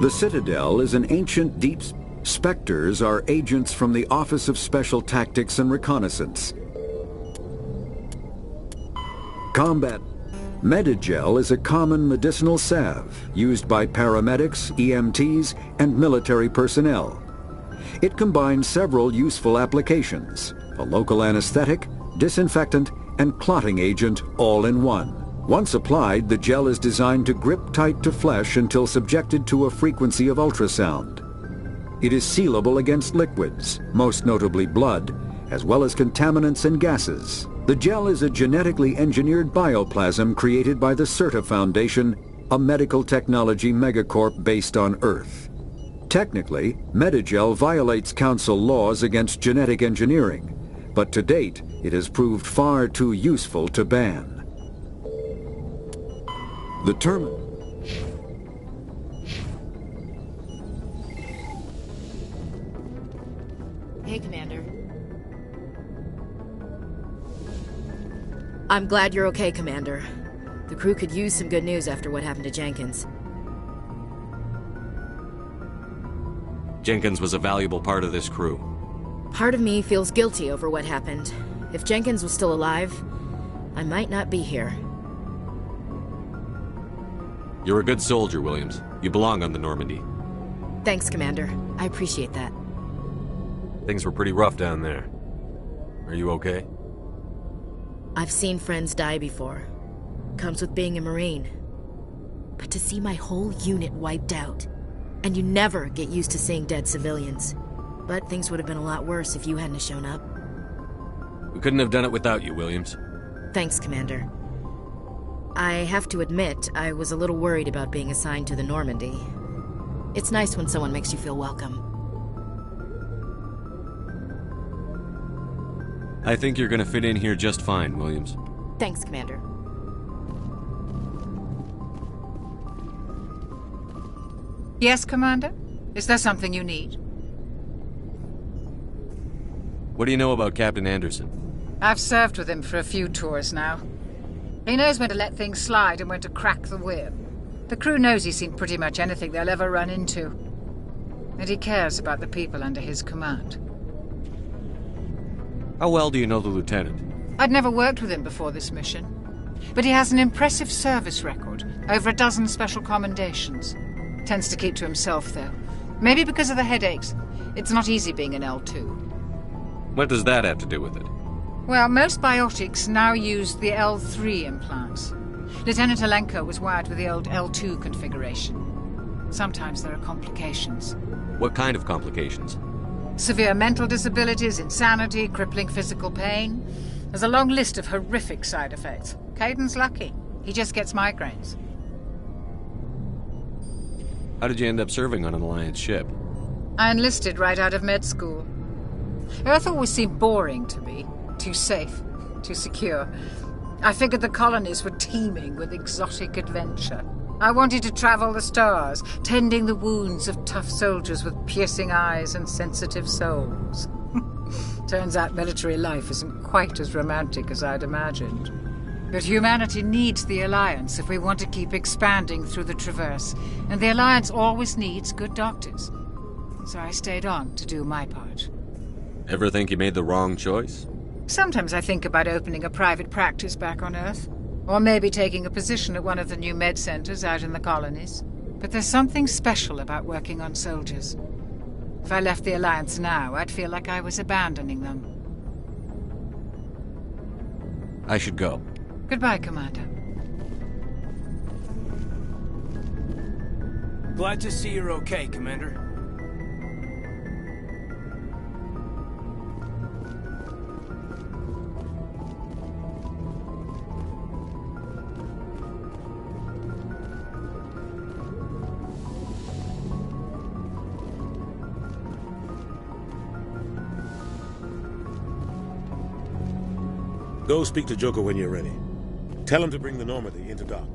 The Citadel is an ancient deep... Spectres are agents from the Office of Special Tactics and Reconnaissance. Combat. Medigel is a common medicinal salve used by paramedics, EMTs, and military personnel. It combines several useful applications: a local anesthetic, disinfectant, and clotting agent all in one. Once applied, the gel is designed to grip tight to flesh until subjected to a frequency of ultrasound. It is sealable against liquids, most notably blood, as well as contaminants and gases. The gel is a genetically engineered bioplasm created by the CERTA Foundation, a medical technology megacorp based on Earth. Technically, Medigel violates Council laws against genetic engineering, but to date, it has proved far too useful to ban. The term... Hey, Commander. I'm glad you're okay, Commander. The crew could use some good news after what happened to Jenkins. Jenkins was a valuable part of this crew. Part of me feels guilty over what happened. If Jenkins was still alive, I might not be here. You're a good soldier, Williams. You belong on the Normandy. Thanks, Commander. I appreciate that. Things were pretty rough down there. Are you okay? I've seen friends die before. Comes with being a Marine. But to see my whole unit wiped out, and you never get used to seeing dead civilians. But things would have been a lot worse if you hadn't shown up. We couldn't have done it without you, Williams. Thanks, Commander. I have to admit, I was a little worried about being assigned to the Normandy. It's nice when someone makes you feel welcome. I think you're gonna fit in here just fine, Williams. Thanks, Commander. Yes, Commander? Is there something you need? What do you know about Captain Anderson? I've served with him for a few tours now. He knows when to let things slide and when to crack the whip. The crew knows he's seen pretty much anything they'll ever run into. And he cares about the people under his command. How well do you know the lieutenant? I'd never worked with him before this mission. But he has an impressive service record, over a dozen special commendations. Tends to keep to himself, though. Maybe because of the headaches. It's not easy being an L2. What does that have to do with it? Well, most biotics now use the L3 implants. Lieutenant Alenko was wired with the old L2 configuration. Sometimes there are complications. What kind of complications? Severe mental disabilities, insanity, crippling physical pain. There's a long list of horrific side effects. Caden's lucky. He just gets migraines. How did you end up serving on an Alliance ship? I enlisted right out of med school. Earth always seemed boring to me. Too safe, too secure. I figured the colonies were teeming with exotic adventure. I wanted to travel the stars, tending the wounds of tough soldiers with piercing eyes and sensitive souls. Turns out military life isn't quite as romantic as I'd imagined. But humanity needs the Alliance if we want to keep expanding through the Traverse, and the Alliance always needs good doctors. So I stayed on to do my part. Ever think you made the wrong choice? Sometimes I think about opening a private practice back on Earth. Or maybe taking a position at one of the new med centers out in the colonies. But there's something special about working on soldiers. If I left the Alliance now, I'd feel like I was abandoning them. I should go. Goodbye, Commander. Glad to see you're okay, Commander. Go speak to Joker when you're ready. Tell him to bring the Normandy into dock.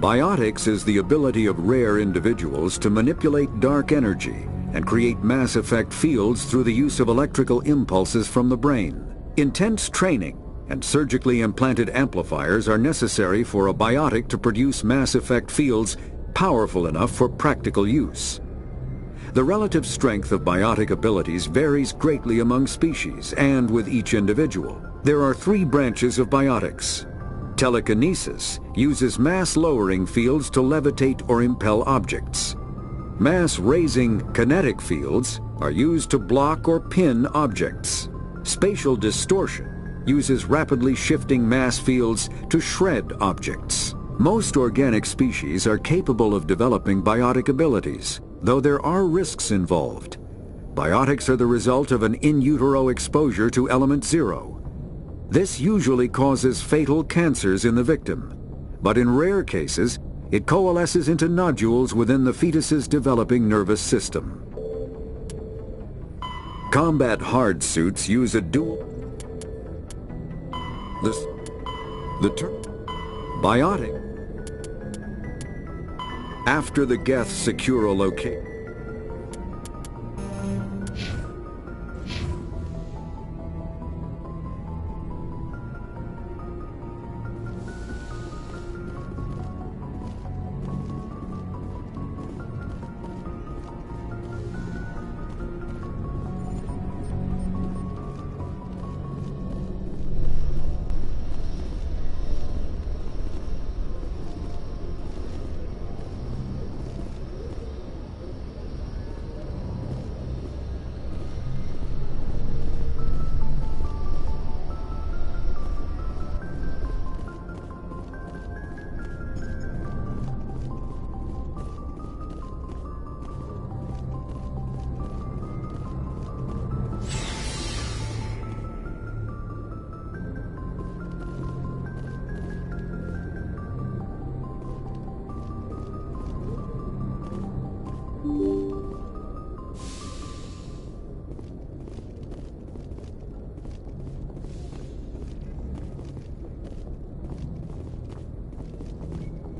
Biotics is the ability of rare individuals to manipulate dark energy and create mass effect fields through the use of electrical impulses from the brain. Intense training and surgically implanted amplifiers are necessary for a biotic to produce mass effect fields powerful enough for practical use. The relative strength of biotic abilities varies greatly among species and with each individual. There are 3 branches of biotics. Telekinesis uses mass-lowering fields to levitate or impel objects. Mass-raising kinetic fields are used to block or pin objects. Spatial distortion uses rapidly shifting mass fields to shred objects. Most organic species are capable of developing biotic abilities, though there are risks involved. Biotics are the result of an in utero exposure to element 0. This usually causes fatal cancers in the victim, but in rare cases, it coalesces into nodules within the fetus's developing nervous system. Combat hard suits use a dual... The term... Biotic. After the Geth secure a location...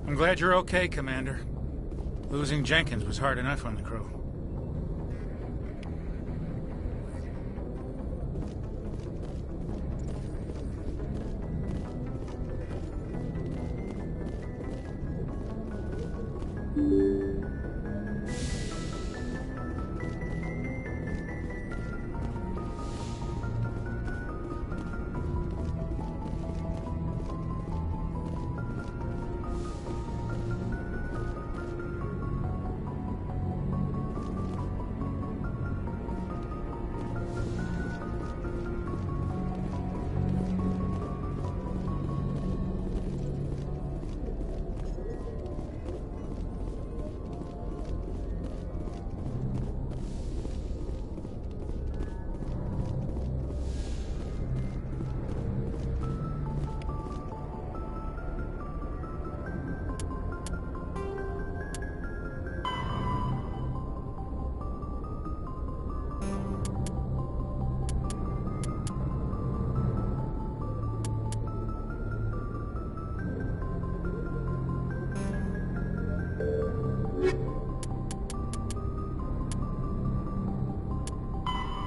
I'm glad you're okay, Commander. Losing Jenkins was hard enough on the crew.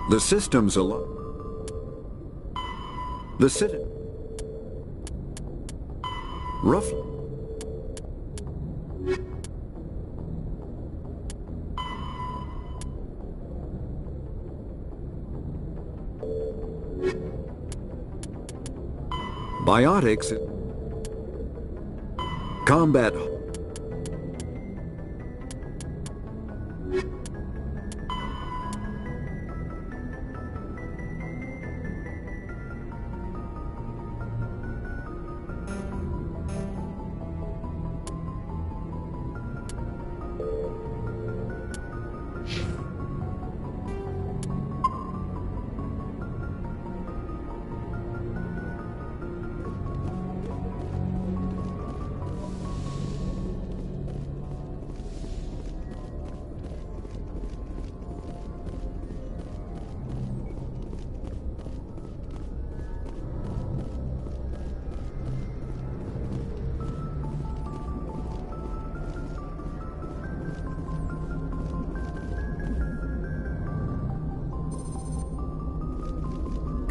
The systems alone. The city. Roughly. Biotics. Combat.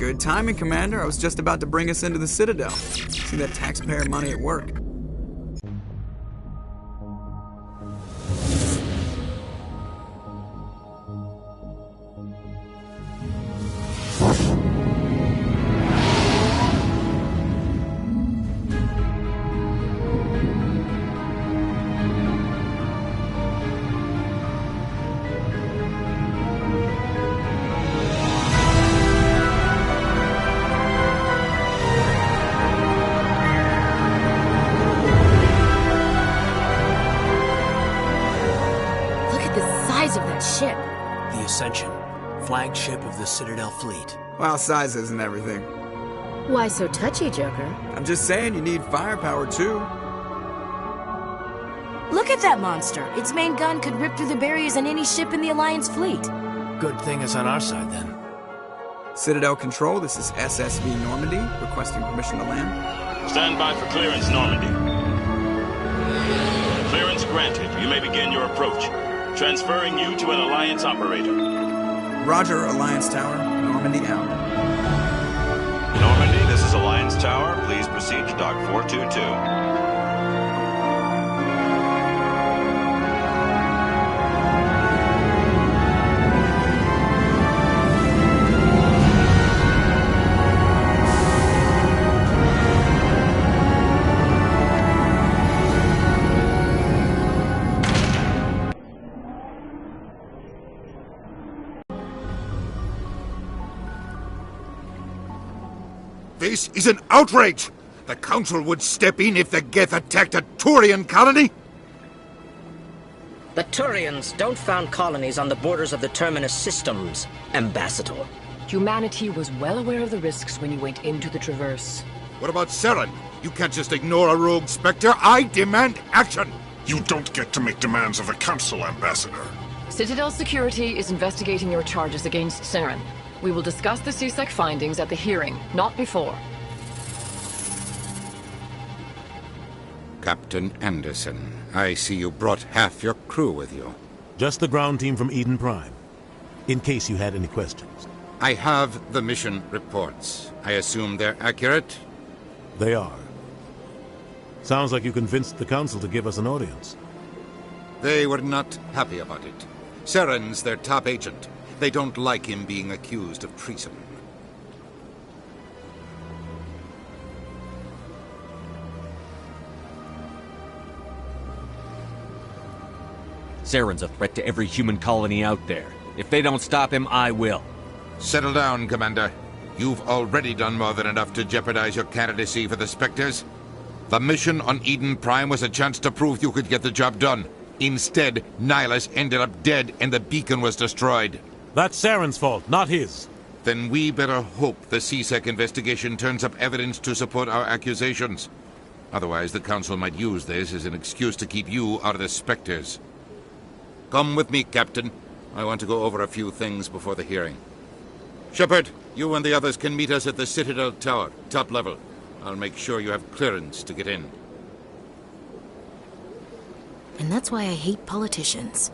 Good timing, Commander. I was just about to bring us into the Citadel. See that taxpayer money at work. Ship. The Ascension, flagship of the Citadel fleet. Well, size isn't everything. Why so touchy, Joker? I'm just saying you need firepower, too. Look at that monster. Its main gun could rip through the barriers on any ship in the Alliance fleet. Good thing it's on our side, then. Citadel Control, this is SSV Normandy, requesting permission to land. Stand by for clearance, Normandy. Clearance granted. You may begin your approach. Transferring you to an Alliance operator. Roger, Alliance Tower. Normandy out. Normandy, this is Alliance Tower. Please proceed to Dock 422. This is an outrage! The Council would step in if the Geth attacked a Turian colony? The Turians don't found colonies on the borders of the Terminus systems, Ambassador. Humanity was well aware of the risks when you went into the Traverse. What about Saren? You can't just ignore a rogue Spectre. I demand action! You don't get to make demands of the Council, Ambassador. Citadel Security is investigating your charges against Saren. We will discuss the CSEC findings at the hearing, not before. Captain Anderson, I see you brought half your crew with you. Just the ground team from Eden Prime, in case you had any questions. I have the mission reports. I assume they're accurate? They are. Sounds like you convinced the Council to give us an audience. They were not happy about it. Saren's their top agent. They don't like him being accused of treason. Saren's a threat to every human colony out there. If they don't stop him, I will. Settle down, Commander. You've already done more than enough to jeopardize your candidacy for the Spectres. The mission on Eden Prime was a chance to prove you could get the job done. Instead, Nihilus ended up dead and the beacon was destroyed. That's Saren's fault, not his. Then we better hope the CSEC investigation turns up evidence to support our accusations. Otherwise, the Council might use this as an excuse to keep you out of the Spectres. Come with me, Captain. I want to go over a few things before the hearing. Shepard, you and the others can meet us at the Citadel Tower, top level. I'll make sure you have clearance to get in. And that's why I hate politicians.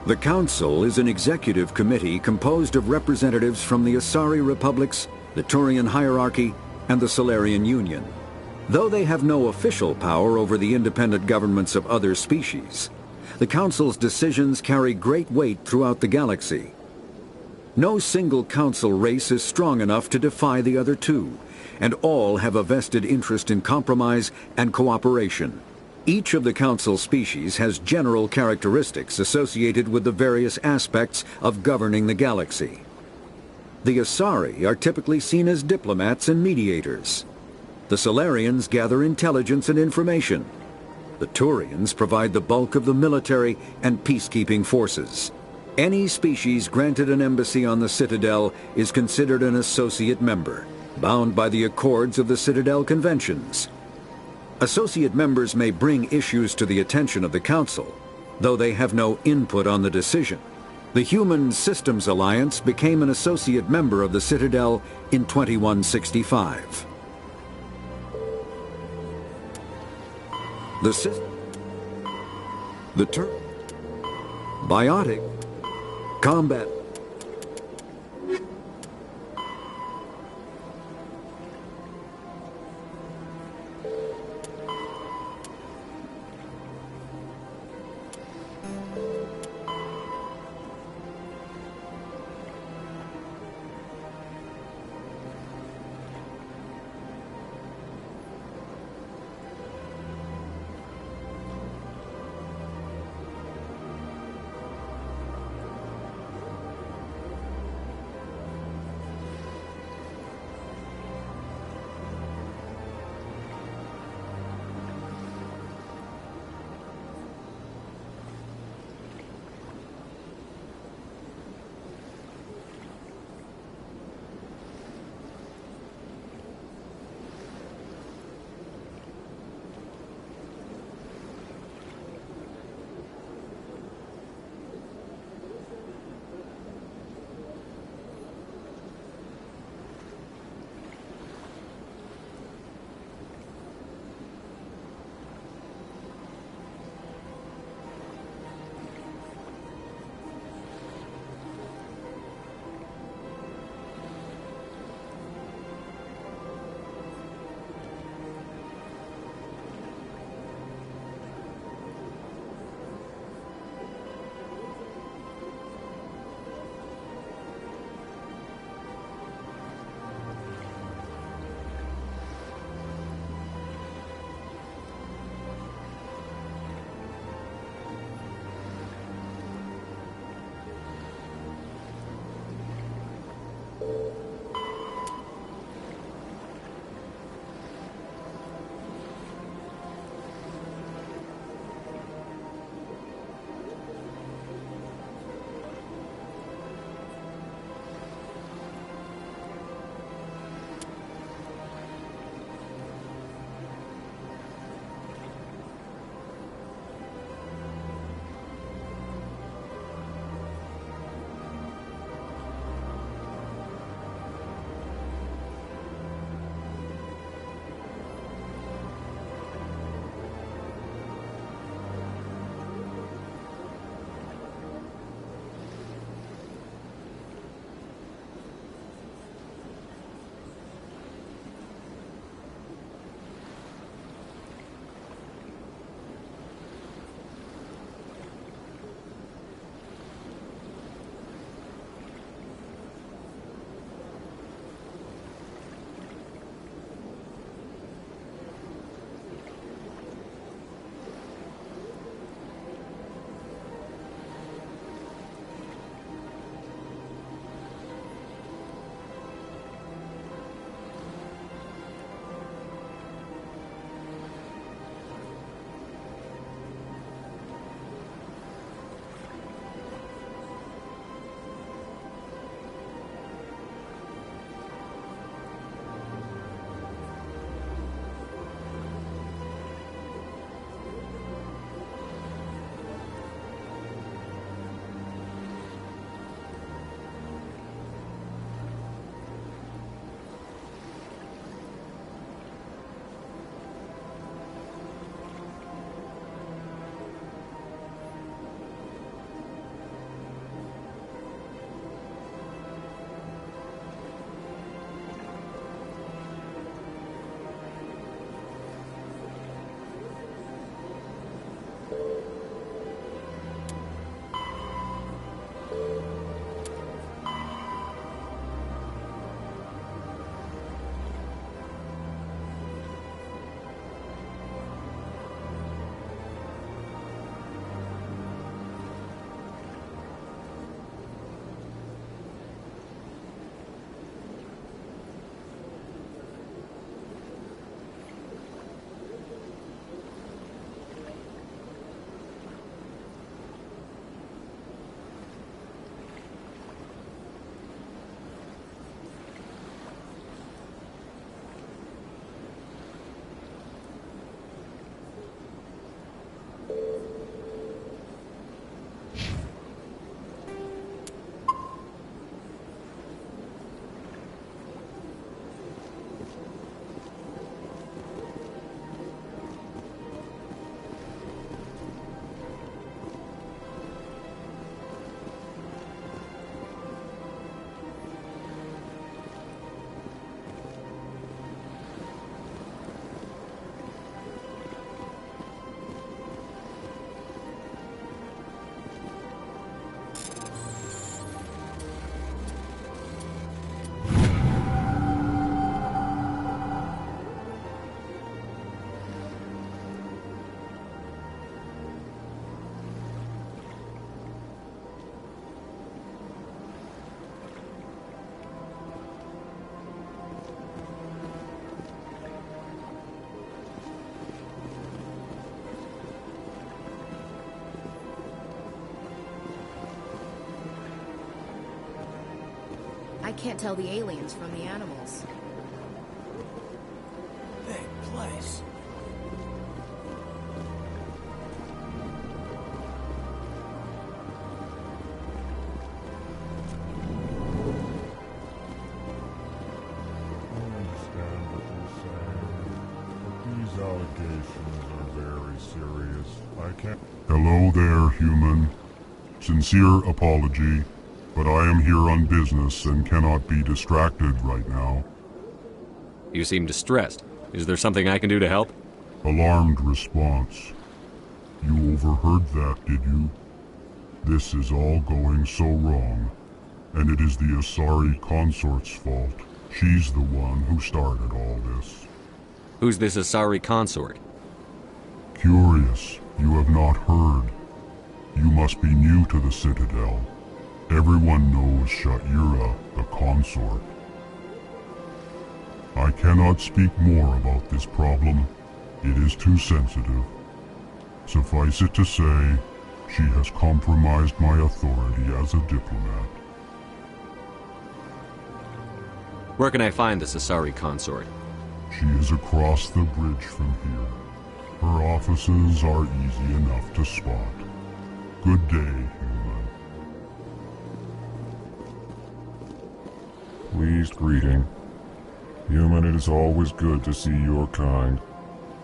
The Council is an executive committee composed of representatives from the Asari Republics, the Turian Hierarchy, and the Solarian Union. Though they have no official power over the independent governments of other species, the Council's decisions carry great weight throughout the galaxy. No single Council race is strong enough to defy the other two, and all have a vested interest in compromise and cooperation. Each of the Council species has general characteristics associated with the various aspects of governing the galaxy. The Asari are typically seen as diplomats and mediators. The Salarians gather intelligence and information. The Turians provide the bulk of the military and peacekeeping forces. Any species granted an embassy on the Citadel is considered an associate member, bound by the accords of the Citadel Conventions. Associate members may bring issues to the attention of the Council, though they have no input on the decision. The Human Systems Alliance became an associate member of the Citadel in 2165. Biotic combat. can't tell the aliens from the animals. Big place. These allegations are very serious. I can't... Hello there, human. Sincere apology, but I am here on business and cannot be distracted right now. You seem distressed. Is there something I can do to help? Alarmed response. You overheard that, did you? This is all going so wrong, and it is the Asari consort's fault. She's the one who started all this. Who's this Asari consort? Curious, you have not heard. You must be new to the Citadel. Everyone knows Sha'ira, the consort. I cannot speak more about this problem. It is too sensitive. Suffice it to say, she has compromised my authority as a diplomat. Where can I find this Asari consort? She is across the bridge from here. Her offices are easy enough to spot. Good day, human. Pleased greeting. Human, it is always good to see your kind.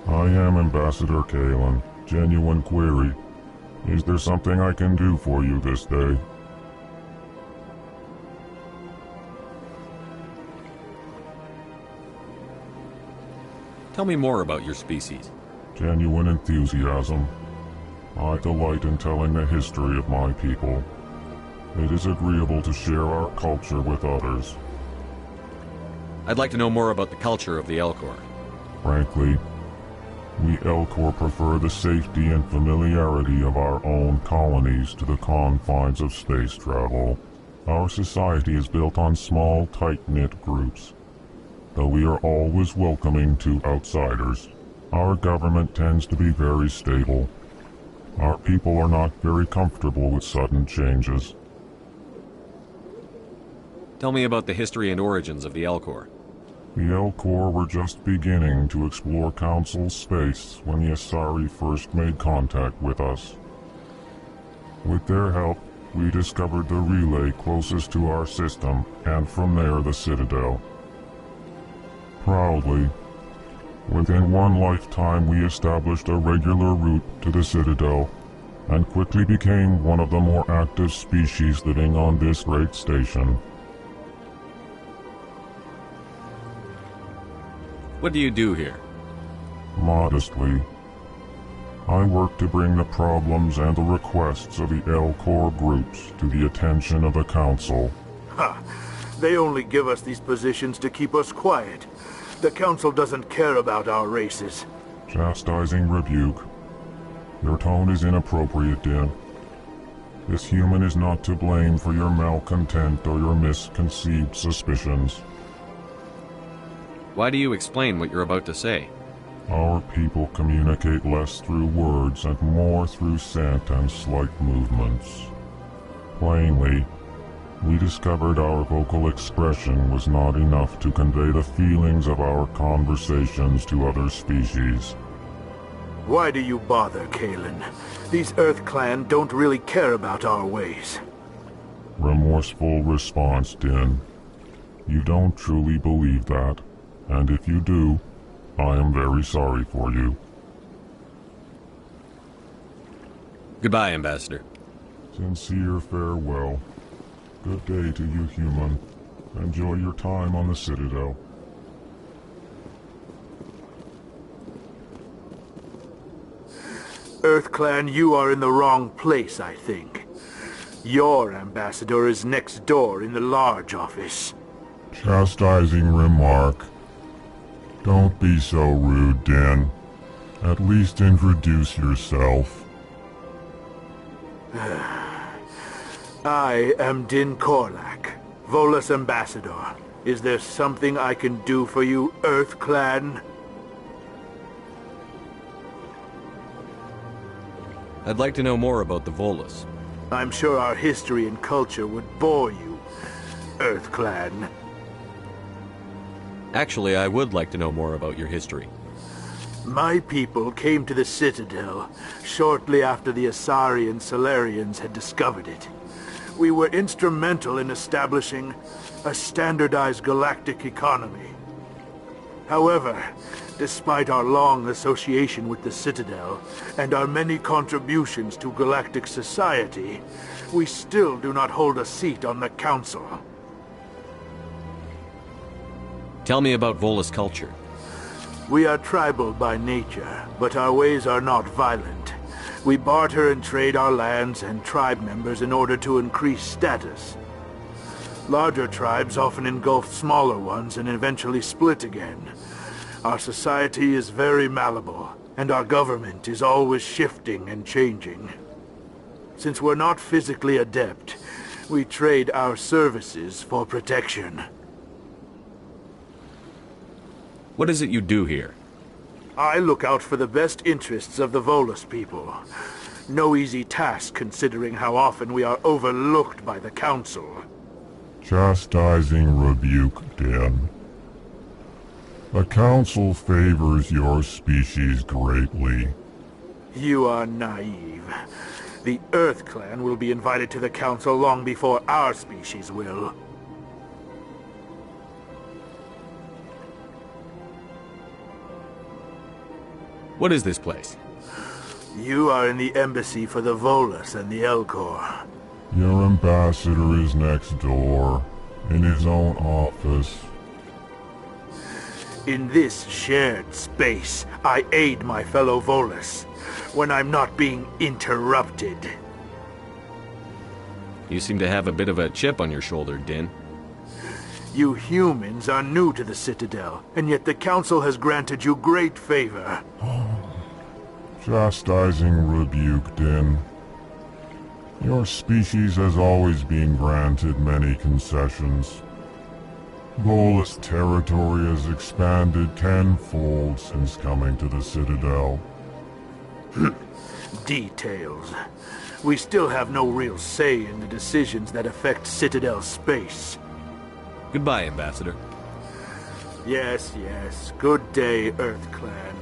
I am Ambassador Kalen. Genuine query. Is there something I can do for you this day? Tell me more about your species. Genuine enthusiasm. I delight in telling the history of my people. It is agreeable to share our culture with others. I'd like to know more about the culture of the Elcor. Frankly, we Elcor prefer the safety and familiarity of our own colonies to the confines of space travel. Our society is built on small, tight-knit groups, though we are always welcoming to outsiders. Our government tends to be very stable. Our people are not very comfortable with sudden changes. Tell me about the history and origins of the Elcor. The Elcor were just beginning to explore Council space when the Asari first made contact with us. With their help, we discovered the relay closest to our system, and from there the Citadel. Proudly, within one lifetime we established a regular route to the Citadel, and quickly became one of the more active species living on this great station. What do you do here? Modestly, I work to bring the problems and the requests of the Elcor groups to the attention of the Council. Ha! They only give us these positions to keep us quiet. The Council doesn't care about our races. Chastising rebuke. Your tone is inappropriate, Din. This human is not to blame for your malcontent or your misconceived suspicions. Why do you explain what you're about to say? Our people communicate less through words and more through scent and slight movements. Plainly, we discovered our vocal expression was not enough to convey the feelings of our conversations to other species. Why do you bother, Kalen? These Earth Clan don't really care about our ways. Remorseful response, Din. You don't truly believe that, and if you do, I am very sorry for you. Goodbye, Ambassador. Sincere farewell. Good day to you, human. Enjoy your time on the Citadel. Earth Clan, you are in the wrong place, I think. Your ambassador is next door in the large office. Chastising remark. Don't be so rude, Din. At least introduce yourself. I am Din Korlak, Volus Ambassador. Is there something I can do for you, Earth Clan? I'd like to know more about the Volus. I'm sure our history and culture would bore you. Earth Clan. Actually, I would like to know more about your history. My people came to the Citadel shortly after the Asari and Salarians had discovered it. We were instrumental in establishing a standardized galactic economy. However, despite our long association with the Citadel and our many contributions to galactic society, we still do not hold a seat on the Council. Tell me about Volus culture. We are tribal by nature, but our ways are not violent. We barter and trade our lands and tribe members in order to increase status. Larger tribes often engulf smaller ones and eventually split again. Our society is very malleable, and our government is always shifting and changing. Since we're not physically adept, we trade our services for protection. What is it you do here? I look out for the best interests of the Volus people. No easy task considering how often we are overlooked by the Council. Chastising rebuke, Den. The Council favors your species greatly. You are naive. The Earth Clan will be invited to the Council long before our species will. What is this place? You are in the embassy for the Volus and the Elcor. Your ambassador is next door, in his own office. In this shared space, I aid my fellow Volus, when I'm not being interrupted. You seem to have a bit of a chip on your shoulder, Din. You humans are new to the Citadel, and yet the Council has granted you great favor. Chastising rebuke, Din. Your species has always been granted many concessions. Volus territory has expanded tenfold since coming to the Citadel. Details. We still have no real say in the decisions that affect Citadel space. Goodbye, Ambassador. Yes, yes. Good day, Earth Clan.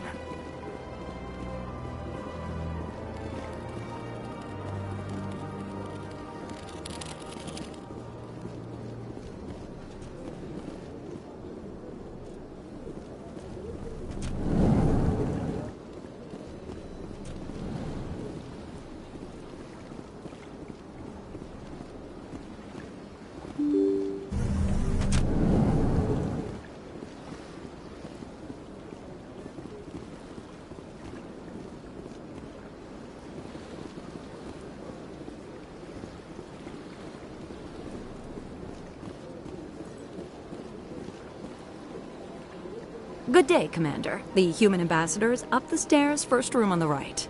Good day, Commander. The human ambassador is up the stairs, first room on the right.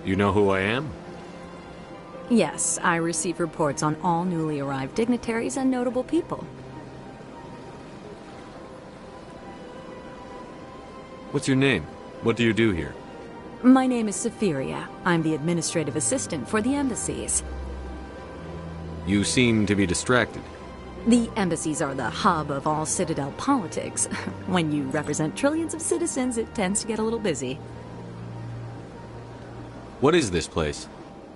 You know who I am? Yes, I receive reports on all newly arrived dignitaries and notable people. What's your name? What do you do here? My name is Sephiria. I'm the administrative assistant for the embassies. You seem to be distracted. The embassies are the hub of all Citadel politics. When you represent trillions of citizens, it tends to get a little busy. What is this place?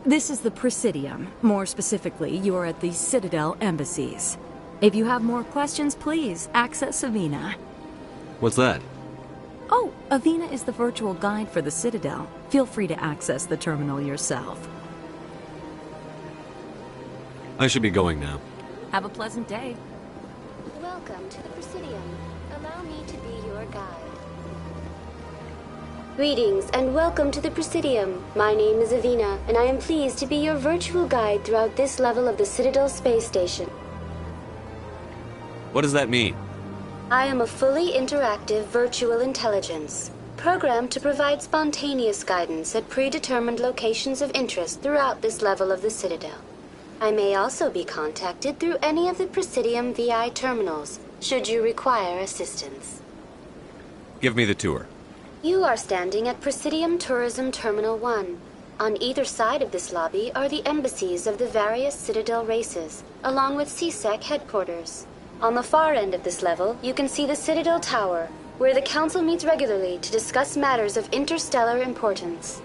This is the Presidium. More specifically, you are at the Citadel embassies. If you have more questions, please access Avina. What's that? Oh, Avina is the virtual guide for the Citadel. Feel free to access the terminal yourself. I should be going now. Have a pleasant day. Welcome to the Presidium. Allow me to be your guide. Greetings and welcome to the Presidium. My name is Avina, and I am pleased to be your virtual guide throughout this level of the Citadel space station. What does that mean? I am a fully interactive virtual intelligence, programmed to provide spontaneous guidance at predetermined locations of interest throughout this level of the Citadel. I may also be contacted through any of the Presidium VI terminals, should you require assistance. Give me the tour. You are standing at Presidium Tourism Terminal 1. On either side of this lobby are the embassies of the various Citadel races, along with C-Sec headquarters. On the far end of this level, you can see the Citadel Tower, where the Council meets regularly to discuss matters of interstellar importance.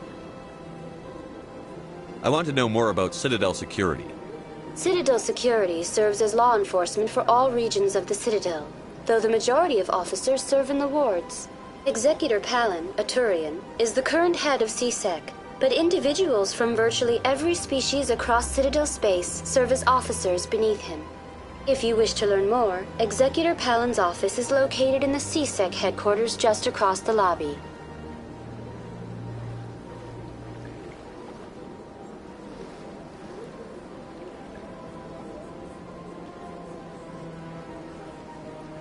I want to know more about Citadel security. Citadel security serves as law enforcement for all regions of the Citadel, though the majority of officers serve in the wards. Executor Palin, a Turian, is the current head of C-Sec, but individuals from virtually every species across Citadel space serve as officers beneath him. If you wish to learn more, Executor Palin's office is located in the C-Sec headquarters just across the lobby.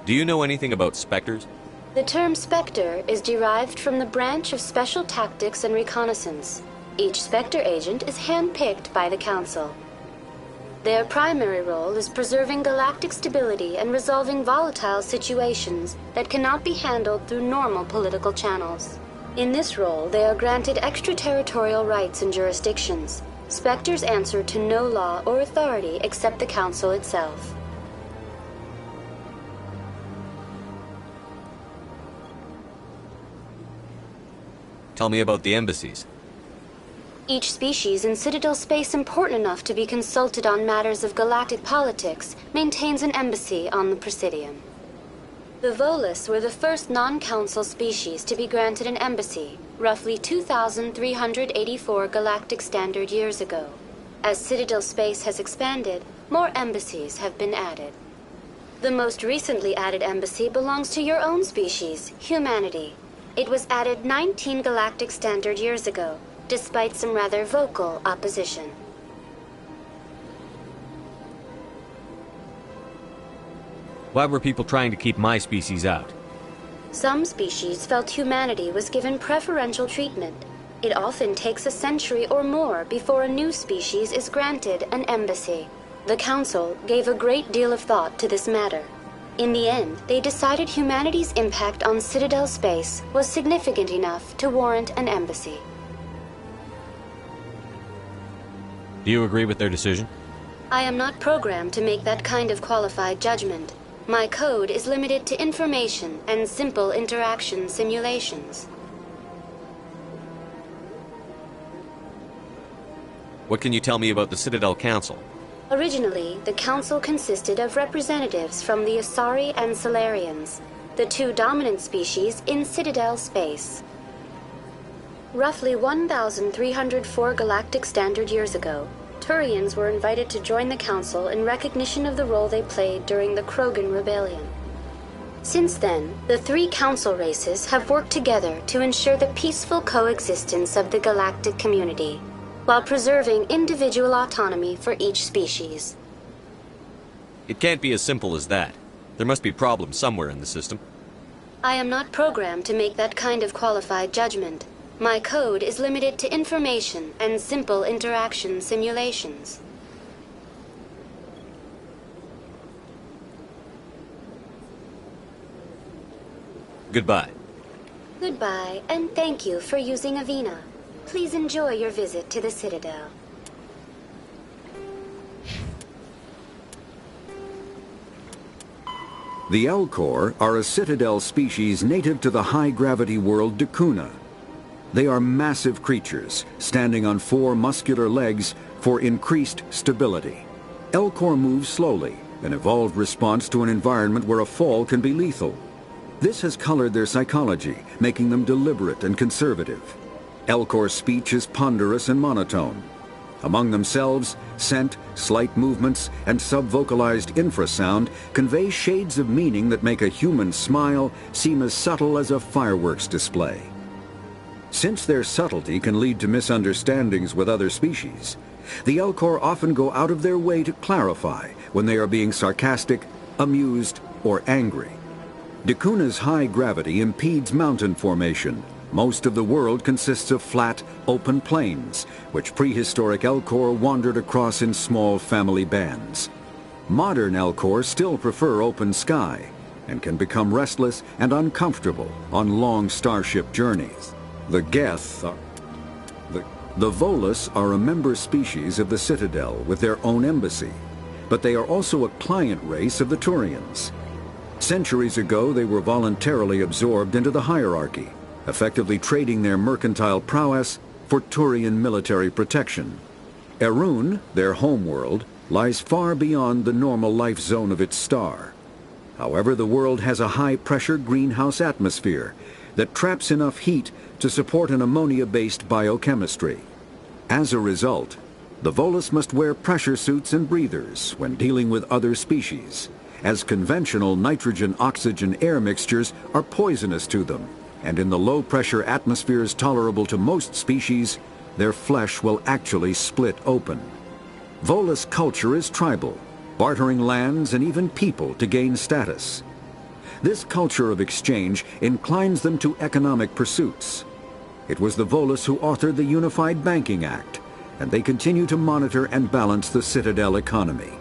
Do you know anything about Spectres? The term Spectre is derived from the branch of Special Tactics and Reconnaissance. Each Spectre agent is hand-picked by the Council. Their primary role is preserving galactic stability and resolving volatile situations that cannot be handled through normal political channels. In this role, they are granted extraterritorial rights and jurisdictions. Spectres answer to no law or authority except the Council itself. Tell me about the embassies. Each species in Citadel space important enough to be consulted on matters of galactic politics maintains an embassy on the Presidium. The Volus were the first non-council species to be granted an embassy, roughly 2,384 galactic standard years ago. As Citadel space has expanded, more embassies have been added. The most recently added embassy belongs to your own species, humanity. It was added 19 galactic standard years ago, despite some rather vocal opposition. Why were people trying to keep my species out? Some species felt humanity was given preferential treatment. It often takes a century or more before a new species is granted an embassy. The Council gave a great deal of thought to this matter. In the end, they decided humanity's impact on Citadel space was significant enough to warrant an embassy. Do you agree with their decision? I am not programmed to make that kind of qualified judgment. My code is limited to information and simple interaction simulations. What can you tell me about the Citadel Council? Originally, the Council consisted of representatives from the Asari and Salarians, the two dominant species in Citadel space. Roughly 1,304 galactic standard years ago, Turians were invited to join the Council in recognition of the role they played during the Krogan Rebellion. Since then, the three Council races have worked together to ensure the peaceful coexistence of the galactic community, while preserving individual autonomy for each species. It can't be as simple as that. There must be problems somewhere in the system. I am not programmed to make that kind of qualified judgment. My code is limited to information and simple interaction simulations. Goodbye. Goodbye, and thank you for using Avina. Please enjoy your visit to the Citadel. The Elcor are a Citadel species native to the high-gravity world Dakuna. They are massive creatures, standing on 4 muscular legs for increased stability. Elcor move slowly, an evolved response to an environment where a fall can be lethal. This has colored their psychology, making them deliberate and conservative. Elcor's speech is ponderous and monotone. Among themselves, scent, slight movements, and subvocalized infrasound convey shades of meaning that make a human smile seem as subtle as a fireworks display. Since their subtlety can lead to misunderstandings with other species, the Elcor often go out of their way to clarify when they are being sarcastic, amused, or angry. Dakuna's high gravity impedes mountain formation. Most of the world consists of flat, open plains, which prehistoric Elcor wandered across in small family bands. Modern Elcor still prefer open sky, and can become restless and uncomfortable on long starship journeys. The Geth The Volus are a member species of the Citadel with their own embassy, but they are also a client race of the Turians. Centuries ago, they were voluntarily absorbed into the hierarchy, effectively trading their mercantile prowess for Turian military protection. Erun, their homeworld, lies far beyond the normal life zone of its star. However, the world has a high-pressure greenhouse atmosphere that traps enough heat to support an ammonia-based biochemistry. As a result, the Volus must wear pressure suits and breathers when dealing with other species, as conventional nitrogen-oxygen air mixtures are poisonous to them, and in the low-pressure atmospheres tolerable to most species, their flesh will actually split open. Volus culture is tribal, bartering lands and even people to gain status. This culture of exchange inclines them to economic pursuits. It was the Volus who authored the Unified Banking Act, and they continue to monitor and balance the Citadel economy.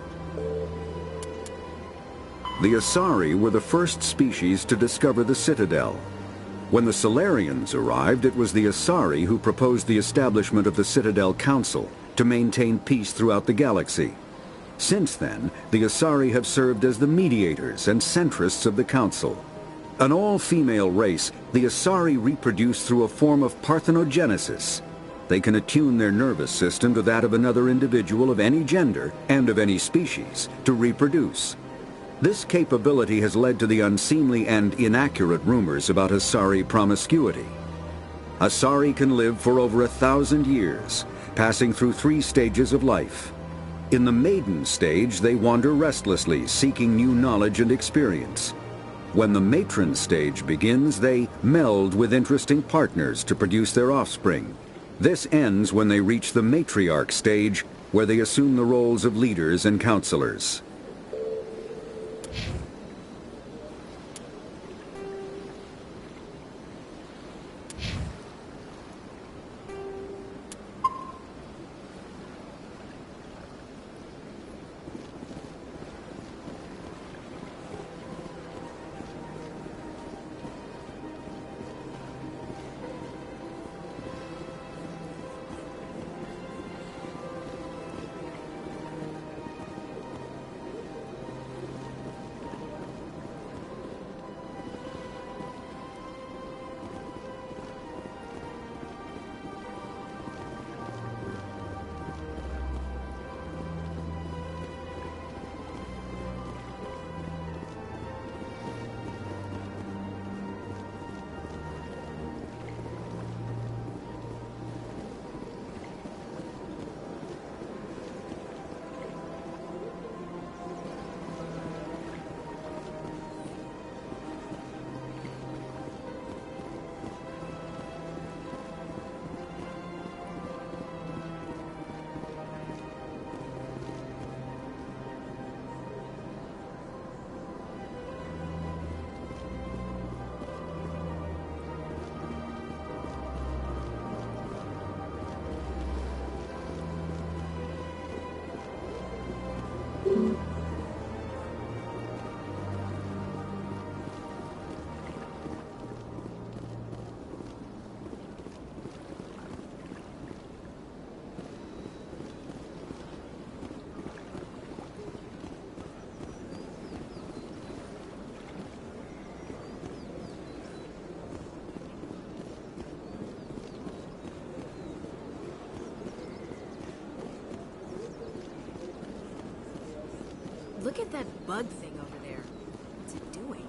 The Asari were the first species to discover the Citadel. When the Solarians arrived, it was the Asari who proposed the establishment of the Citadel Council to maintain peace throughout the galaxy. Since then, the Asari have served as the mediators and centrists of the Council. An all-female race, the Asari reproduce through a form of parthenogenesis. They can attune their nervous system to that of another individual of any gender and of any species to reproduce. This capability has led to the unseemly and inaccurate rumors about Asari promiscuity. Asari can live for over 1,000 years, passing through 3 stages of life. In the maiden stage, they wander restlessly, seeking new knowledge and experience. When the matron stage begins, they meld with interesting partners to produce their offspring. This ends when they reach the matriarch stage, where they assume the roles of leaders and counselors. Look at that bug thing over there. What's it doing?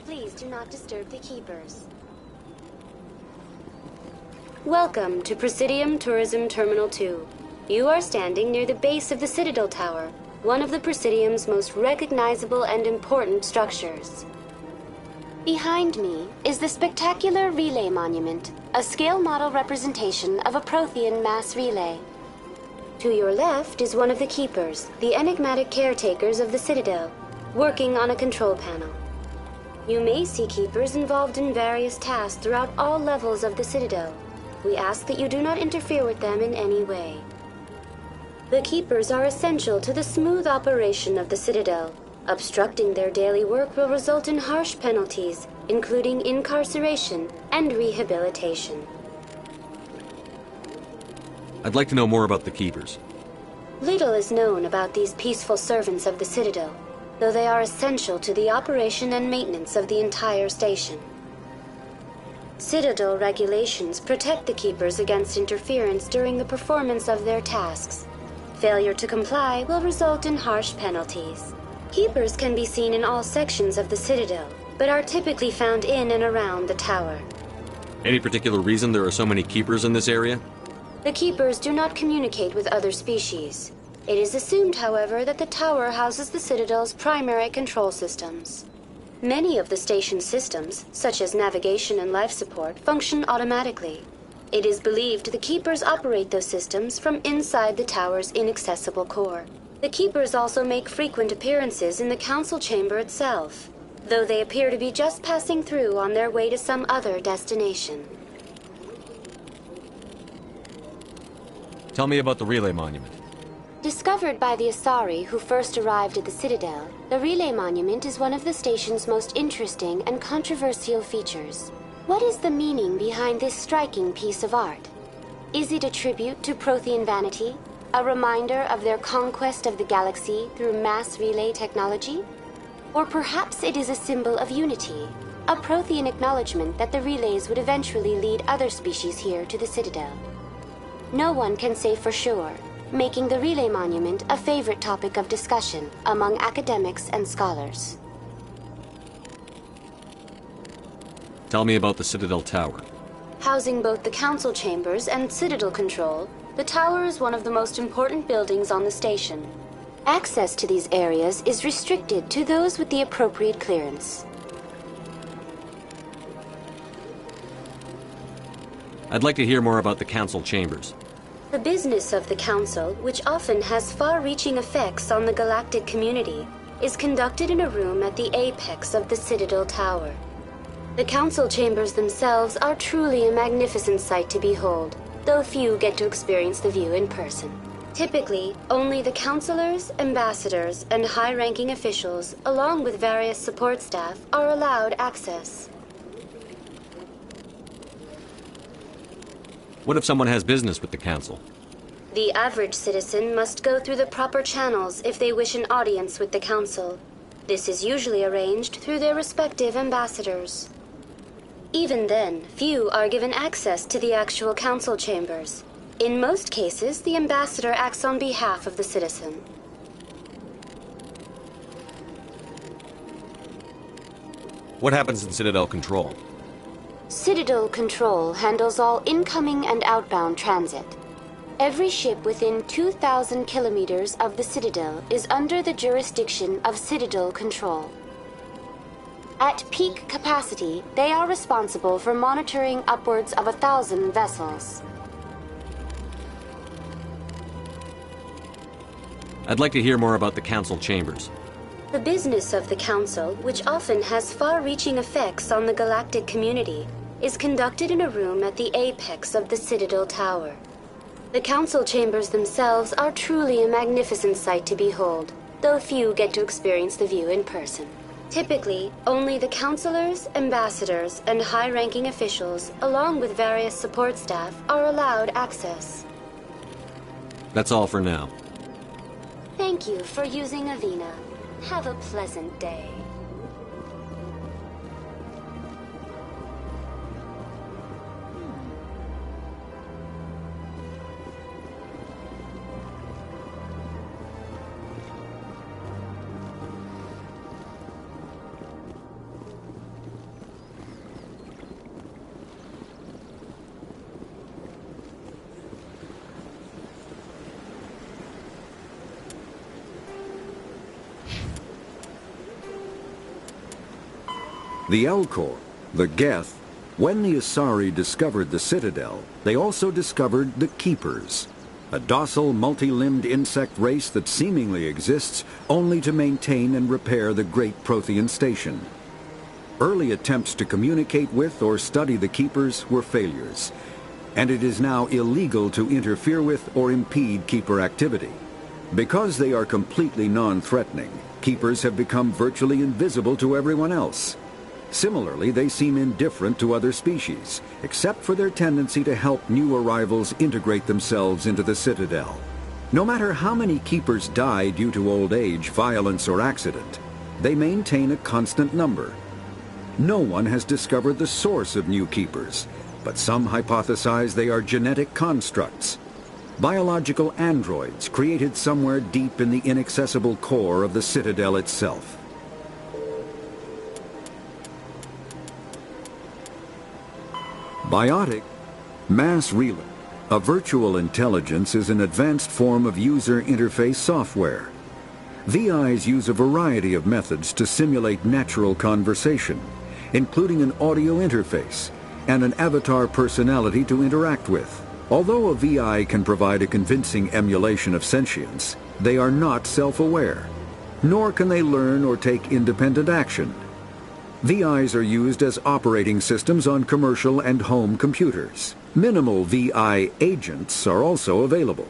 Please do not disturb the keepers. Welcome to Presidium Tourism Terminal 2. You are standing near the base of the Citadel Tower, one of the Presidium's most recognizable and important structures. Behind me is the spectacular Relay Monument, a scale model representation of a Prothean mass relay. To your left is one of the Keepers, the enigmatic caretakers of the Citadel, working on a control panel. You may see Keepers involved in various tasks throughout all levels of the Citadel. We ask that you do not interfere with them in any way. The Keepers are essential to the smooth operation of the Citadel. Obstructing their daily work will result in harsh penalties, including incarceration and rehabilitation. I'd like to know more about the Keepers. Little is known about these peaceful servants of the Citadel, though they are essential to the operation and maintenance of the entire station. Citadel regulations protect the Keepers against interference during the performance of their tasks. Failure to comply will result in harsh penalties. Keepers can be seen in all sections of the Citadel, but are typically found in and around the tower. Any particular reason there are so many Keepers in this area? The Keepers do not communicate with other species. It is assumed, however, that the tower houses the Citadel's primary control systems. Many of the station's systems, such as navigation and life support, function automatically. It is believed the Keepers operate those systems from inside the tower's inaccessible core. The Keepers also make frequent appearances in the council chamber itself, though they appear to be just passing through on their way to some other destination. Tell me about the Relay Monument. Discovered by the Asari who first arrived at the Citadel, the Relay Monument is one of the station's most interesting and controversial features. What is the meaning behind this striking piece of art? Is it a tribute to Prothean vanity? A reminder of their conquest of the galaxy through mass relay technology? Or perhaps it is a symbol of unity, a Prothean acknowledgement that the relays would eventually lead other species here to the Citadel. No one can say for sure, making the Relay Monument a favorite topic of discussion among academics and scholars. Tell me about the Citadel Tower. Housing both the council chambers and Citadel control, the tower is one of the most important buildings on the station. Access to these areas is restricted to those with the appropriate clearance. I'd like to hear more about the council chambers. The business of the Council, which often has far-reaching effects on the galactic community, is conducted in a room at the apex of the Citadel Tower. The Council chambers themselves are truly a magnificent sight to behold, though few get to experience the view in person. Typically, only the councilors, ambassadors, and high-ranking officials, along with various support staff, are allowed access. What if someone has business with the Council? The average citizen must go through the proper channels if they wish an audience with the Council. This is usually arranged through their respective ambassadors. Even then, few are given access to the actual Council chambers. In most cases, the ambassador acts on behalf of the citizen. What happens in Citadel Control? Citadel Control handles all incoming and outbound transit. Every ship within 2,000 kilometers of the Citadel is under the jurisdiction of Citadel Control. At peak capacity, they are responsible for monitoring upwards of 1,000 vessels. I'd like to hear more about the Council chambers. The business of the Council, which often has far-reaching effects on the galactic community, is conducted in a room at the apex of the Citadel Tower. The Council chambers themselves are truly a magnificent sight to behold, though few get to experience the view in person. Typically, only the councilors, ambassadors, and high-ranking officials, along with various support staff, are allowed access. That's all for now. Thank you for using Avina. Have a pleasant day. The Elcor, the Geth, when the Asari discovered the Citadel, they also discovered the Keepers, a docile, multi-limbed insect race that seemingly exists only to maintain and repair the great Prothean station. Early attempts to communicate with or study the Keepers were failures, and it is now illegal to interfere with or impede Keeper activity. Because they are completely non-threatening, Keepers have become virtually invisible to everyone else. Similarly, they seem indifferent to other species, except for their tendency to help new arrivals integrate themselves into the Citadel. No matter how many keepers die due to old age, violence, or accident, they maintain a constant number. No one has discovered the source of new keepers, but some hypothesize they are genetic constructs, biological androids created somewhere deep in the inaccessible core of the Citadel itself. Biotic Mass Relay. A virtual intelligence is an advanced form of user interface software. VIs use a variety of methods to simulate natural conversation, including an audio interface and an avatar personality to interact with. Although a VI can provide a convincing emulation of sentience, they are not self-aware, nor can they learn or take independent action. VIs are used as operating systems on commercial and home computers. Minimal VI agents are also available.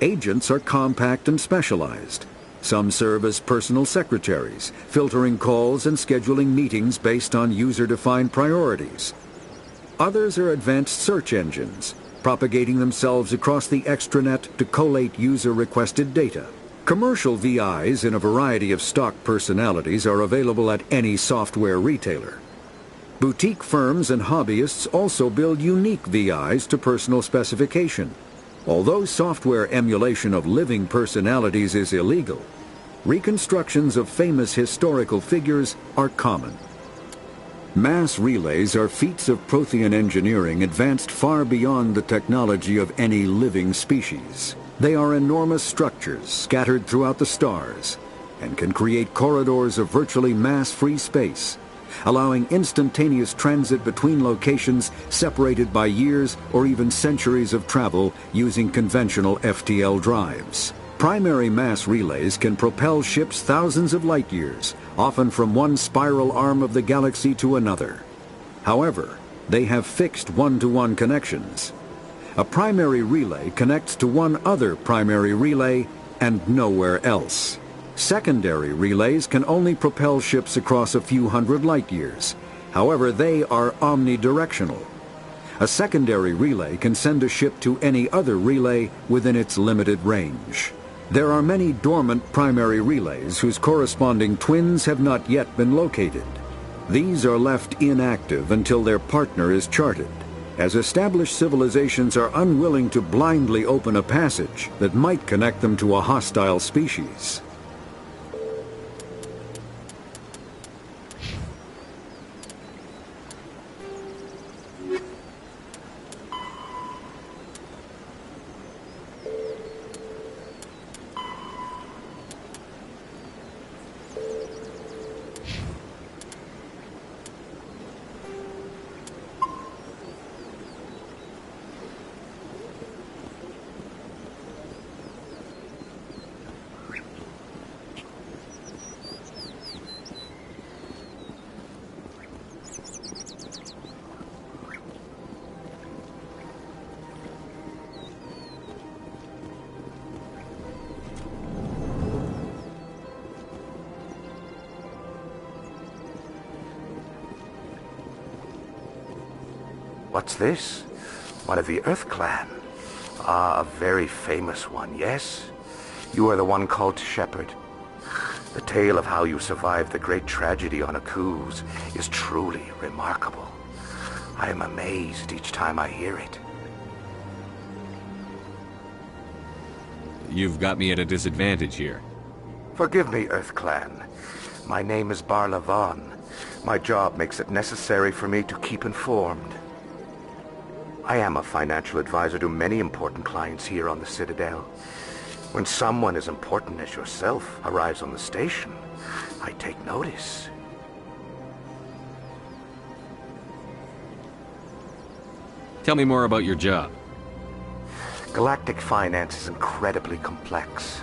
Agents are compact and specialized. Some serve as personal secretaries, filtering calls and scheduling meetings based on user-defined priorities. Others are advanced search engines, propagating themselves across the extranet to collate user-requested data. Commercial VIs in a variety of stock personalities are available at any software retailer. Boutique firms and hobbyists also build unique VIs to personal specification. Although software emulation of living personalities is illegal, reconstructions of famous historical figures are common. Mass relays are feats of Prothean engineering advanced far beyond the technology of any living species. They are enormous structures scattered throughout the stars and can create corridors of virtually mass-free space, allowing instantaneous transit between locations separated by years or even centuries of travel using conventional FTL drives. Primary mass relays can propel ships thousands of light years, often from one spiral arm of the galaxy to another. However, they have fixed one-to-one connections. A primary relay connects to one other primary relay and nowhere else. Secondary relays can only propel ships across a few hundred light years. However, they are omnidirectional. A secondary relay can send a ship to any other relay within its limited range. There are many dormant primary relays whose corresponding twins have not yet been located. These are left inactive until their partner is charted, as established civilizations are unwilling to blindly open a passage that might connect them to a hostile species. What's this? One of the Earth Clan. Ah, a very famous one, yes? You are the one called Shepard. The tale of how you survived the great tragedy on Akuz is truly remarkable. I am amazed each time I hear it. You've got me at a disadvantage here. Forgive me, Earth Clan. My name is Barla Von. My job makes it necessary for me to keep informed. I am a financial advisor to many important clients here on the Citadel. When someone as important as yourself arrives on the station, I take notice. Tell me more about your job. Galactic finance is incredibly complex.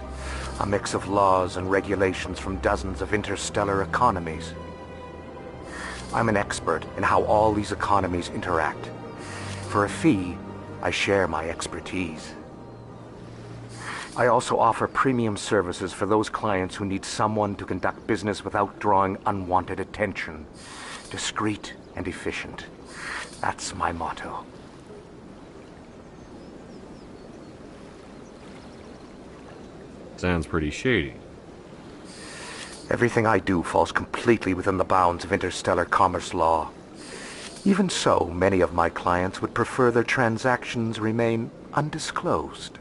A mix of laws and regulations from dozens of interstellar economies. I'm an expert in how all these economies interact. For a fee, I share my expertise. I also offer premium services for those clients who need someone to conduct business without drawing unwanted attention. discreet and efficient. That's my motto. Sounds pretty shady. Everything I do falls completely within the bounds of interstellar commerce law. Even so, many of my clients would prefer their transactions remain undisclosed.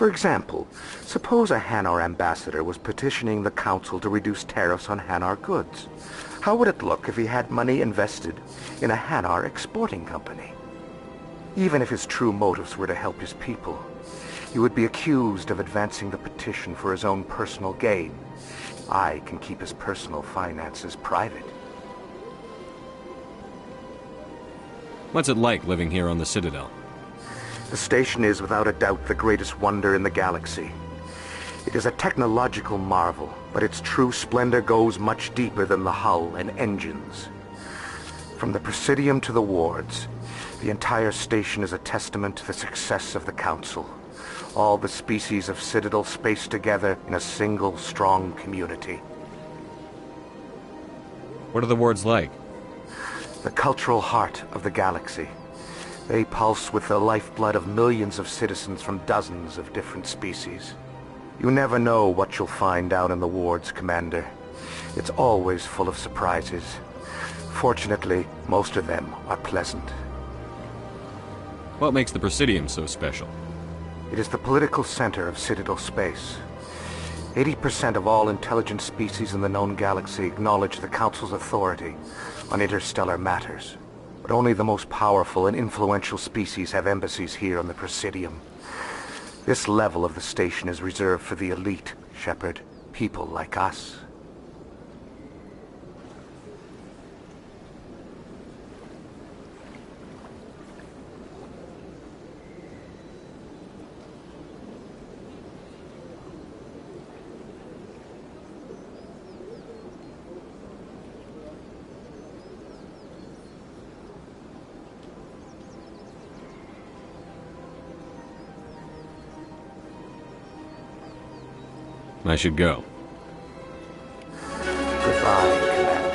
For example, suppose a Hanar ambassador was petitioning the Council to reduce tariffs on Hanar goods. How would it look if he had money invested in a Hanar exporting company? Even if his true motives were to help his people, he would be accused of advancing the petition for his own personal gain. I can keep his personal finances private. What's it like living here on the Citadel? The station is without a doubt the greatest wonder in the galaxy. It is a technological marvel, but its true splendor goes much deeper than the hull and engines. From the Presidium to the wards, the entire station is a testament to the success of the Council. All the species of Citadel spaced together in a single strong community. What are the wards like? The cultural heart of the galaxy. They pulse with the lifeblood of millions of citizens from dozens of different species. You never know what you'll find out in the wards, Commander. It's always full of surprises. Fortunately, most of them are pleasant. What makes the Presidium so special? It is the political center of Citadel space. 80% of all intelligent species in the known galaxy acknowledge the Council's authority on interstellar matters. But only the most powerful and influential species have embassies here on the Presidium. This level of the station is reserved for the elite, Shepard. People like us. I should go. Goodbye, Commander.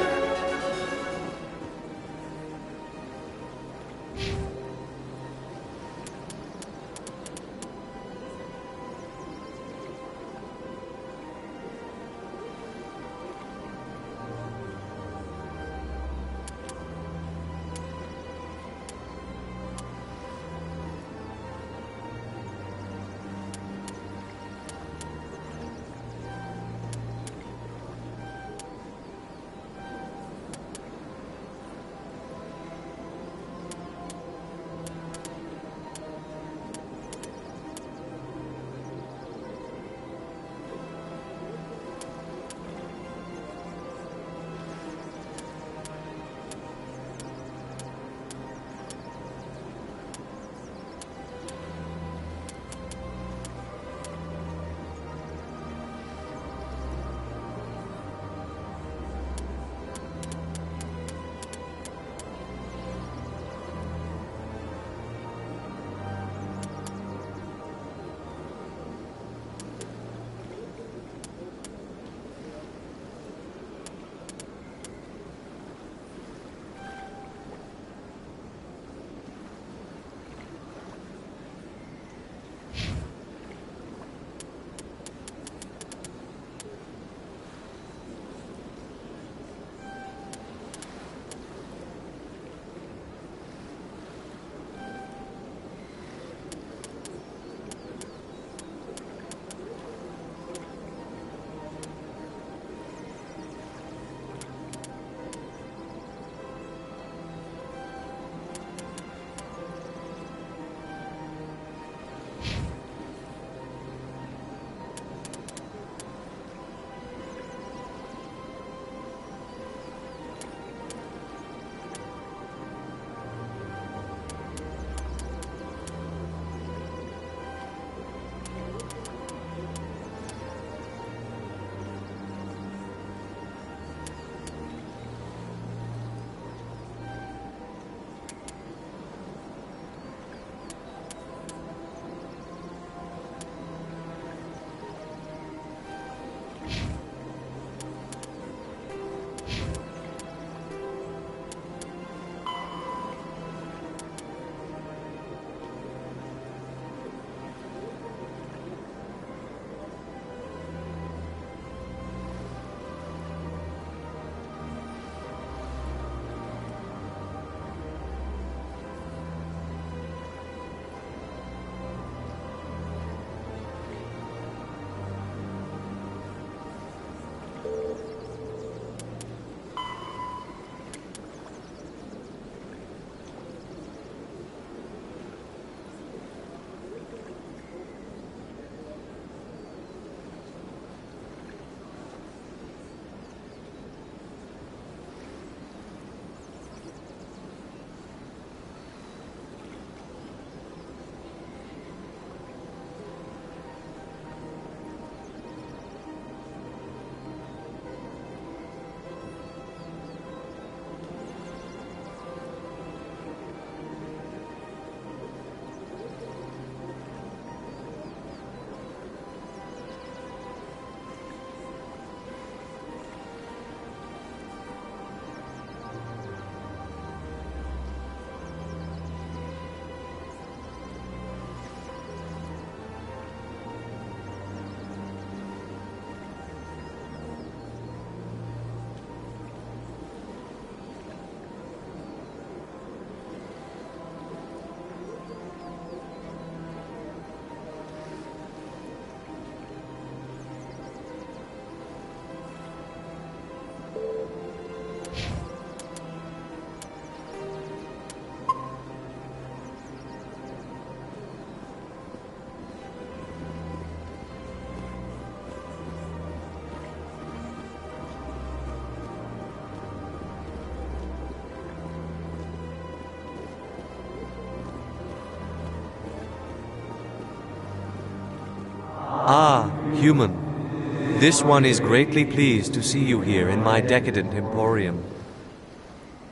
Human, this one is greatly pleased to see you here in my decadent emporium.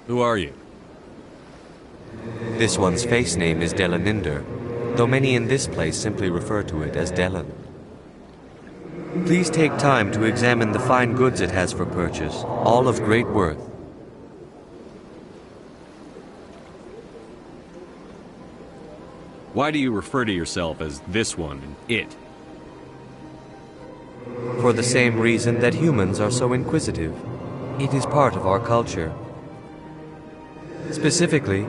Who are you? This one's face name is Delaninder, though many in this place simply refer to it as Delan. Please take time to examine the fine goods it has for purchase, all of great worth. Why do you refer to yourself as this one and it? For the same reason that humans are so inquisitive. It is part of our culture. Specifically,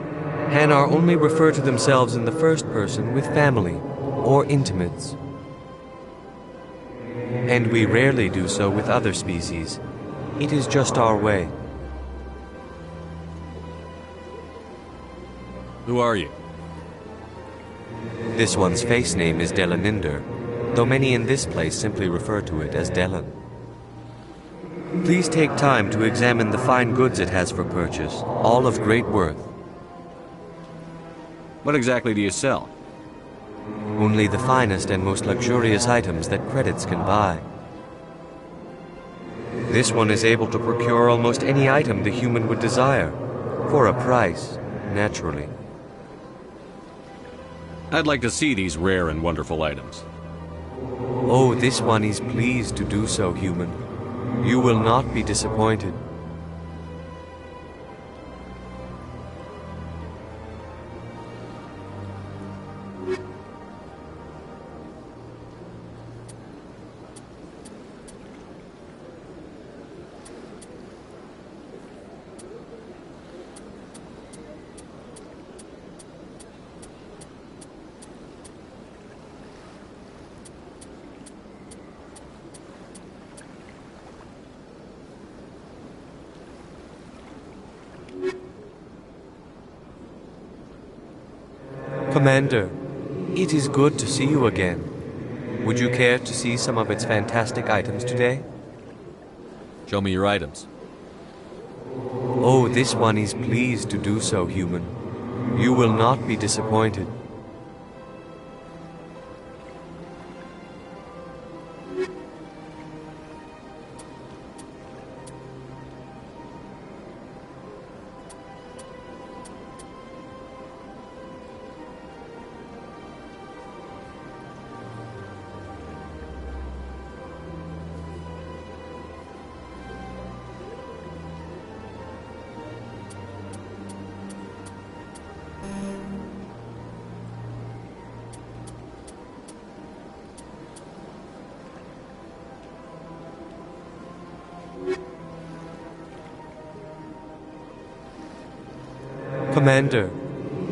Hanar only refer to themselves in the first person with family or intimates. And we rarely do so with other species. It is just our way. Who are you? This one's face name is Delaninder, though many in this place simply refer to it as Delan. Please take time to examine the fine goods it has for purchase, all of great worth. What exactly do you sell? Only the finest and most luxurious items that credits can buy. This one is able to procure almost any item the human would desire, for a price, naturally. I'd like to see these rare and wonderful items. Oh, this one is pleased to do so, human. You will not be disappointed. Commander, it is good to see you again. Would you care to see some of its fantastic items today? Show me your items. Oh, this one is pleased to do so, human. You will not be disappointed. Commander,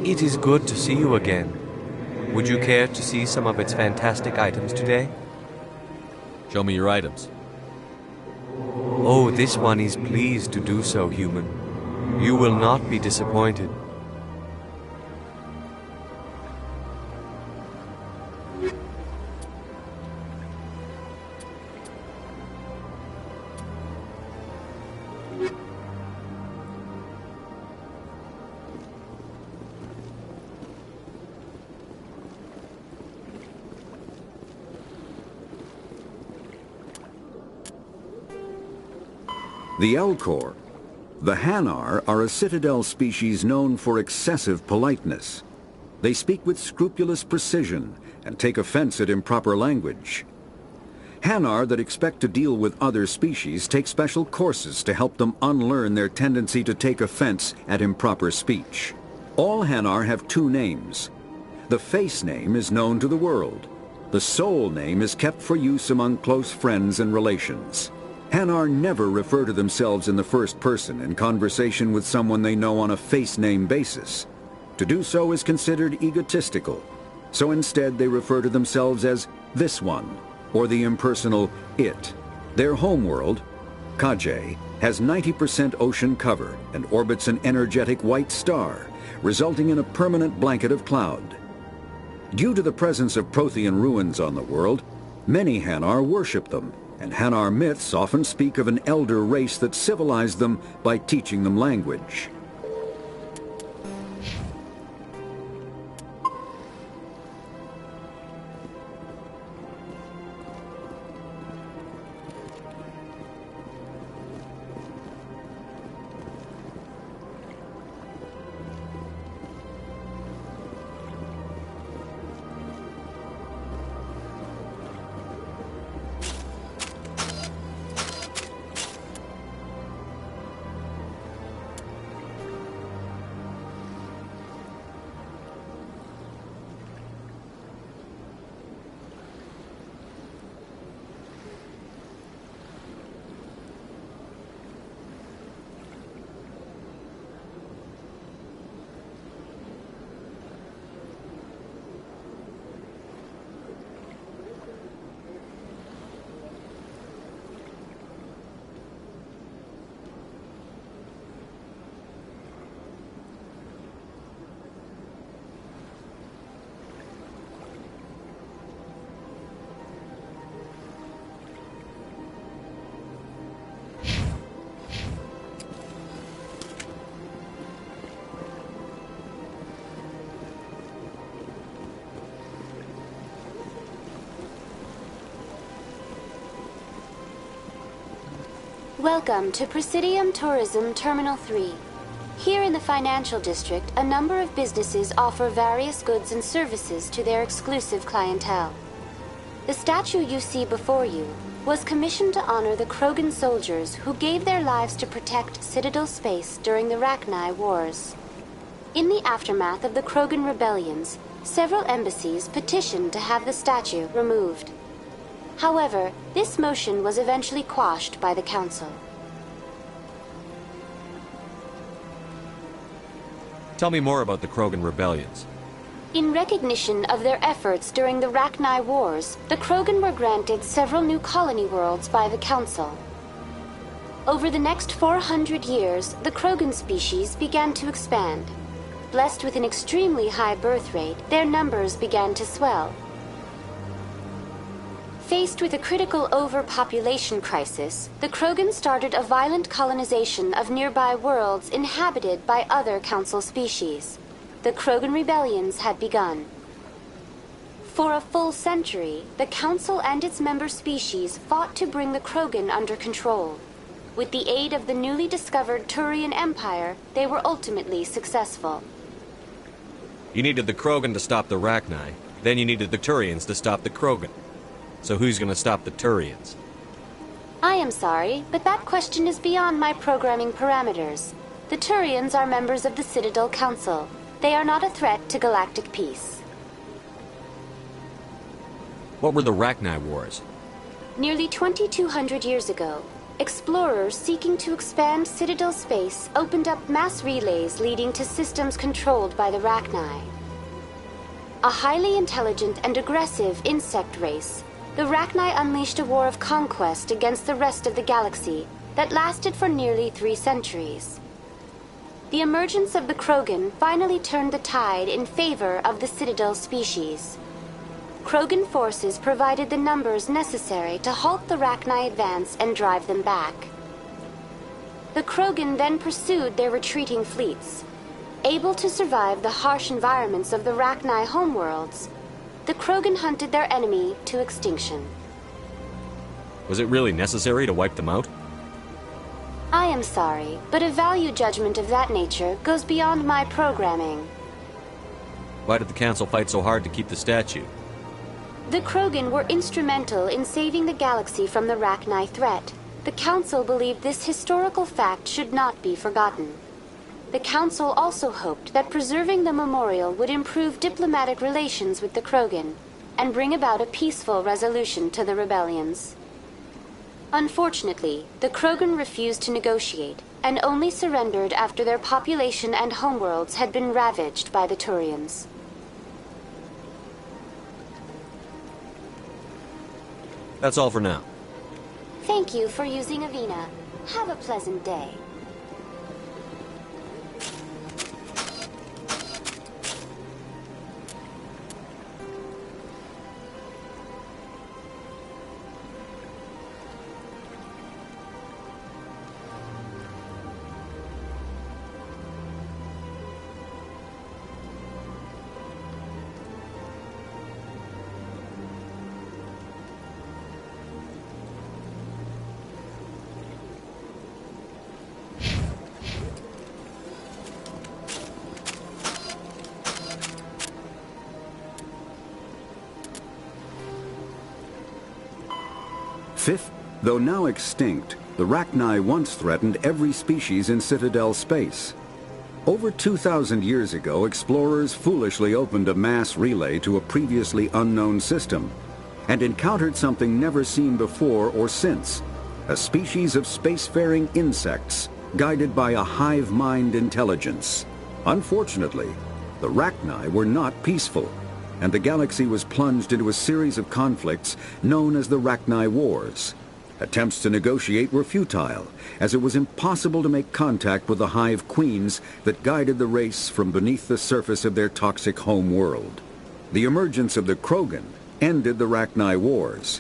it is good to see you again. Would you care to see some of its fantastic items today? Show me your items. Oh, this one is pleased to do so, human. You will not be disappointed. The Elcor. The Hanar are a Citadel species known for excessive politeness. They speak with scrupulous precision and take offense at improper language. Hanar that expect to deal with other species take special courses to help them unlearn their tendency to take offense at improper speech. All Hanar have two names. The face name is known to the world. The soul name is kept for use among close friends and relations. Hanar never refer to themselves in the first person in conversation with someone they know on a face name basis. To do so is considered egotistical, so instead they refer to themselves as this one, or the impersonal it. Their homeworld, Kajay, has 90% ocean cover and orbits an energetic white star, resulting in a permanent blanket of cloud. Due to the presence of Prothean ruins on the world, many Hanar worship them, and Hanar myths often speak of an elder race that civilized them by teaching them language. Welcome to Presidium Tourism Terminal 3. Here in the financial district, a number of businesses offer various goods and services to their exclusive clientele. The statue you see before you was commissioned to honor the Krogan soldiers who gave their lives to protect Citadel space during the Rachni Wars. In the aftermath of the Krogan rebellions, several embassies petitioned to have the statue removed. However, this motion was eventually quashed by the Council. Tell me more about the Krogan rebellions. In recognition of their efforts during the Rachni Wars, the Krogan were granted several new colony worlds by the Council. Over the next 400 years, the Krogan species began to expand. Blessed with an extremely high birth rate, their numbers began to swell. Faced with a critical overpopulation crisis, the Krogan started a violent colonization of nearby worlds inhabited by other Council species. The Krogan rebellions had begun. For a full century, the Council and its member species fought to bring the Krogan under control. With the aid of the newly discovered Turian Empire, they were ultimately successful. You needed the Krogan to stop the Rachni, then you needed the Turians to stop the Krogan. So who's gonna stop the Turians? I am sorry, but that question is beyond my programming parameters. The Turians are members of the Citadel Council. They are not a threat to galactic peace. What were the Rachni Wars? Nearly 2,200 years ago, explorers seeking to expand Citadel space opened up mass relays leading to systems controlled by the Rachni. A highly intelligent and aggressive insect race, the Rachni unleashed a war of conquest against the rest of the galaxy that lasted for nearly 3 centuries. The emergence of the Krogan finally turned the tide in favor of the Citadel species. Krogan forces provided the numbers necessary to halt the Rachni advance and drive them back. The Krogan then pursued their retreating fleets. Able to survive the harsh environments of the Rachni homeworlds, the Krogan hunted their enemy to extinction. Was it really necessary to wipe them out? I am sorry, but a value judgment of that nature goes beyond my programming. Why did the Council fight so hard to keep the statue? The Krogan were instrumental in saving the galaxy from the Rachni threat. The Council believed this historical fact should not be forgotten. The Council also hoped that preserving the memorial would improve diplomatic relations with the Krogan and bring about a peaceful resolution to the rebellions. Unfortunately, the Krogan refused to negotiate and only surrendered after their population and homeworlds had been ravaged by the Turians. That's all for now. Thank you for using Avina. Have a pleasant day. Fifth, though now extinct, the Rachni once threatened every species in Citadel space. Over 2,000 years ago, explorers foolishly opened a mass relay to a previously unknown system and encountered something never seen before or since, a species of spacefaring insects guided by a hive mind intelligence. Unfortunately, the Rachni were not peaceful, and the galaxy was plunged into a series of conflicts known as the Rachni Wars. Attempts to negotiate were futile, as it was impossible to make contact with the hive queens that guided the race from beneath the surface of their toxic home world. The emergence of the Krogan ended the Rachni Wars.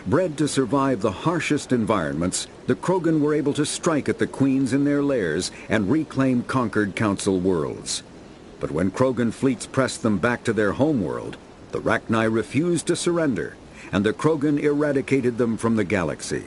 Bred to survive the harshest environments, the Krogan were able to strike at the queens in their lairs and reclaim conquered Council worlds. But when Krogan fleets pressed them back to their homeworld, the Rachni refused to surrender, and the Krogan eradicated them from the galaxy.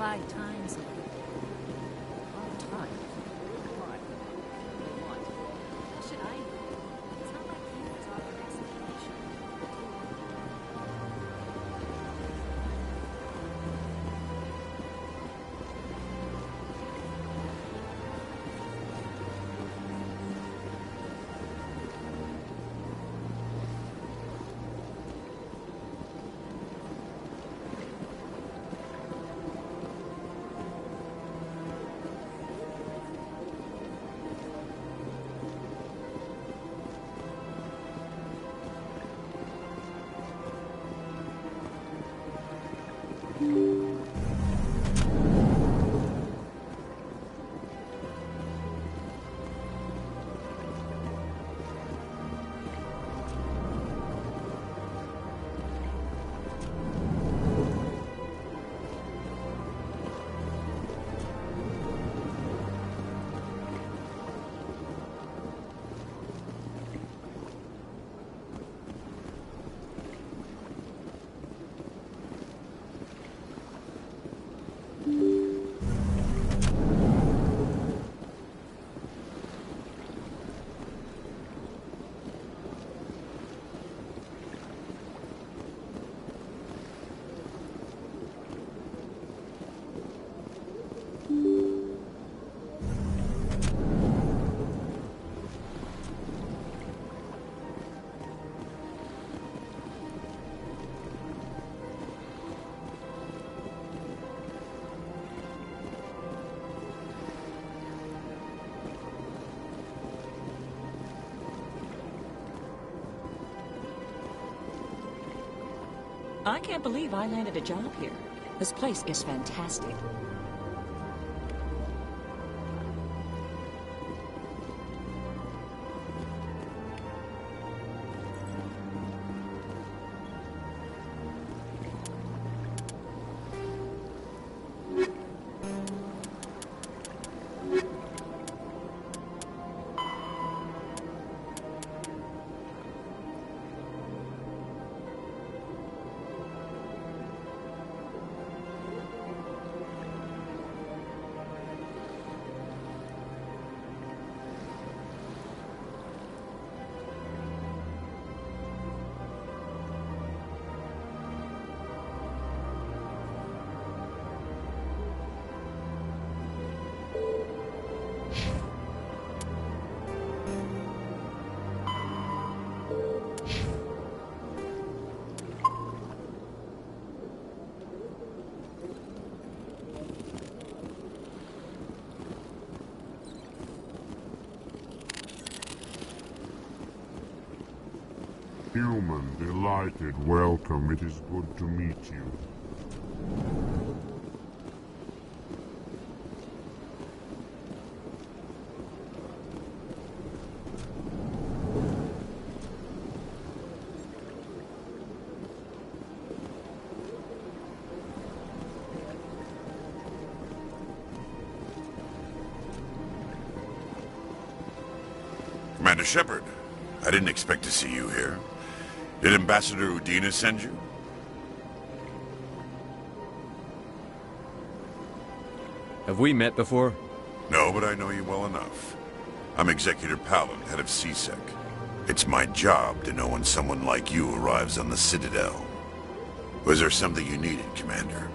5 times now. All the time. Why? What? How should I know? It's not like he was on an explanation. I can't believe I landed a job here. This place is fantastic. Human, delighted, welcome. It is good to meet you. Commander Shepard, I didn't expect to see you here. Did Ambassador Udina send you? Have we met before? No, but I know you well enough. I'm Executor Palin, head of C-Sec. It's my job to know when someone like you arrives on the Citadel. Was there something you needed, Commander?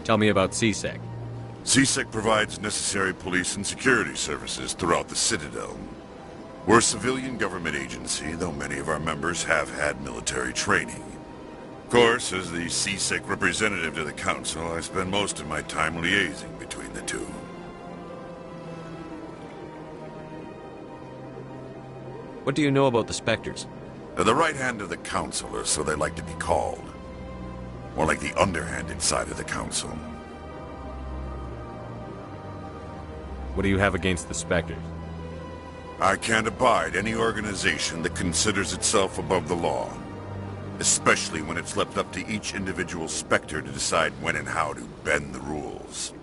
Tell me about C-Sec. C-Sec provides necessary police and security services throughout the Citadel. We're a civilian government agency, though many of our members have had military training. Of course, as the C-Sec representative to the Council, I spend most of my time liaising between the two. What do you know about the Spectres? They're the right hand of the Council, or so they like to be called. More like the underhanded side of the Council. What do you have against the Spectres? I can't abide any organization that considers itself above the law. Especially when it's left up to each individual Spectre to decide when and how to bend the rules.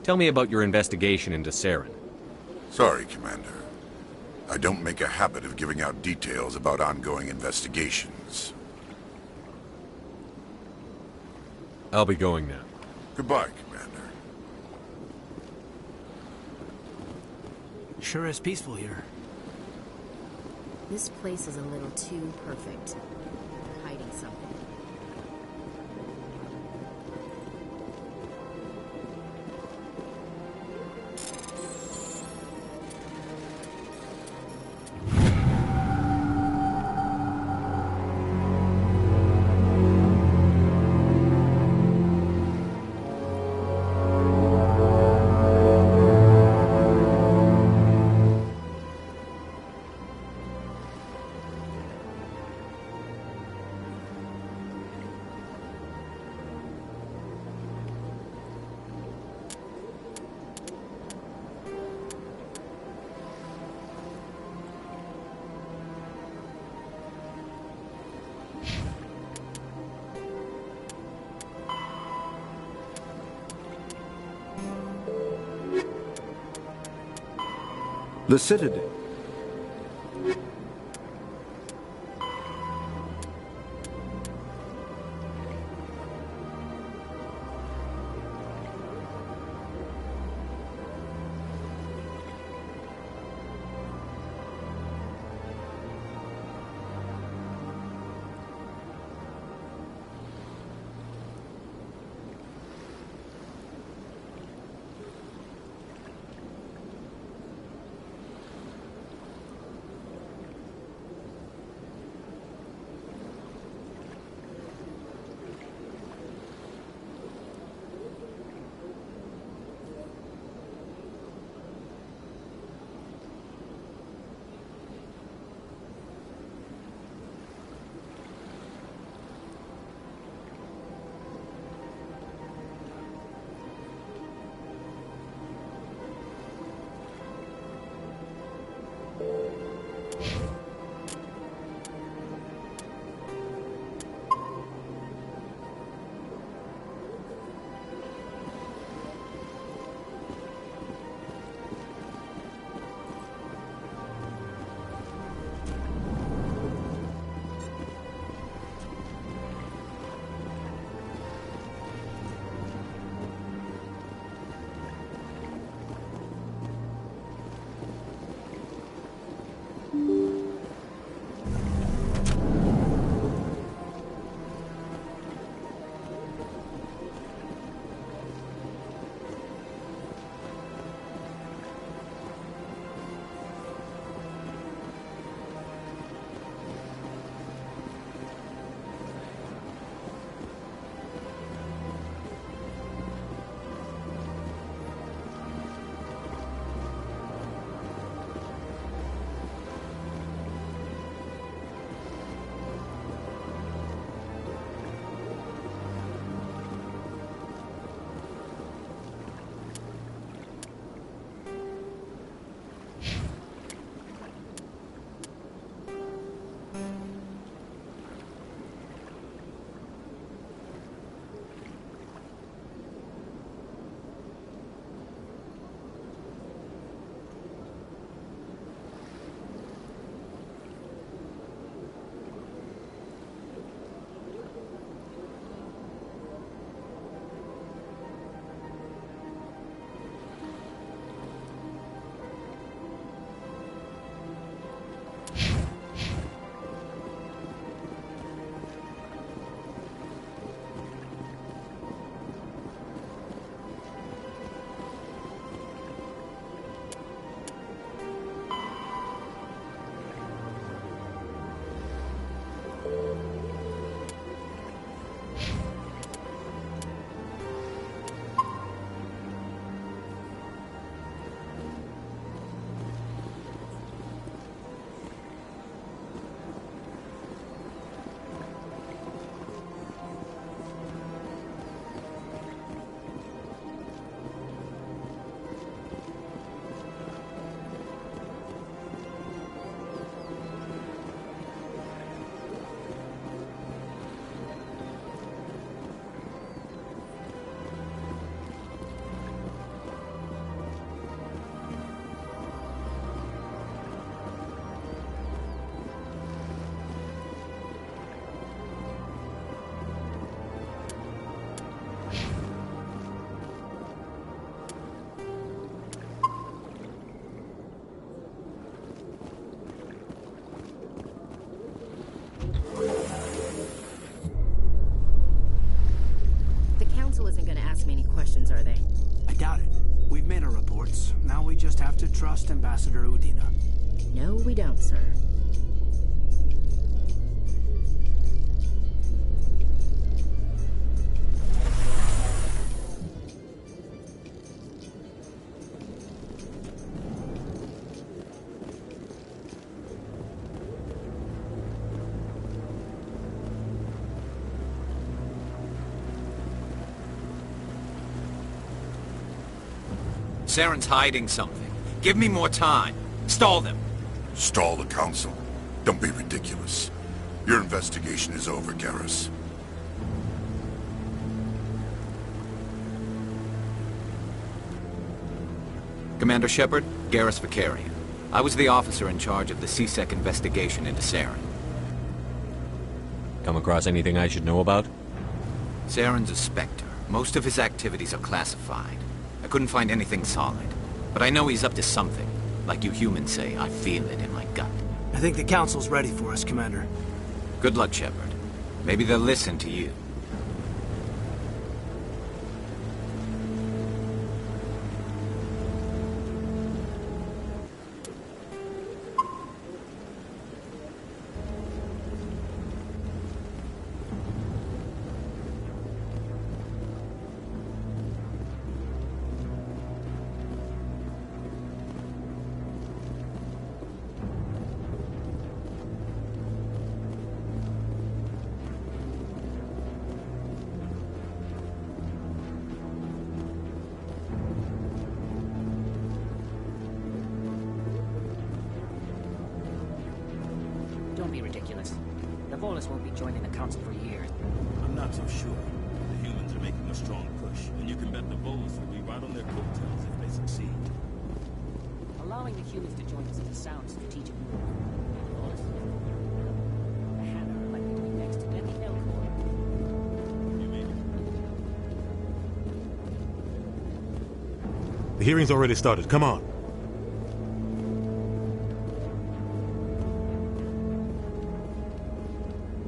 Tell me about your investigation into Saren. Sorry, Commander. I don't make a habit of giving out details about ongoing investigations. I'll be going now. Goodbye, Commander. Sure is peaceful here. This place is a little too perfect. They're hiding something. The Citadel. Now we just have to trust Ambassador Udina. No, we don't, sir. Saren's hiding something. Give me more time. Stall them. Stall the Council? Don't be ridiculous. Your investigation is over, Garrus. Commander Shepard, Garrus Vakarian. I was the officer in charge of the C-Sec investigation into Saren. Come across anything I should know about? Saren's a Spectre. Most of his activities are classified. I couldn't find anything solid. But I know he's up to something. Like you humans say, I feel it in my gut. I think the Council's ready for us, Commander. Good luck, Shepard. Maybe they'll listen to you. Don't be ridiculous. The Volus won't be joining the Council for years. I'm not so sure. The humans are making a strong push, and you can bet the Volus will be right on their coattails if they succeed. Allowing the humans to join us is a sound strategic move. The Volus, the Hanna are likely to be next to get the Elcor. You made it. The hearing's already started. Come on.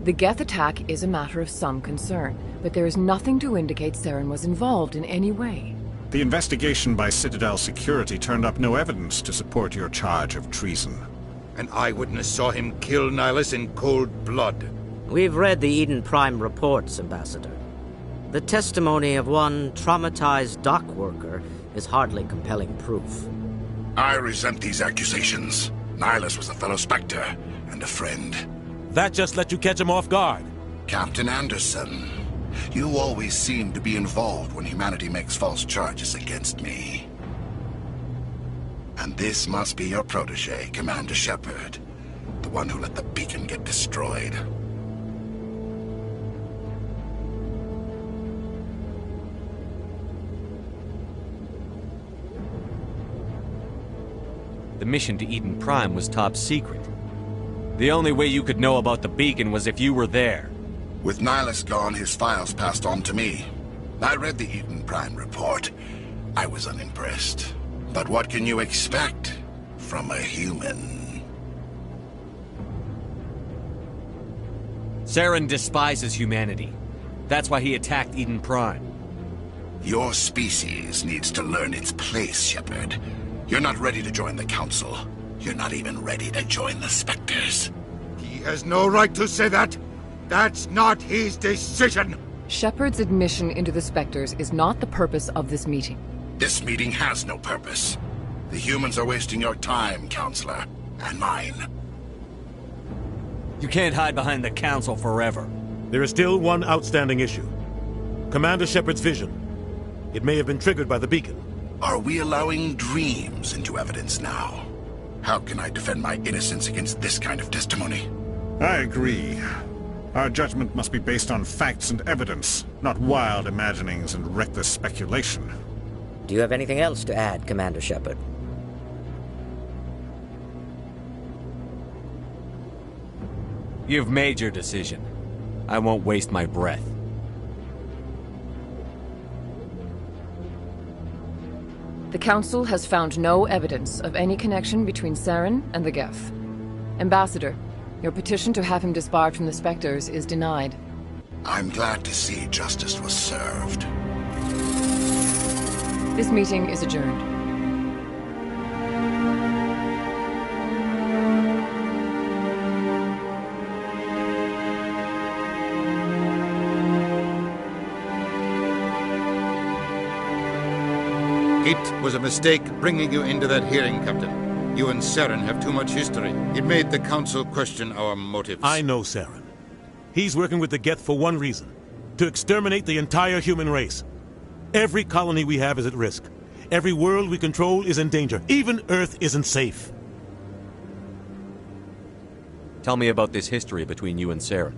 The Geth attack is a matter of some concern, but there is nothing to indicate Saren was involved in any way. The investigation by Citadel Security turned up no evidence to support your charge of treason. An eyewitness saw him kill Nihilus in cold blood. We've read the Eden Prime reports, Ambassador. The testimony of one traumatized dock worker is hardly compelling proof. I resent these accusations. Nihilus was a fellow Spectre and a friend. That just let you catch him off guard. Captain Anderson, you always seem to be involved when humanity makes false charges against me. And this must be your protege, Commander Shepard, the one who let the beacon get destroyed. The mission to Eden Prime was top secret. The only way you could know about the beacon was if you were there. With Nihilus gone, his files passed on to me. I read the Eden Prime report. I was unimpressed. But what can you expect from a human? Saren despises humanity. That's why he attacked Eden Prime. Your species needs to learn its place, Shepard. You're not ready to join the Council. You're not even ready to join the Spectres. He has no right to say that. That's not his decision. Shepard's admission into the Spectres is not the purpose of this meeting. This meeting has no purpose. The humans are wasting your time, Counselor, and mine. You can't hide behind the Council forever. There is still one outstanding issue. Commander Shepard's vision. It may have been triggered by the beacon. Are we allowing dreams into evidence now? How can I defend my innocence against this kind of testimony? I agree. Our judgment must be based on facts and evidence, not wild imaginings and reckless speculation. Do you have anything else to add, Commander Shepard? You've made your decision. I won't waste my breath. The Council has found no evidence of any connection between Saren and the Geth. Ambassador, your petition to have him disbarred from the Spectres is denied. I'm glad to see justice was served. This meeting is adjourned. It was a mistake bringing you into that hearing, Captain. You and Saren have too much history. It made the Council question our motives. I know Saren. He's working with the Geth for one reason. To exterminate the entire human race. Every colony we have is at risk. Every world we control is in danger. Even Earth isn't safe. Tell me about this history between you and Saren.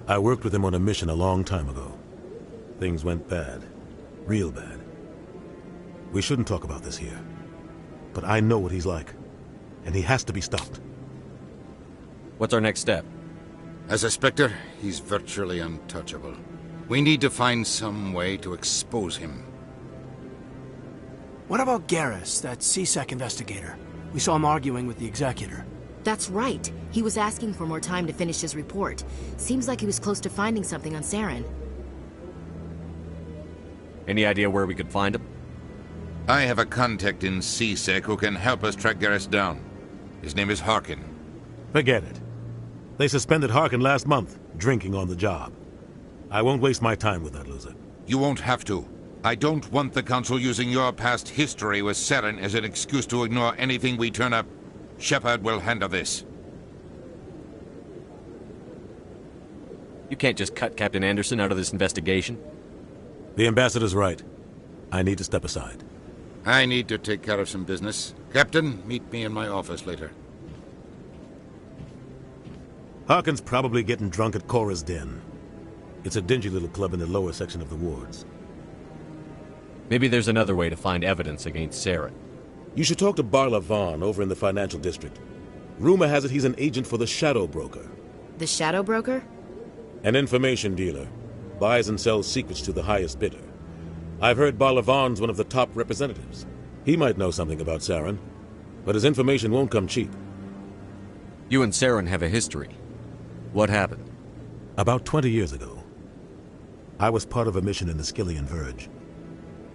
I worked with him on a mission a long time ago. Things went bad. Real bad. We shouldn't talk about this here. But I know what he's like. And he has to be stopped. What's our next step? As a Spectre, he's virtually untouchable. We need to find some way to expose him. What about Garrus, that C-Sec investigator? We saw him arguing with the Executor. That's right. He was asking for more time to finish his report. Seems like he was close to finding something on Saren. Any idea where we could find him? I have a contact in C-Sec who can help us track Garrus down. His name is Harkin. Forget it. They suspended Harkin last month, drinking on the job. I won't waste my time with that loser. You won't have to. I don't want the Council using your past history with Saren as an excuse to ignore anything we turn up. Shepard will handle this. You can't just cut Captain Anderson out of this investigation. The Ambassador's right. I need to step aside. I need to take care of some business. Captain, meet me in my office later. Harkin's probably getting drunk at Cora's Den. It's a dingy little club in the lower section of the wards. Maybe there's another way to find evidence against Saren. You should talk to Barla Vaughn over in the financial district. Rumor has it he's an agent for the Shadow Broker. The Shadow Broker? An information dealer. Buys and sells secrets to the highest bidder. I've heard Barla Vaughn's one of the top representatives. He might know something about Saren, but his information won't come cheap. You and Saren have a history. What happened? About 20 years ago, I was part of a mission in the Skillian Verge.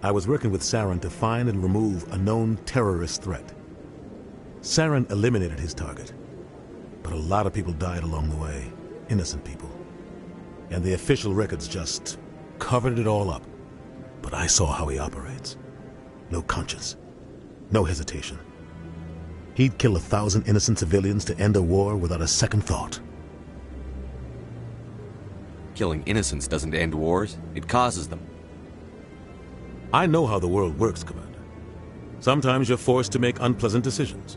I was working with Saren to find and remove a known terrorist threat. Saren eliminated his target, but a lot of people died along the way, innocent people. And the official records just covered it all up. But I saw how he operates. No conscience, no hesitation. He'd kill 1,000 innocent civilians to end a war without a second thought. Killing innocents doesn't end wars, it causes them. I know how the world works, Commander. Sometimes you're forced to make unpleasant decisions.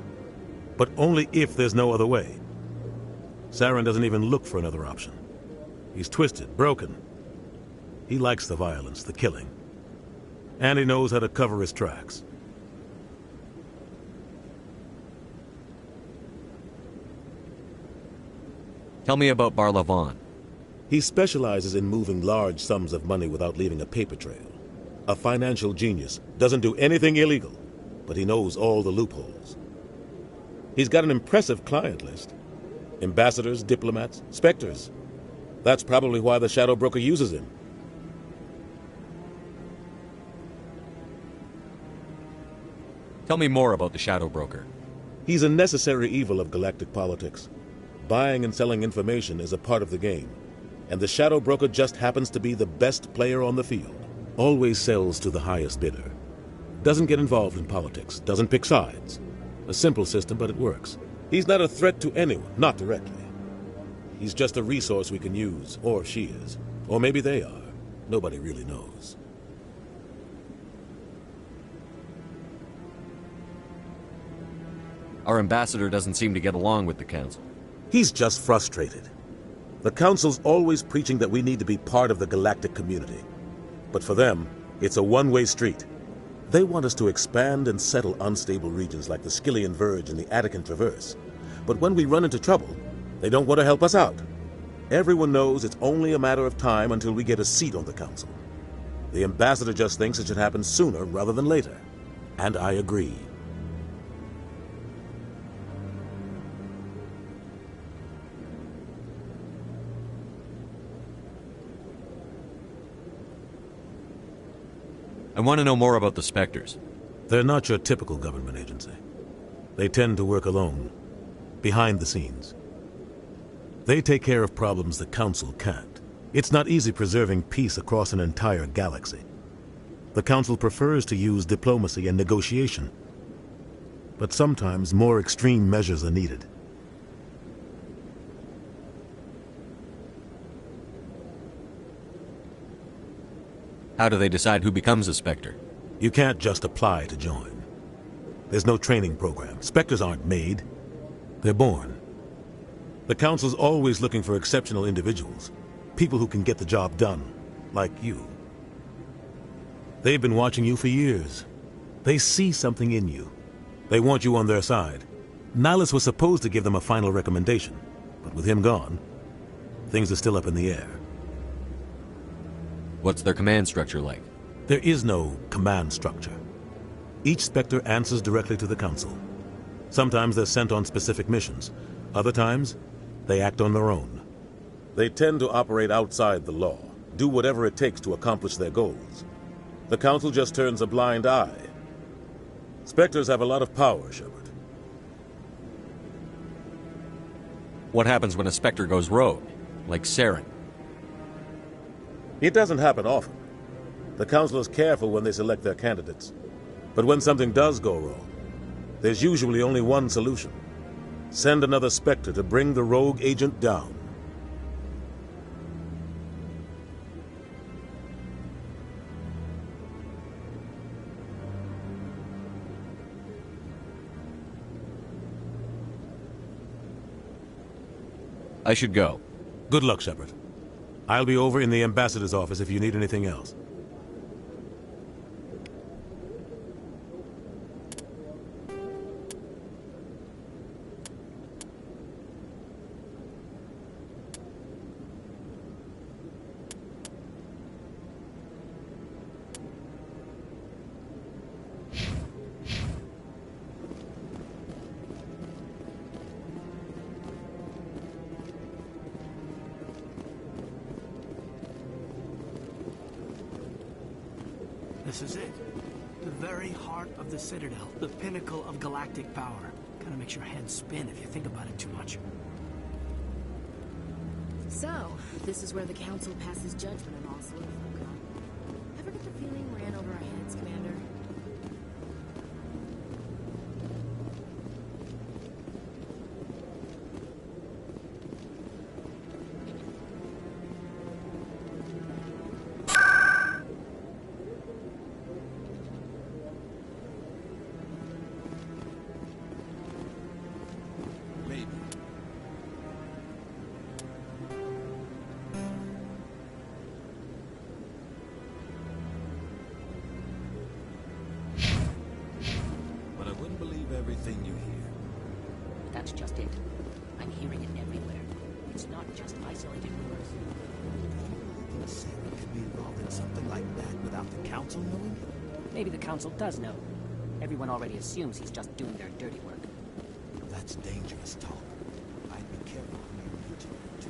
But only if there's no other way. Saren doesn't even look for another option. He's twisted, broken. He likes the violence, the killing. And he knows how to cover his tracks. Tell me about Barla Vaughn. He specializes in moving large sums of money without leaving a paper trail. A financial genius, doesn't do anything illegal, but he knows all the loopholes. He's got an impressive client list. Ambassadors, diplomats, Spectres. That's probably why the Shadow Broker uses him. Tell me more about the Shadow Broker. He's a necessary evil of galactic politics. Buying and selling information is a part of the game. And the Shadow Broker just happens to be the best player on the field. Always sells to the highest bidder. Doesn't get involved in politics. Doesn't pick sides. A simple system, but it works. He's not a threat to anyone, not directly. He's just a resource we can use, or she is. Or maybe they are. Nobody really knows. Our ambassador doesn't seem to get along with the Council. He's just frustrated. The Council's always preaching that we need to be part of the galactic community. But for them, it's a one-way street. They want us to expand and settle unstable regions like the Skillian Verge and the Attican Traverse. But when we run into trouble, they don't want to help us out. Everyone knows it's only a matter of time until we get a seat on the Council. The Ambassador just thinks it should happen sooner rather than later. And I agree. I want to know more about the Spectres. They're not your typical government agency. They tend to work alone, behind the scenes. They take care of problems the Council can't. It's not easy preserving peace across an entire galaxy. The Council prefers to use diplomacy and negotiation, but sometimes more extreme measures are needed. How do they decide who becomes a Spectre? You can't just apply to join. There's no training program. Spectres aren't made. They're born. The Council's always looking for exceptional individuals. People who can get the job done, like you. They've been watching you for years. They see something in you. They want you on their side. Nihilus was supposed to give them a final recommendation, but with him gone, things are still up in the air. What's their command structure like? There is no command structure. Each Spectre answers directly to the Council. Sometimes they're sent on specific missions. Other times, they act on their own. They tend to operate outside the law, do whatever it takes to accomplish their goals. The Council just turns a blind eye. Spectres have a lot of power, Shepard. What happens when a Spectre goes rogue, like Saren? It doesn't happen often. The Council is careful when they select their candidates. But when something does go wrong, there's usually only one solution. Send another Spectre to bring the rogue agent down. I should go. Good luck, Shepard. I'll be over in the ambassador's office if you need anything else. This is it. The very heart of the Citadel. The pinnacle of galactic power. Kinda makes your head spin if you think about it too much. So, this is where the Council passes judgment on all sort of folk, huh? Ever get the feeling we're in over our heads, Commander? Everything you hear. That's just it. I'm hearing it everywhere. It's not just isolated rumors. Saren could be involved in something like that without the Council knowing? Maybe the Council does know. Everyone already assumes he's just doing their dirty work. That's dangerous talk. I'd be careful who you mention it to.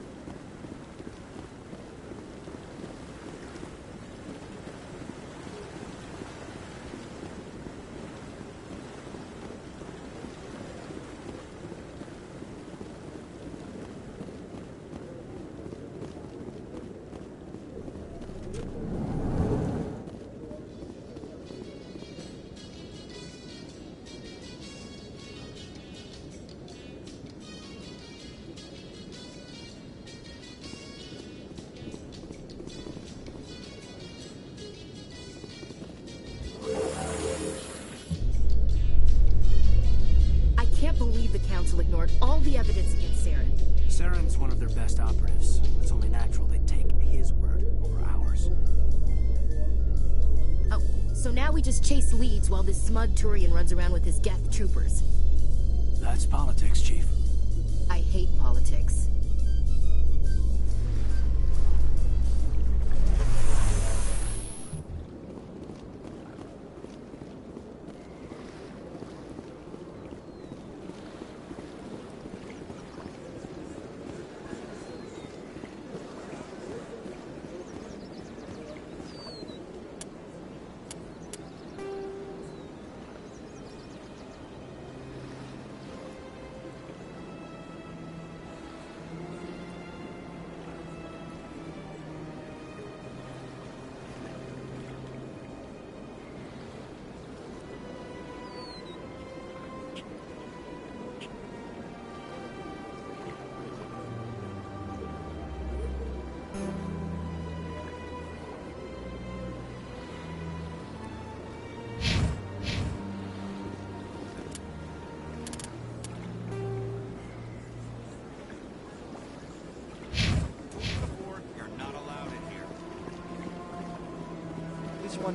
The Council ignored all the evidence against Saren. Saren's one of their best operatives. It's only natural they'd take his word over ours. Oh, so now we just chase leads while this smug Turian runs around with his Geth troopers. That's politics, Chief. I hate politics.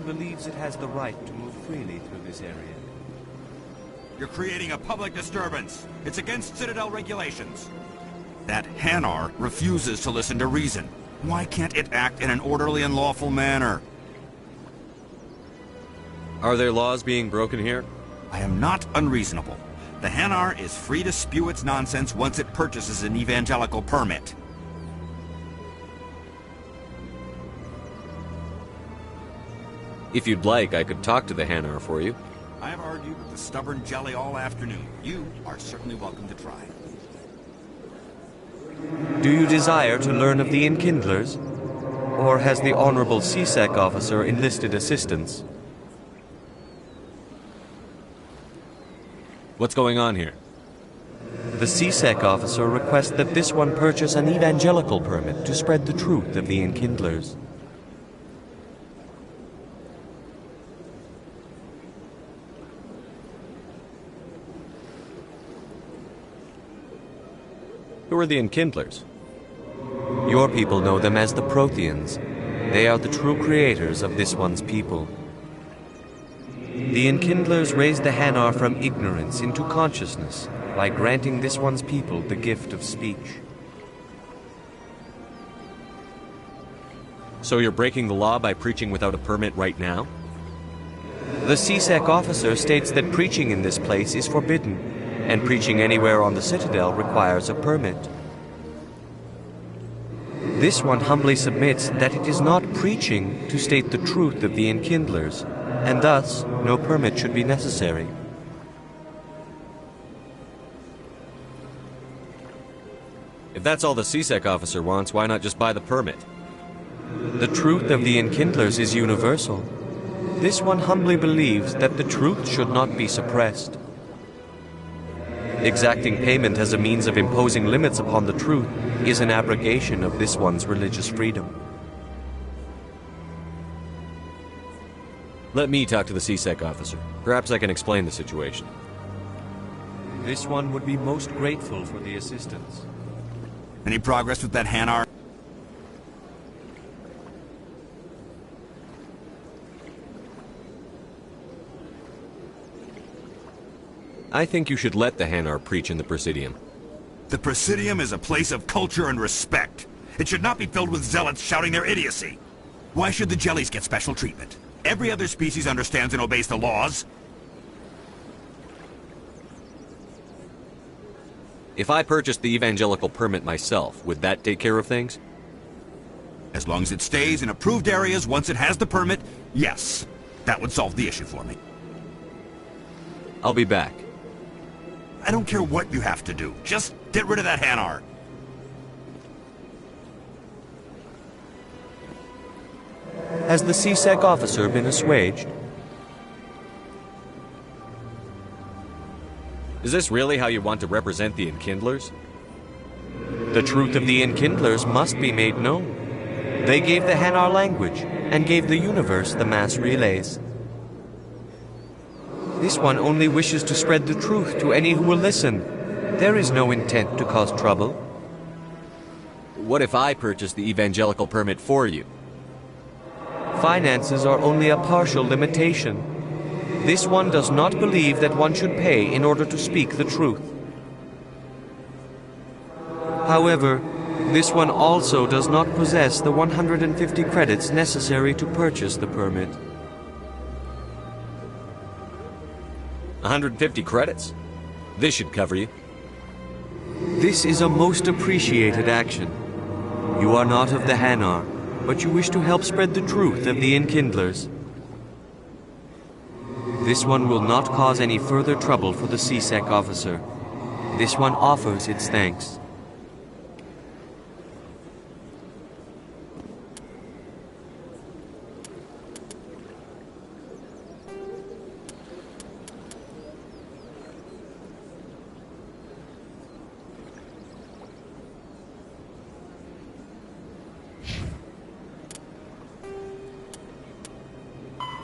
believes it has the right to move freely through this area. You're creating a public disturbance. It's against Citadel regulations. That Hanar refuses to listen to reason. Why can't it act in an orderly and lawful manner? Are there laws being broken here? I am not unreasonable. The Hanar is free to spew its nonsense once it purchases an evangelical permit. If you'd like, I could talk to the Hanar for you. I have argued with the stubborn jelly all afternoon. You are certainly welcome to try. Do you desire to learn of the Enkindlers? Or has the Honorable CSEC officer enlisted assistance? What's going on here? The CSEC officer requests that this one purchase an evangelical permit to spread the truth of the Enkindlers. Who are the Enkindlers? Your people know them as the Protheans. They are the true creators of this one's people. The Enkindlers raised the Hanar from ignorance into consciousness by granting this one's people the gift of speech. So you're breaking the law by preaching without a permit right now? The CSEC officer states that preaching in this place is forbidden, and preaching anywhere on the Citadel requires a permit. This one humbly submits that it is not preaching to state the truth of the Enkindlers, and thus no permit should be necessary. If that's all the CSEC officer wants, why not just buy the permit? The truth of the Enkindlers is universal. This one humbly believes that the truth should not be suppressed. Exacting payment as a means of imposing limits upon the truth is an abrogation of this one's religious freedom. Let me talk to the CSEC officer. Perhaps I can explain the situation. This one would be most grateful for the assistance. Any progress with that Hanar? I think you should let the Hanar preach in the Presidium. The Presidium is a place of culture and respect. It should not be filled with zealots shouting their idiocy. Why should the jellies get special treatment? Every other species understands and obeys the laws. If I purchased the evangelical permit myself, would that take care of things? As long as it stays in approved areas once it has the permit, yes. That would solve the issue for me. I'll be back. I don't care what you have to do. Just get rid of that Hanar. Has the CSEC officer been assuaged? Is this really how you want to represent the Enkindlers? The truth of the Enkindlers must be made known. They gave the Hanar language, and gave the universe the mass relays. This one only wishes to spread the truth to any who will listen. There is no intent to cause trouble. What if I purchase the evangelical permit for you? Finances are only a partial limitation. This one does not believe that one should pay in order to speak the truth. However, this one also does not possess the 150 credits necessary to purchase the permit. 150 credits? This should cover you. This is a most appreciated action. You are not of the Hanar, but you wish to help spread the truth of the Enkindlers. This one will not cause any further trouble for the CSEC officer. This one offers its thanks.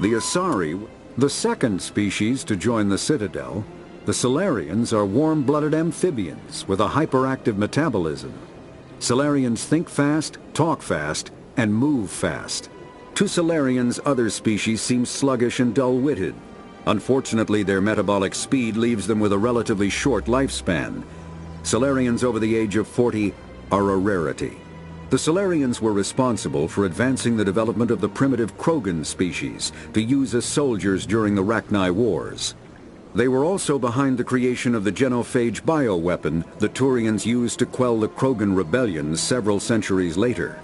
The Asari, the second species to join the Citadel, the Salarians are warm-blooded amphibians with a hyperactive metabolism. Salarians think fast, talk fast, and move fast. To Salarians, other species seem sluggish and dull-witted. Unfortunately, their metabolic speed leaves them with a relatively short lifespan. Salarians over the age of 40 are a rarity. The Salarians were responsible for advancing the development of the primitive Krogan species to use as soldiers during the Rachni Wars. They were also behind the creation of the genophage bioweapon the Turians used to quell the Krogan rebellions several centuries later.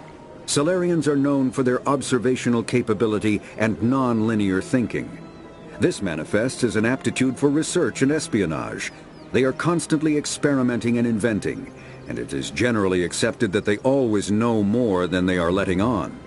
Salarians are known for their observational capability and non-linear thinking. This manifests as an aptitude for research and espionage. They are constantly experimenting and inventing, and it is generally accepted that they always know more than they are letting on.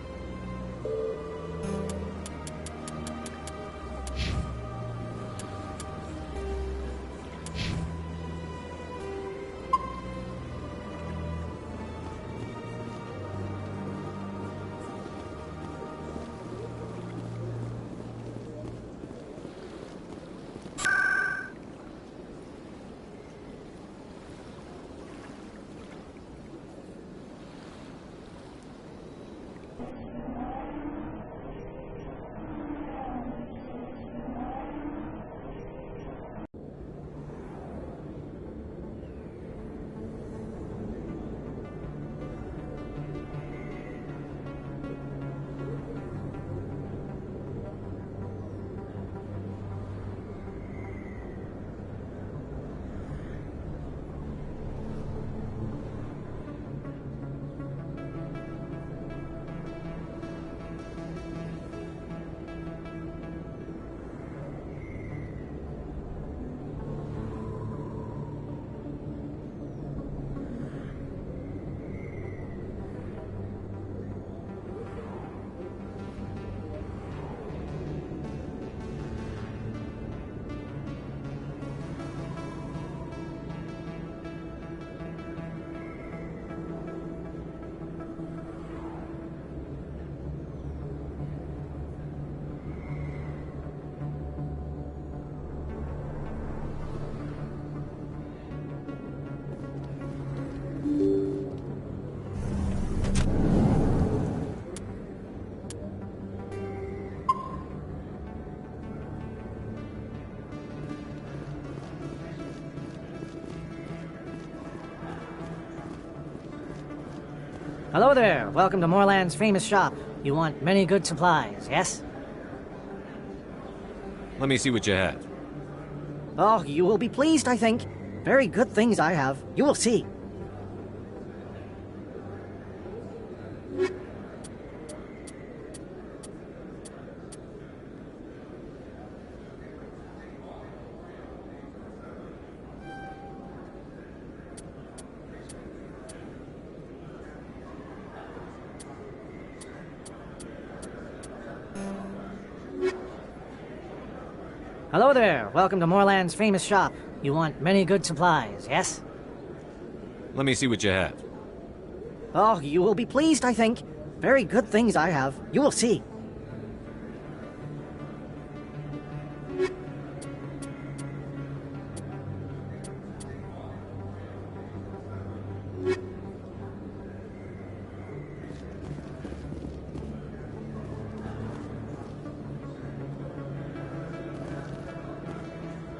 Hello there. Welcome to Moorland's famous shop. You want many good supplies, yes? Let me see what you have. Oh, you will be pleased, I think. Very good things I have. You will see. Hello there. Welcome to Moorland's famous shop. You want many good supplies, yes? Let me see what you have. Oh, you will be pleased, I think. Very good things I have. You will see.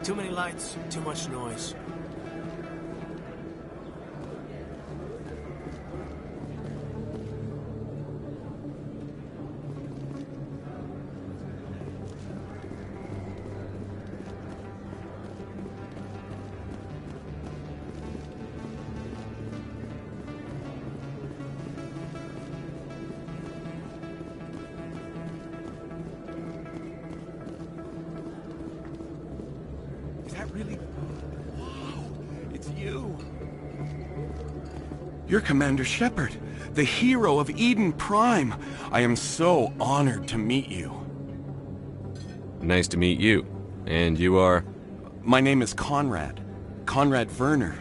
Too many lights, too much noise. Really? Wow, it's you. You're Commander Shepard, the hero of Eden Prime. I am so honored to meet you. Nice to meet you. And you are? My name is Conrad. Conrad Werner.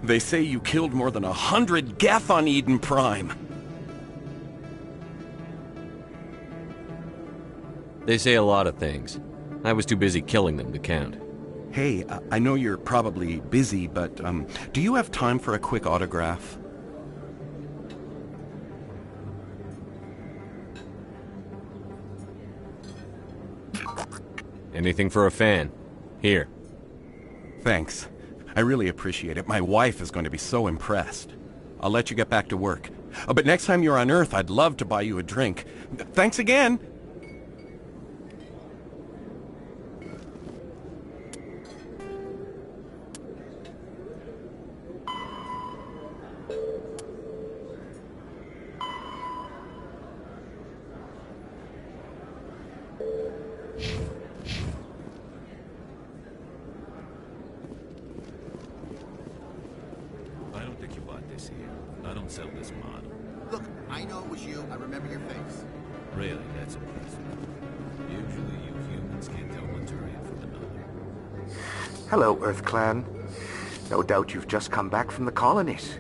They say you killed more than 100 Geth on Eden Prime. They say a lot of things. I was too busy killing them to count. Hey, I know you're probably busy, but do you have time for a quick autograph? Anything for a fan. Here. Thanks. I really appreciate it. My wife is going to be so impressed. I'll let you get back to work. But next time you're on Earth, I'd love to buy you a drink. Thanks again! I don't think you bought this here. I don't sell this model. Look, I know it was you. I remember your face. Really, that's impressive. Usually you humans can't tell one Turian from another. Hello, Earth Clan. No doubt you've just come back from the colonies.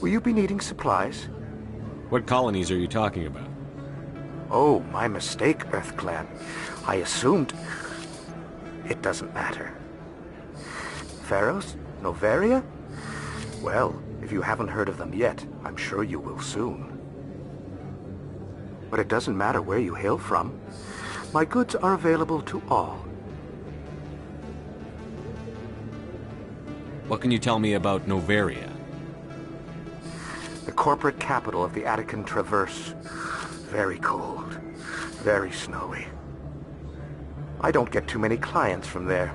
Will you be needing supplies? What colonies are you talking about? Oh, my mistake, Earth Clan. I assumed... It doesn't matter. Pharaohs? Noveria? Well, if you haven't heard of them yet, I'm sure you will soon. But it doesn't matter where you hail from. My goods are available to all. What can you tell me about Noveria? The corporate capital of the Attican Traverse. Very cold. Very snowy. I don't get too many clients from there.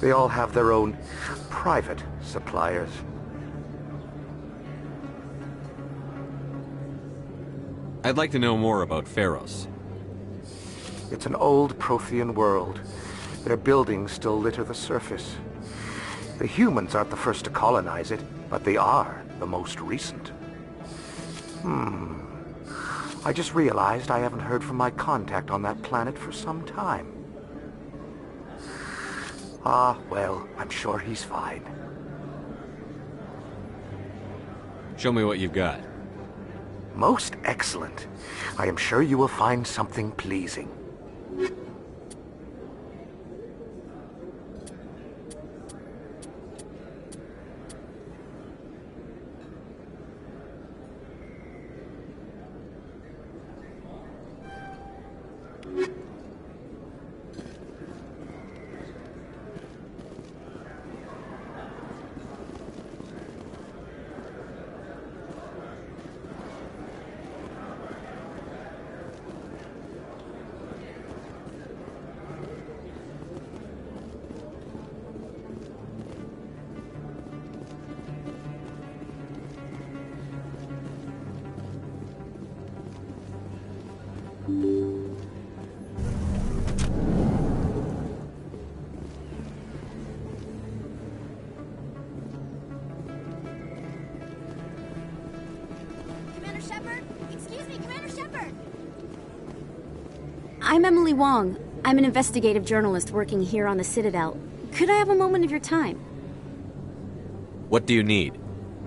They all have their own private suppliers. I'd like to know more about Pharos. It's an old Prothean world. Their buildings still litter the surface. The humans aren't the first to colonize it, but they are the most recent. I just realized I haven't heard from my contact on that planet for some time. Ah, well, I'm sure he's fine. Show me what you've got. Most excellent. I am sure you will find something pleasing. Commander Shepard? Excuse me, Commander Shepard! I'm Emily Wong. I'm an investigative journalist working here on the Citadel. Could I have a moment of your time? What do you need?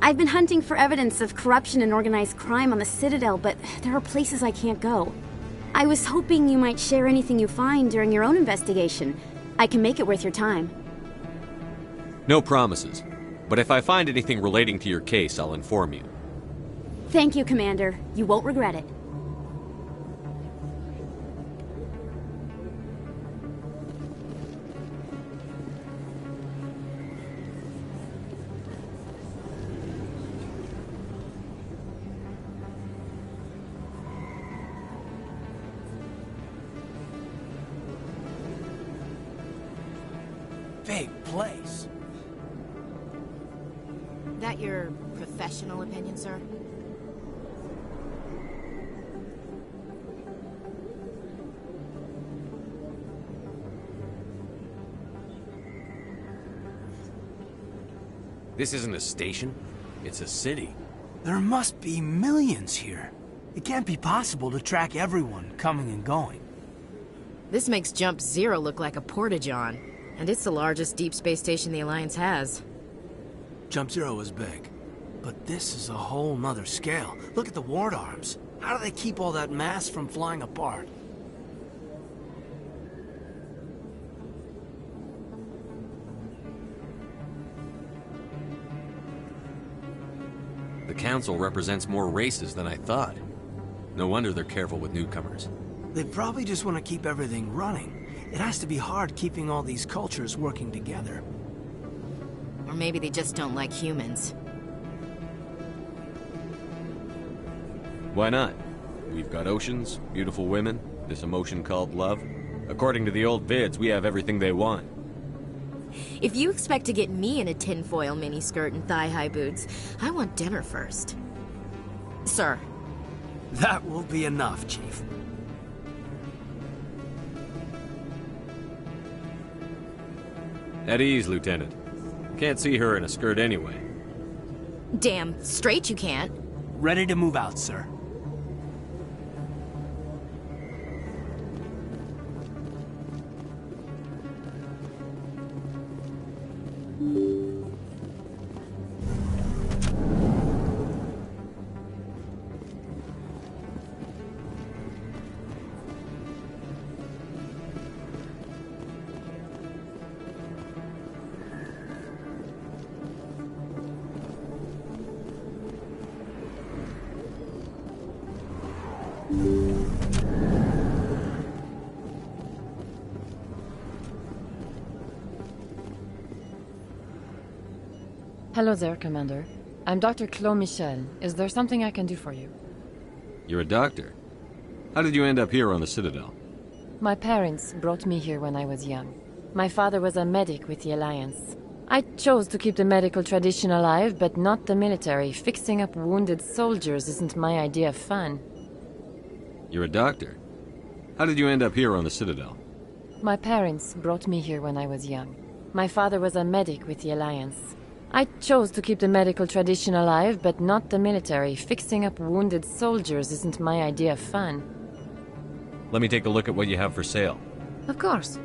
I've been hunting for evidence of corruption and organized crime on the Citadel, but there are places I can't go. I was hoping you might share anything you find during your own investigation. I can make it worth your time. No promises. But if I find anything relating to your case, I'll inform you. Thank you, Commander. You won't regret it. Big place. That your professional opinion, sir? This isn't a station. It's a city. There must be millions here. It can't be possible to track everyone coming and going. This makes Jump Zero look like a porta-john, and it's the largest deep space station the Alliance has. Jump Zero is big, but this is a whole nother scale. Look at the ward arms. How do they keep all that mass from flying apart? The Council represents more races than I thought. No wonder they're careful with newcomers. They probably just want to keep everything running. It has to be hard keeping all these cultures working together. Or maybe they just don't like humans. Why not? We've got oceans, beautiful women, this emotion called love. According to the old vids, we have everything they want. If you expect to get me in a tinfoil miniskirt and thigh-high boots, I want dinner first. Sir. That will be enough, Chief. At ease, Lieutenant. Can't see her in a skirt anyway. Damn straight you can't. Ready to move out, sir. Hello there, Commander. I'm Dr. Claude Michel. Is there something I can do for you? You're a doctor. How did you end up here on the Citadel? My parents brought me here when I was young. My father was a medic with the Alliance. I chose to keep the medical tradition alive, but not the military. Fixing up wounded soldiers isn't my idea of fun. You're a doctor. How did you end up here on the Citadel? My parents brought me here when I was young. My father was a medic with the Alliance. I chose to keep the medical tradition alive, but not the military. Fixing up wounded soldiers isn't my idea of fun. Let me take a look at what you have for sale. Of course.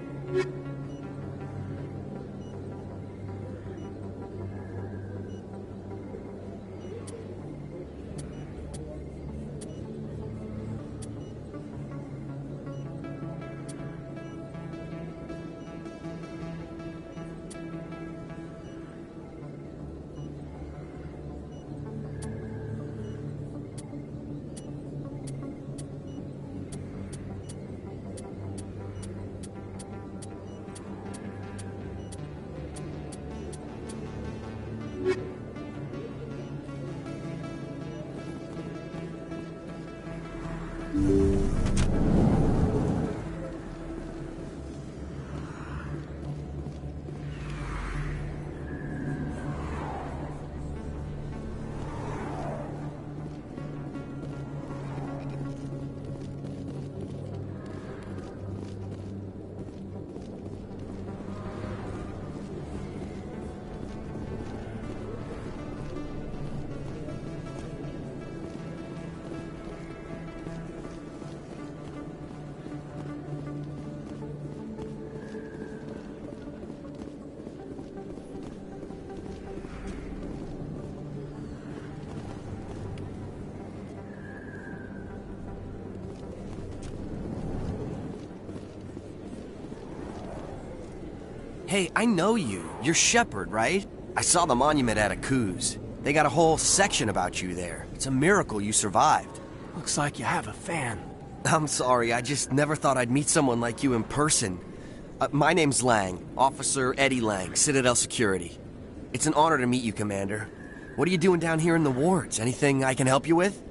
Hey, I know you. You're Shepard, right? I saw the monument at Akuz. They got a whole section about you there. It's a miracle you survived. Looks like you have a fan. I'm sorry, I just never thought I'd meet someone like you in person. My name's Lang, Officer Eddie Lang, Citadel Security. It's an honor to meet you, Commander. What are you doing down here in the wards? Anything I can help you with?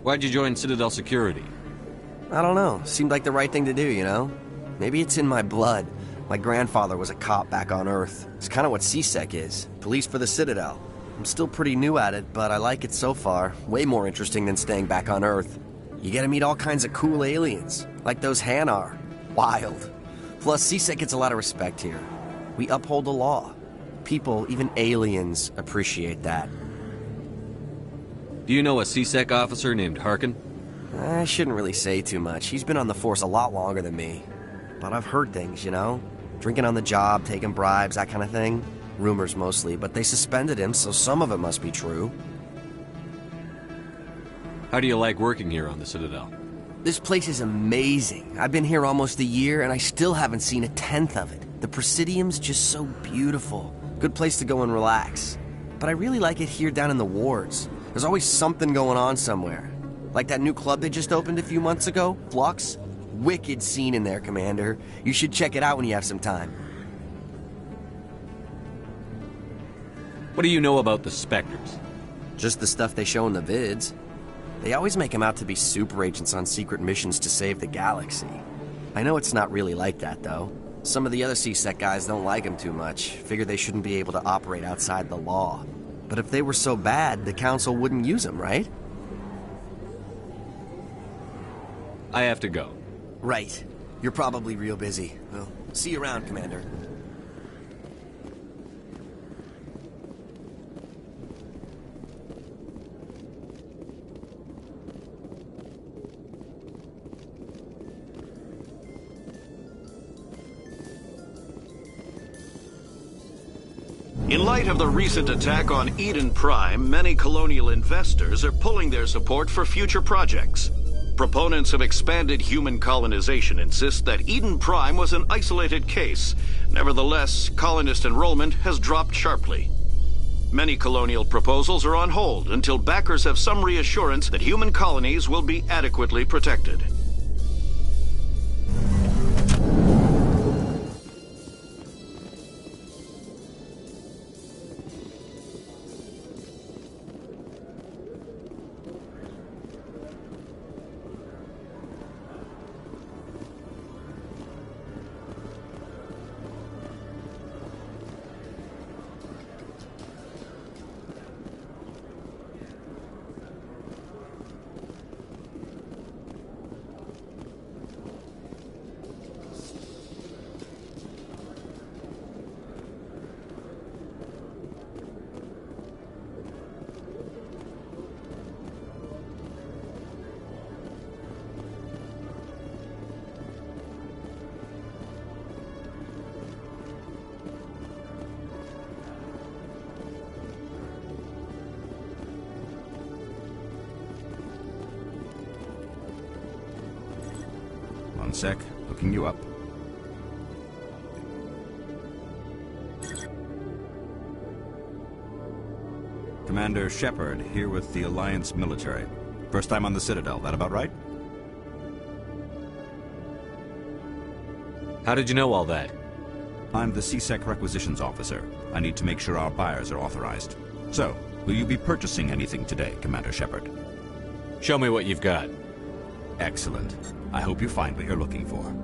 Why'd you join Citadel Security? I don't know. Seemed like the right thing to do, you know? Maybe it's in my blood. My grandfather was a cop back on Earth. It's kind of what CSEC is. Police for the Citadel. I'm still pretty new at it, but I like it so far. Way more interesting than staying back on Earth. You get to meet all kinds of cool aliens, like those Hanar. Wild. Plus, CSEC gets a lot of respect here. We uphold the law. People, even aliens, appreciate that. Do you know a CSEC officer named Harkin? I shouldn't really say too much. He's been on the force a lot longer than me. But I've heard things, you know? Drinking on the job, taking bribes, that kind of thing. Rumors mostly, but they suspended him, so some of it must be true. How do you like working here on the Citadel? This place is amazing. I've been here almost a year, and I still haven't seen a tenth of it. The Presidium's just so beautiful. Good place to go and relax. But I really like it here down in the wards. There's always something going on somewhere. Like that new club they just opened a few months ago, Flux. Wicked scene in there, Commander. You should check it out when you have some time. What do you know about the Spectres? Just the stuff they show in the vids. They always make them out to be super agents on secret missions to save the galaxy. I know it's not really like that, though. Some of the other C-Sec guys don't like them too much, figure they shouldn't be able to operate outside the law. But if they were so bad, the Council wouldn't use them, right? I have to go. Right. You're probably real busy. Well, see you around, Commander. In light of the recent attack on Eden Prime, many colonial investors are pulling their support for future projects. Proponents of expanded human colonization insist that Eden Prime was an isolated case. Nevertheless, colonist enrollment has dropped sharply. Many colonial proposals are on hold until backers have some reassurance that human colonies will be adequately protected. One sec, hooking you up. Commander Shepard, here with the Alliance military. First time on the Citadel, that about right? How did you know all that? I'm the C-Sec requisitions officer. I need to make sure our buyers are authorized. So, will you be purchasing anything today, Commander Shepard? Show me what you've got. Excellent. I hope you find what you're looking for.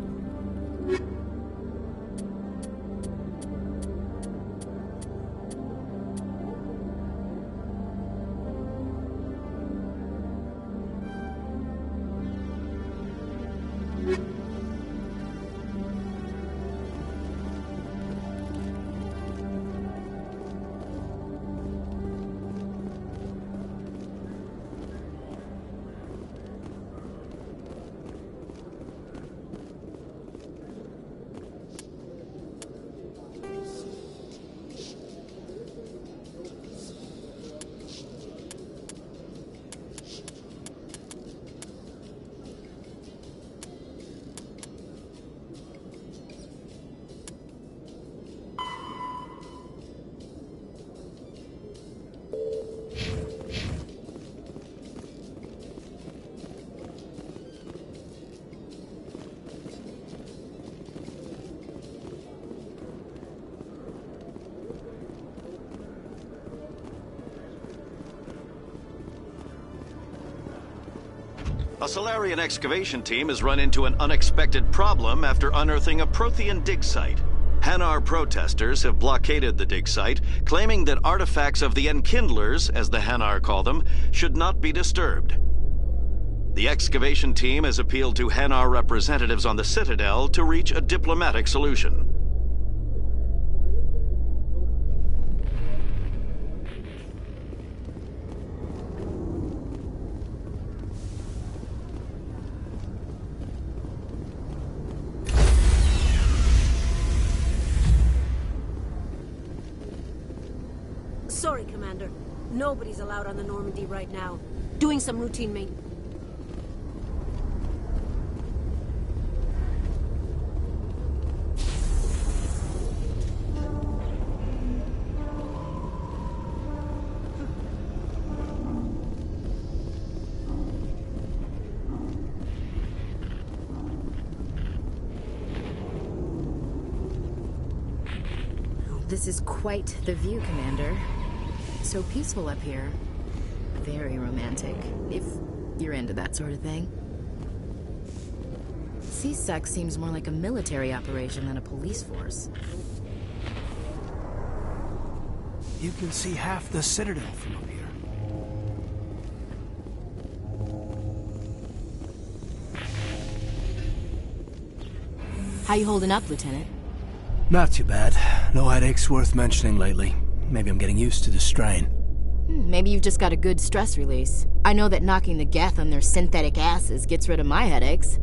A Solarian excavation team has run into an unexpected problem after unearthing a Prothean dig site. Hanar protesters have blockaded the dig site, claiming that artifacts of the Enkindlers, as the Hanar call them, should not be disturbed. The excavation team has appealed to Hanar representatives on the Citadel to reach a diplomatic solution. Sorry, Commander. Nobody's allowed on the Normandy right now. Doing some routine maintenance. This is quite the view, Commander. So peaceful up here. Very romantic, if you're into that sort of thing. C-Sec seems more like a military operation than a police force. You can see half the Citadel from up here. How you holding up, Lieutenant? Not too bad. No headaches worth mentioning lately. Maybe I'm getting used to the strain. Maybe you've just got a good stress release. I know that knocking the Geth on their synthetic asses gets rid of my headaches.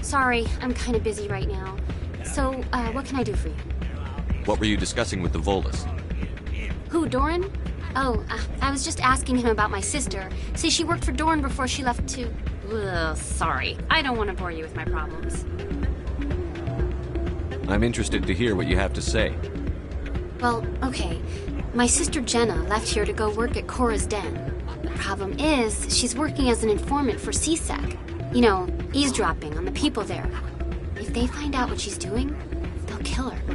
Sorry, I'm kind of busy right now. So, what can I do for you? What were you discussing with the Volus? Who, Doran? Oh, I was just asking him about my sister. Say she worked for Doran before she left to... Ugh, sorry, I don't want to bore you with my problems. I'm interested to hear what you have to say. Well, okay. My sister Jenna left here to go work at Cora's Den. The problem is, she's working as an informant for C-Sec. You know, eavesdropping on the people there. If they find out what she's doing, they'll kill her.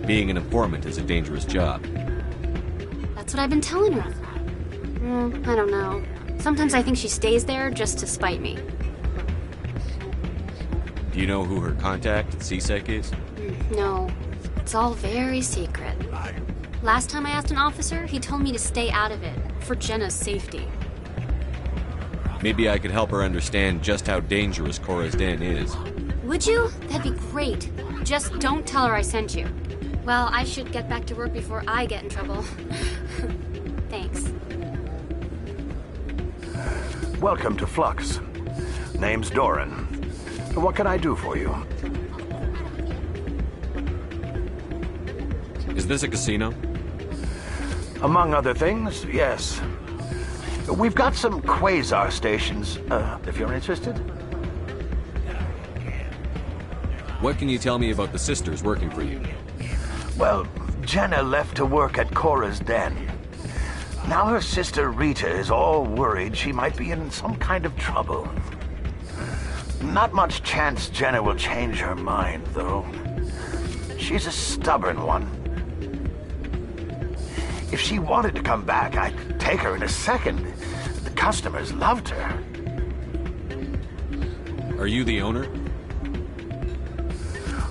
Being an informant is a dangerous job. That's what I've been telling her. I don't know. Sometimes I think she stays there just to spite me. Do you know who her contact at C-Sec is? No. It's all very secret. Last time I asked an officer, he told me to stay out of it, for Jenna's safety. Maybe I could help her understand just how dangerous Cora's Den is. Would you? That'd be great. Just don't tell her I sent you. Well, I should get back to work before I get in trouble. Thanks. Welcome to Flux. Name's Doran. What can I do for you? Is this a casino? Among other things, yes. We've got some quasar stations, if you're interested. What can you tell me about the sisters working for you? Well, Jenna left to work at Cora's Den. Now her sister Rita is all worried she might be in some kind of trouble. Not much chance Jenna will change her mind, though. She's a stubborn one. If she wanted to come back, I'd take her in a second. The customers loved her. Are you the owner?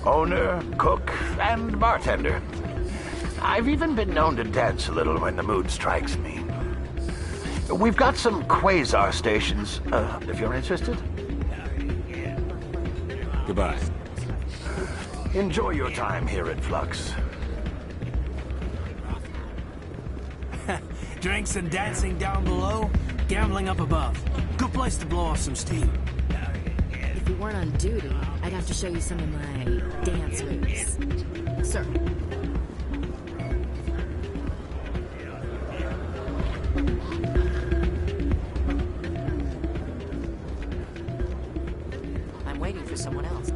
Owner, cook, and bartender. I've even been known to dance a little when the mood strikes me. We've got some quasar stations, if you're interested. Goodbye. Enjoy your time here at Flux. Drinks and dancing down below, gambling up above. Good place to blow off some steam. If we weren't on duty, I'd have to show you some of my dance moves. Sir. I'm waiting for someone else.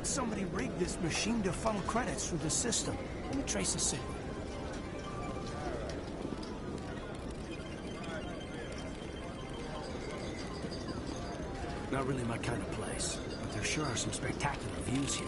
Somebody rigged this machine to funnel credits through the system. Let me trace the signal. Not really my kind of place, but there sure are some spectacular views here.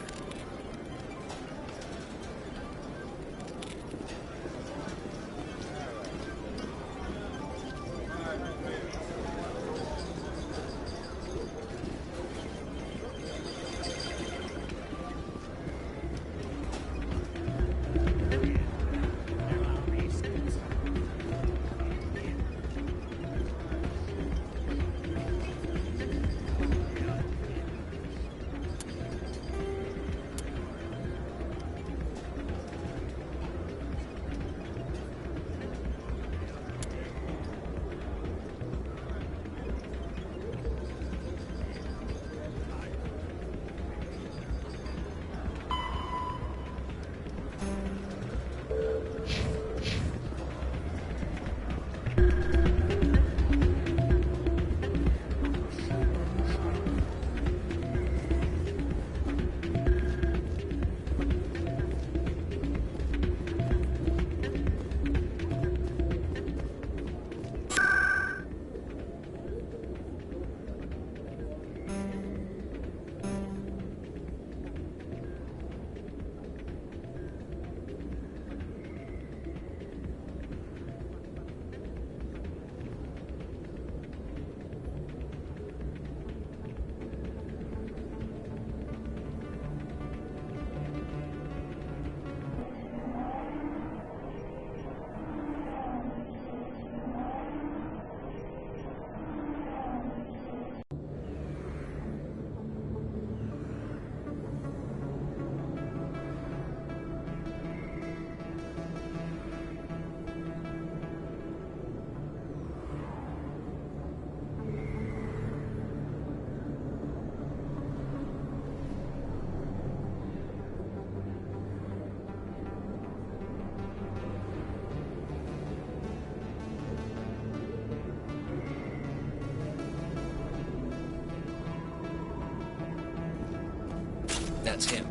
That's him.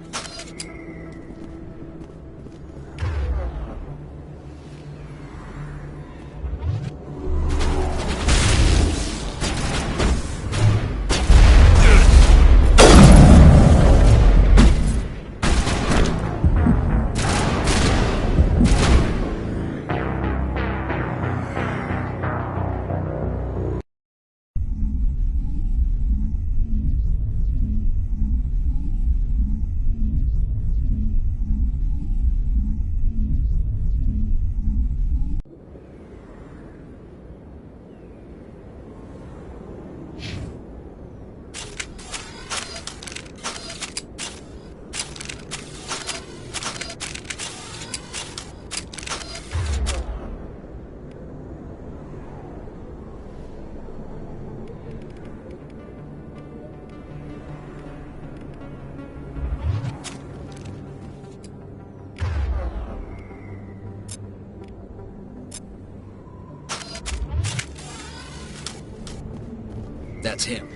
That's him.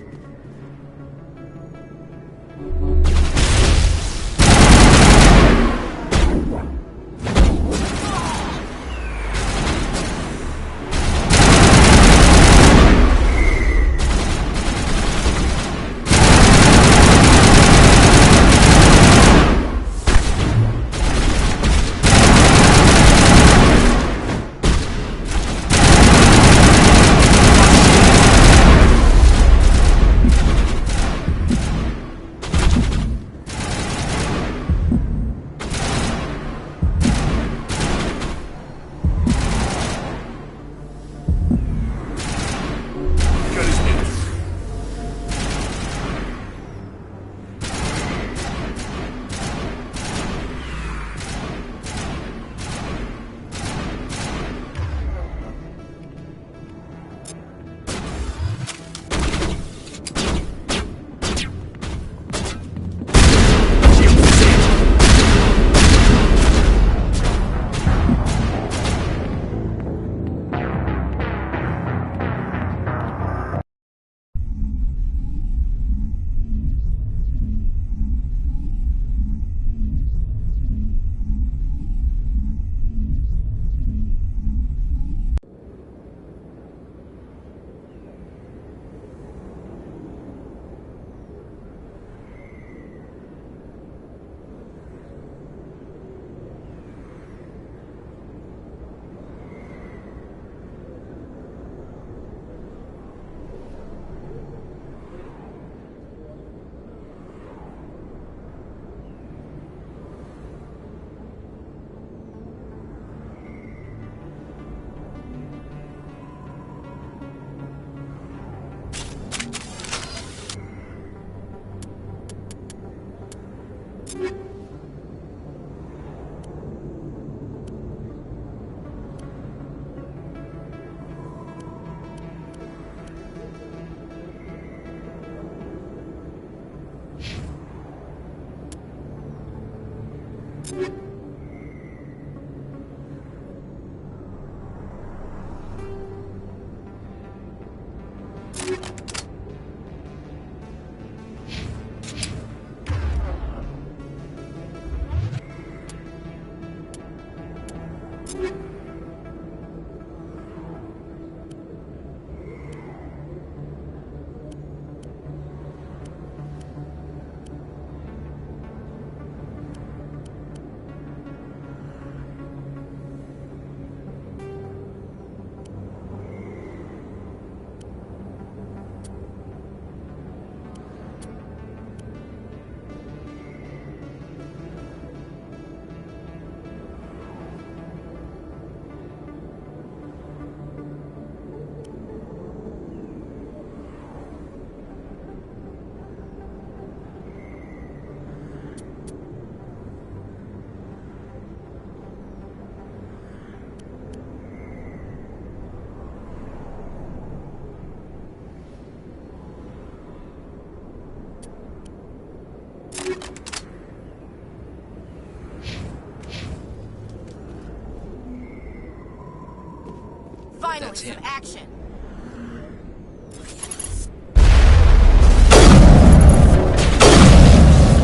Finally, some action.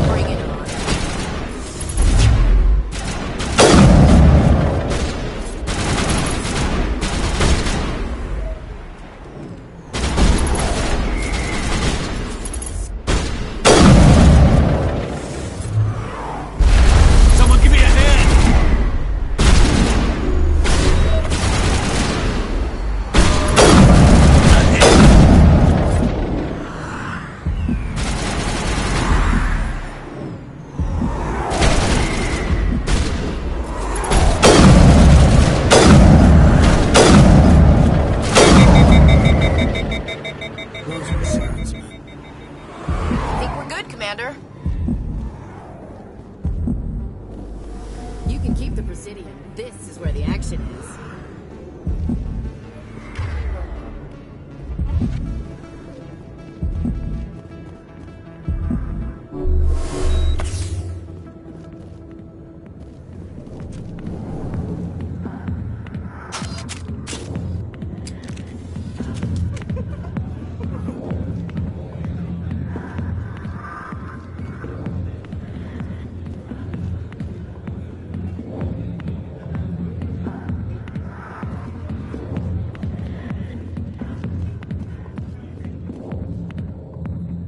Bring it on. Someone give me a hand! Think we're good, Commander. You can keep the Presidium. This is where the action is.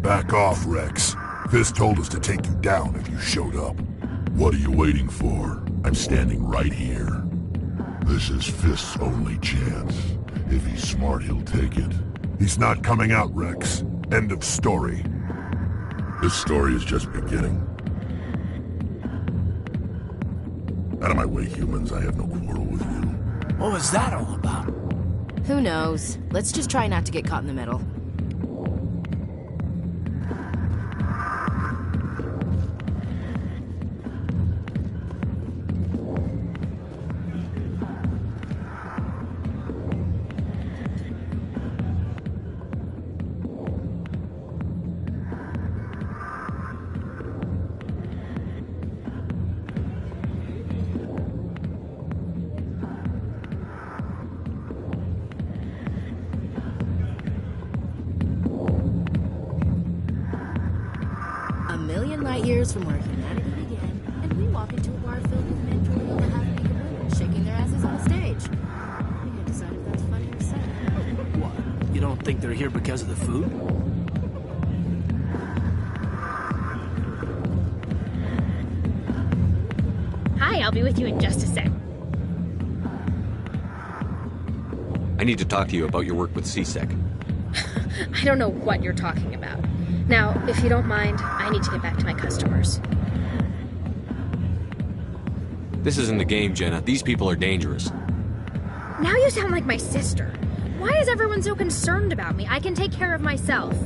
Back off, Rex. Fist told us to take you down if you showed up. What are you waiting for? I'm standing right here. This is Fist's only chance. If he's smart, he'll take it. He's not coming out, Rex. End of story. This story is just beginning. Out of my way, humans. I have no quarrel with you. What was that all about? Who knows? Let's just try not to get caught in the middle. Years from where humanity began, and we walk into a bar filled with men drooling over half-naked women, shaking their asses on a stage. We can't decide if that's funny or sad. What? You don't think they're here because of the food? Hi, I'll be with you in just a sec. I need to talk to you about your work with C-Sec. I don't know what you're talking about. Now, if you don't mind, I need to get back to my customers. This isn't a game, Jenna. These people are dangerous. Now you sound like my sister. Why is everyone so concerned about me? I can take care of myself.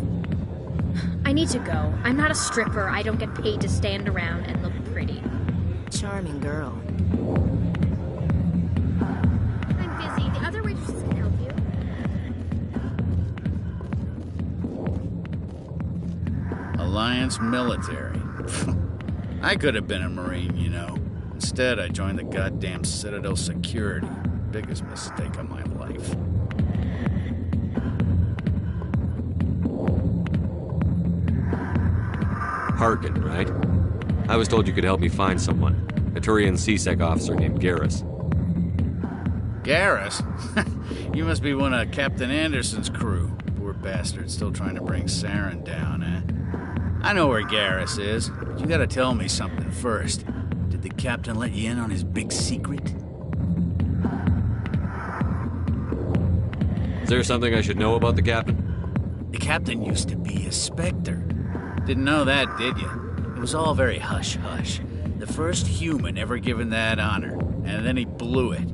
I need to go. I'm not a stripper. I don't get paid to stand around and look pretty. Charming girl. I'm busy. The other waitresses can help you. Alliance military. I could have been a Marine, you know. Instead, I joined the goddamn Citadel security. Biggest mistake of my life. Harkin, right? I was told you could help me find someone. A Turian C-Sec officer named Garrus. Garrus? You must be one of Captain Anderson's crew. Poor bastard, still trying to bring Saren down, eh? I know where Garrus is, but you gotta tell me something first. Did the captain let you in on his big secret? Is there something I should know about the captain? The captain used to be a Spectre. Didn't know that, did you? It was all very hush-hush. The first human ever given that honor, and then he blew it.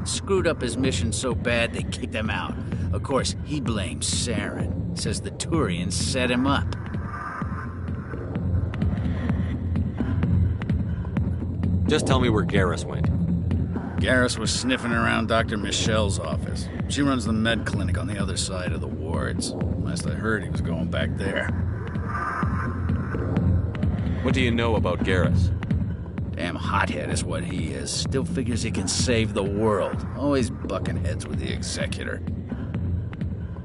Screwed up his mission so bad they kicked him out. Of course, he blames Saren. Says the Turians set him up. Just tell me where Garrus went. Garrus was sniffing around Dr. Michelle's office. She runs the med clinic on the other side of the wards. Last I heard, he was going back there. What do you know about Garrus? Damn hothead is what he is. Still figures he can save the world. Always bucking heads with the Executor.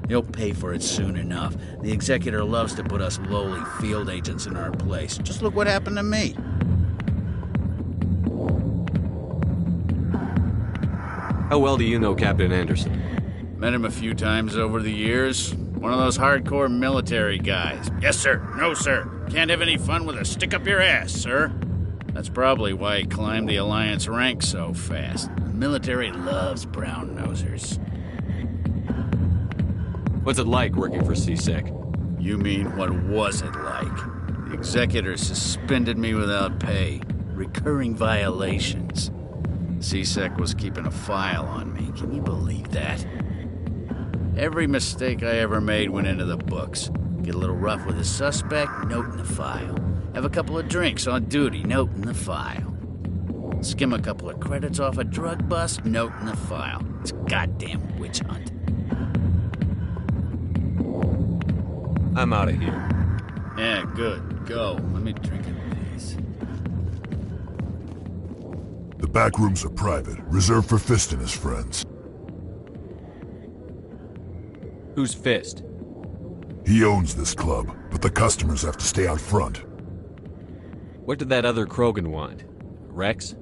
He'll pay for it soon enough. The Executor loves to put us lowly field agents in our place. Just look what happened to me. How well do you know Captain Anderson? Met him a few times over the years. One of those hardcore military guys. Yes, sir. No, sir. Can't have any fun with a stick up your ass, sir. That's probably why he climbed the Alliance ranks so fast. The military loves brown-nosers. What's it like working for C-Sec? You mean, what was it like? The Executor suspended me without pay. Recurring violations. C-Sec was keeping a file on me. Can you believe that? Every mistake I ever made went into the books. Get a little rough with a suspect, note in the file. Have a couple of drinks on duty, note in the file. Skim a couple of credits off a drug bust, note in the file. It's a goddamn witch hunt. I'm out of here. Yeah, good. Go. Let me drink in peace. The back rooms are private, reserved for Fist and his friends. Who's Fist? He owns this club, but the customers have to stay out front. What did that other Krogan want? Rex?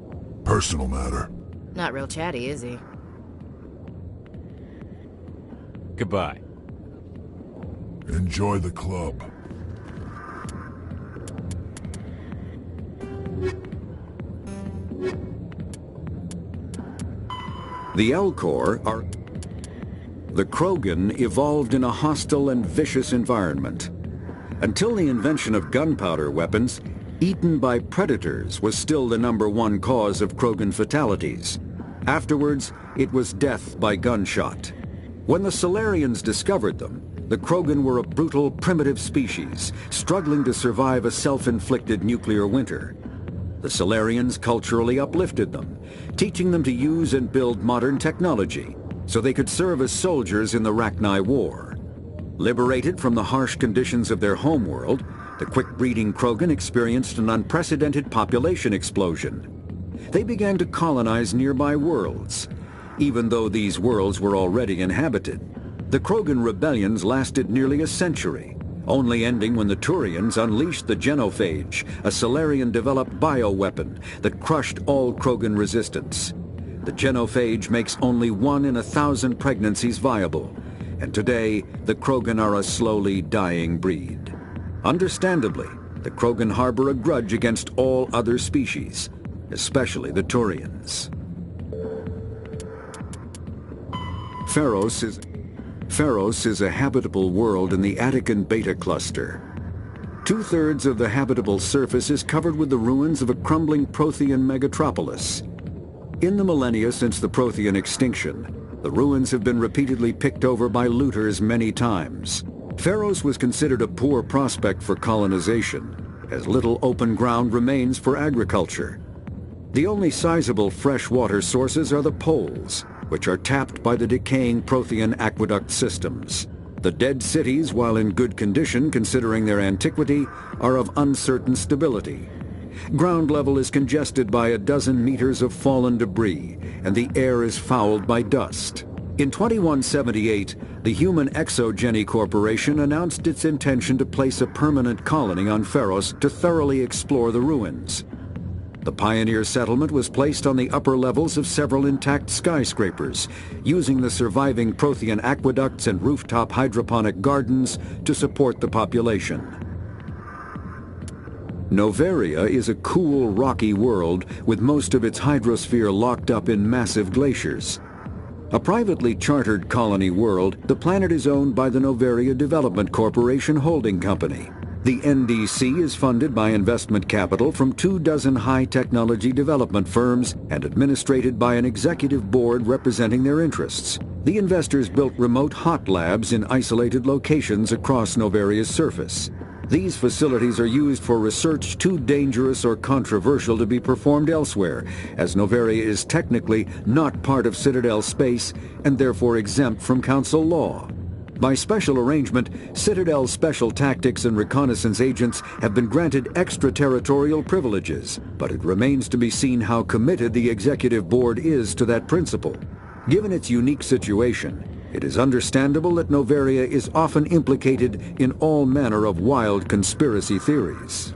Personal matter. Not real chatty, is he? Goodbye. Enjoy the club. The Elcor are... The Krogan evolved in a hostile and vicious environment. Until the invention of gunpowder weapons, eaten by predators was still the #1 cause of Krogan fatalities. Afterwards, it was death by gunshot. When the Solarians discovered them, the Krogan were a brutal, primitive species, struggling to survive a self-inflicted nuclear winter. The Solarians culturally uplifted them, teaching them to use and build modern technology, so they could serve as soldiers in the Rachni War. Liberated from the harsh conditions of their homeworld, the quick-breeding Krogan experienced an unprecedented population explosion. They began to colonize nearby worlds. Even though these worlds were already inhabited, the Krogan rebellions lasted nearly a century, only ending when the Turians unleashed the Genophage, a Solarian-developed bioweapon that crushed all Krogan resistance. The Genophage makes only 1 in 1,000 pregnancies viable, and today the Krogan are a slowly dying breed. Understandably, the Krogan harbor a grudge against all other species, especially the Turians. Pharos is a habitable world in the Attican Beta Cluster. 2/3 of the habitable surface is covered with the ruins of a crumbling Prothean megatropolis. In the millennia since the Prothean extinction, the ruins have been repeatedly picked over by looters many times. Pharos was considered a poor prospect for colonization, as little open ground remains for agriculture. The only sizable freshwater sources are the poles, which are tapped by the decaying Prothean aqueduct systems. The dead cities, while in good condition considering their antiquity, are of uncertain stability. Ground level is congested by a dozen meters of fallen debris, and the air is fouled by dust. In 2178, the Human Exogeny Corporation announced its intention to place a permanent colony on Pharos to thoroughly explore the ruins. The pioneer settlement was placed on the upper levels of several intact skyscrapers, using the surviving Prothean aqueducts and rooftop hydroponic gardens to support the population. Noveria is a cool, rocky world with most of its hydrosphere locked up in massive glaciers. A privately chartered colony world, the planet is owned by the Noveria Development Corporation Holding Company. The NDC is funded by investment capital from 24 high-technology development firms and administrated by an executive board representing their interests. The investors built remote hot labs in isolated locations across Noveria's surface. These facilities are used for research too dangerous or controversial to be performed elsewhere, as Noveria is technically not part of Citadel space and therefore exempt from Council law. By special arrangement, Citadel's special tactics and reconnaissance agents have been granted extraterritorial privileges, but it remains to be seen how committed the Executive Board is to that principle. Given its unique situation, it is understandable that Noveria is often implicated in all manner of wild conspiracy theories.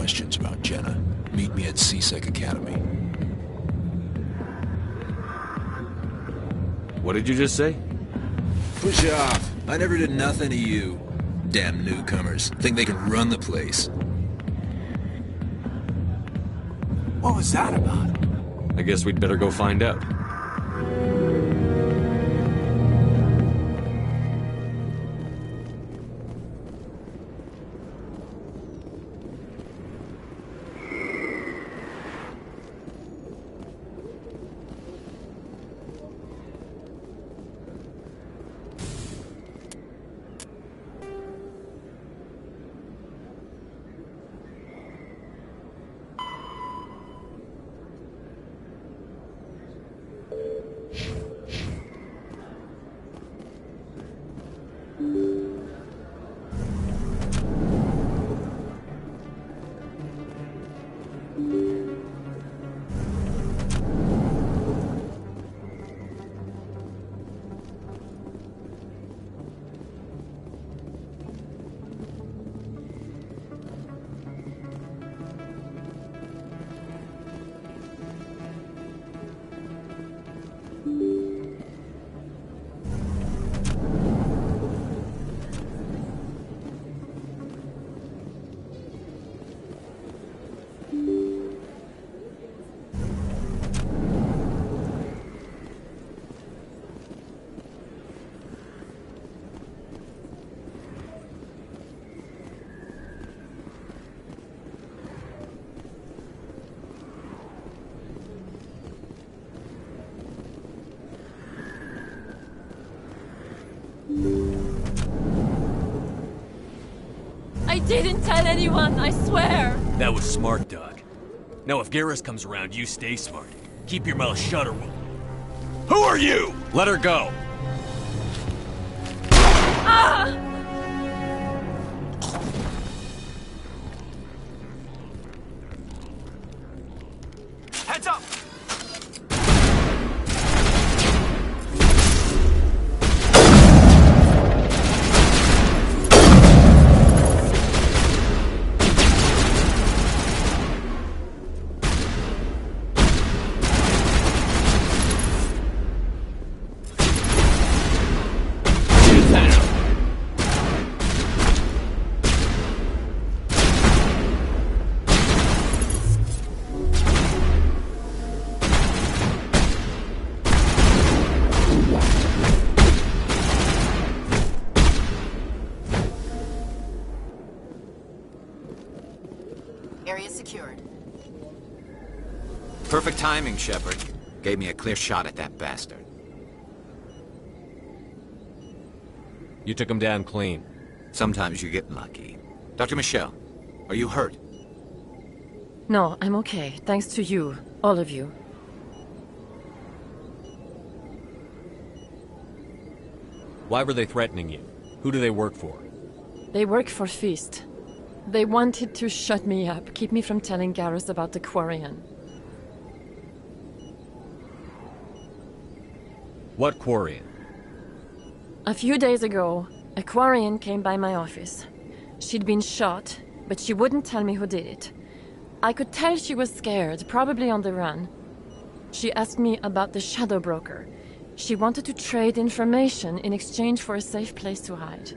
questions about Jenna, meet me at C-Sec Academy. What did you just say? Push off. I never did nothing to you. Damn newcomers. Think they can run the place. What was that about? I guess we'd better go find out. I didn't tell anyone, I swear! That was smart, Doug. Now if Garrus comes around, you stay smart. Keep your mouth shut or we'll... Who are you? Let her go! Ah! Heads up! Area secured. Perfect timing, Shepard. Gave me a clear shot at that bastard. You took him down clean. Sometimes you get lucky. Dr. Michelle, are you hurt? No, I'm okay. Thanks to you. All of you. Why were they threatening you? Who do they work for? They work for Feast. They wanted to shut me up, keep me from telling Garrus about the Quarian. What Quarian? A few days ago, a Quarian came by my office. She'd been shot, but she wouldn't tell me who did it. I could tell she was scared, probably on the run. She asked me about the Shadow Broker. She wanted to trade information in exchange for a safe place to hide.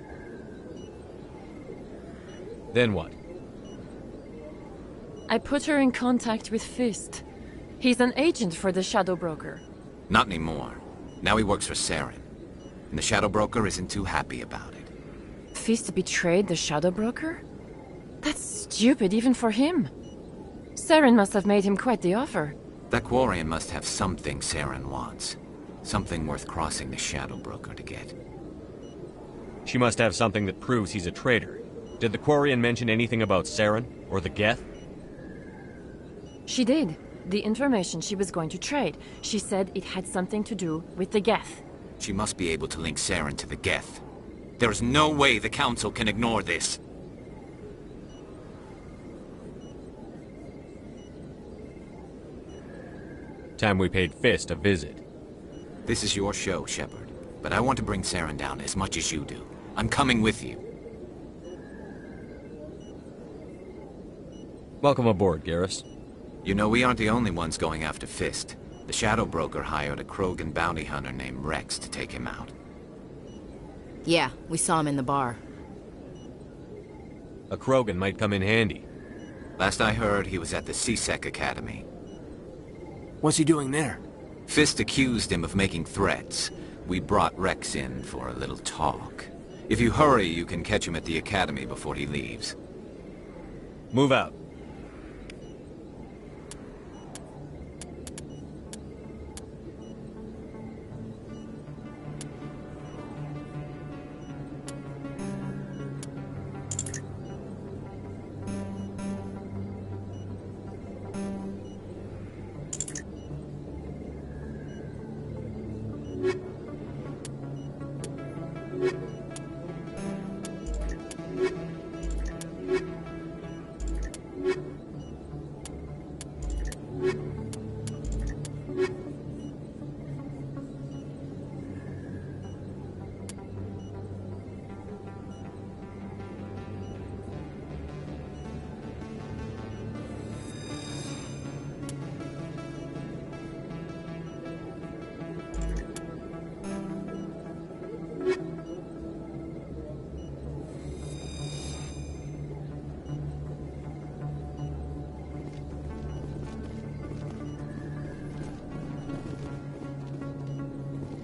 Then what? I put her in contact with Fist. He's an agent for the Shadow Broker. Not anymore. Now he works for Saren. And the Shadow Broker isn't too happy about it. Fist betrayed the Shadow Broker? That's stupid even for him. Saren must have made him quite the offer. That Quarian must have something Saren wants. Something worth crossing the Shadow Broker to get. She must have something that proves he's a traitor. Did the Quarian mention anything about Saren or the Geth? She did. The information she was going to trade. She said it had something to do with the Geth. She must be able to link Saren to the Geth. There is no way the Council can ignore this. Time we paid Fist a visit. This is your show, Shepard. But I want to bring Saren down as much as you do. I'm coming with you. Welcome aboard, Garrus. You know, we aren't the only ones going after Fist. The Shadow Broker hired a Krogan bounty hunter named Rex to take him out. Yeah, we saw him in the bar. A Krogan might come in handy. Last I heard, he was at the C-Sec Academy. What's he doing there? Fist accused him of making threats. We brought Rex in for a little talk. If you hurry, you can catch him at the Academy before he leaves. Move out.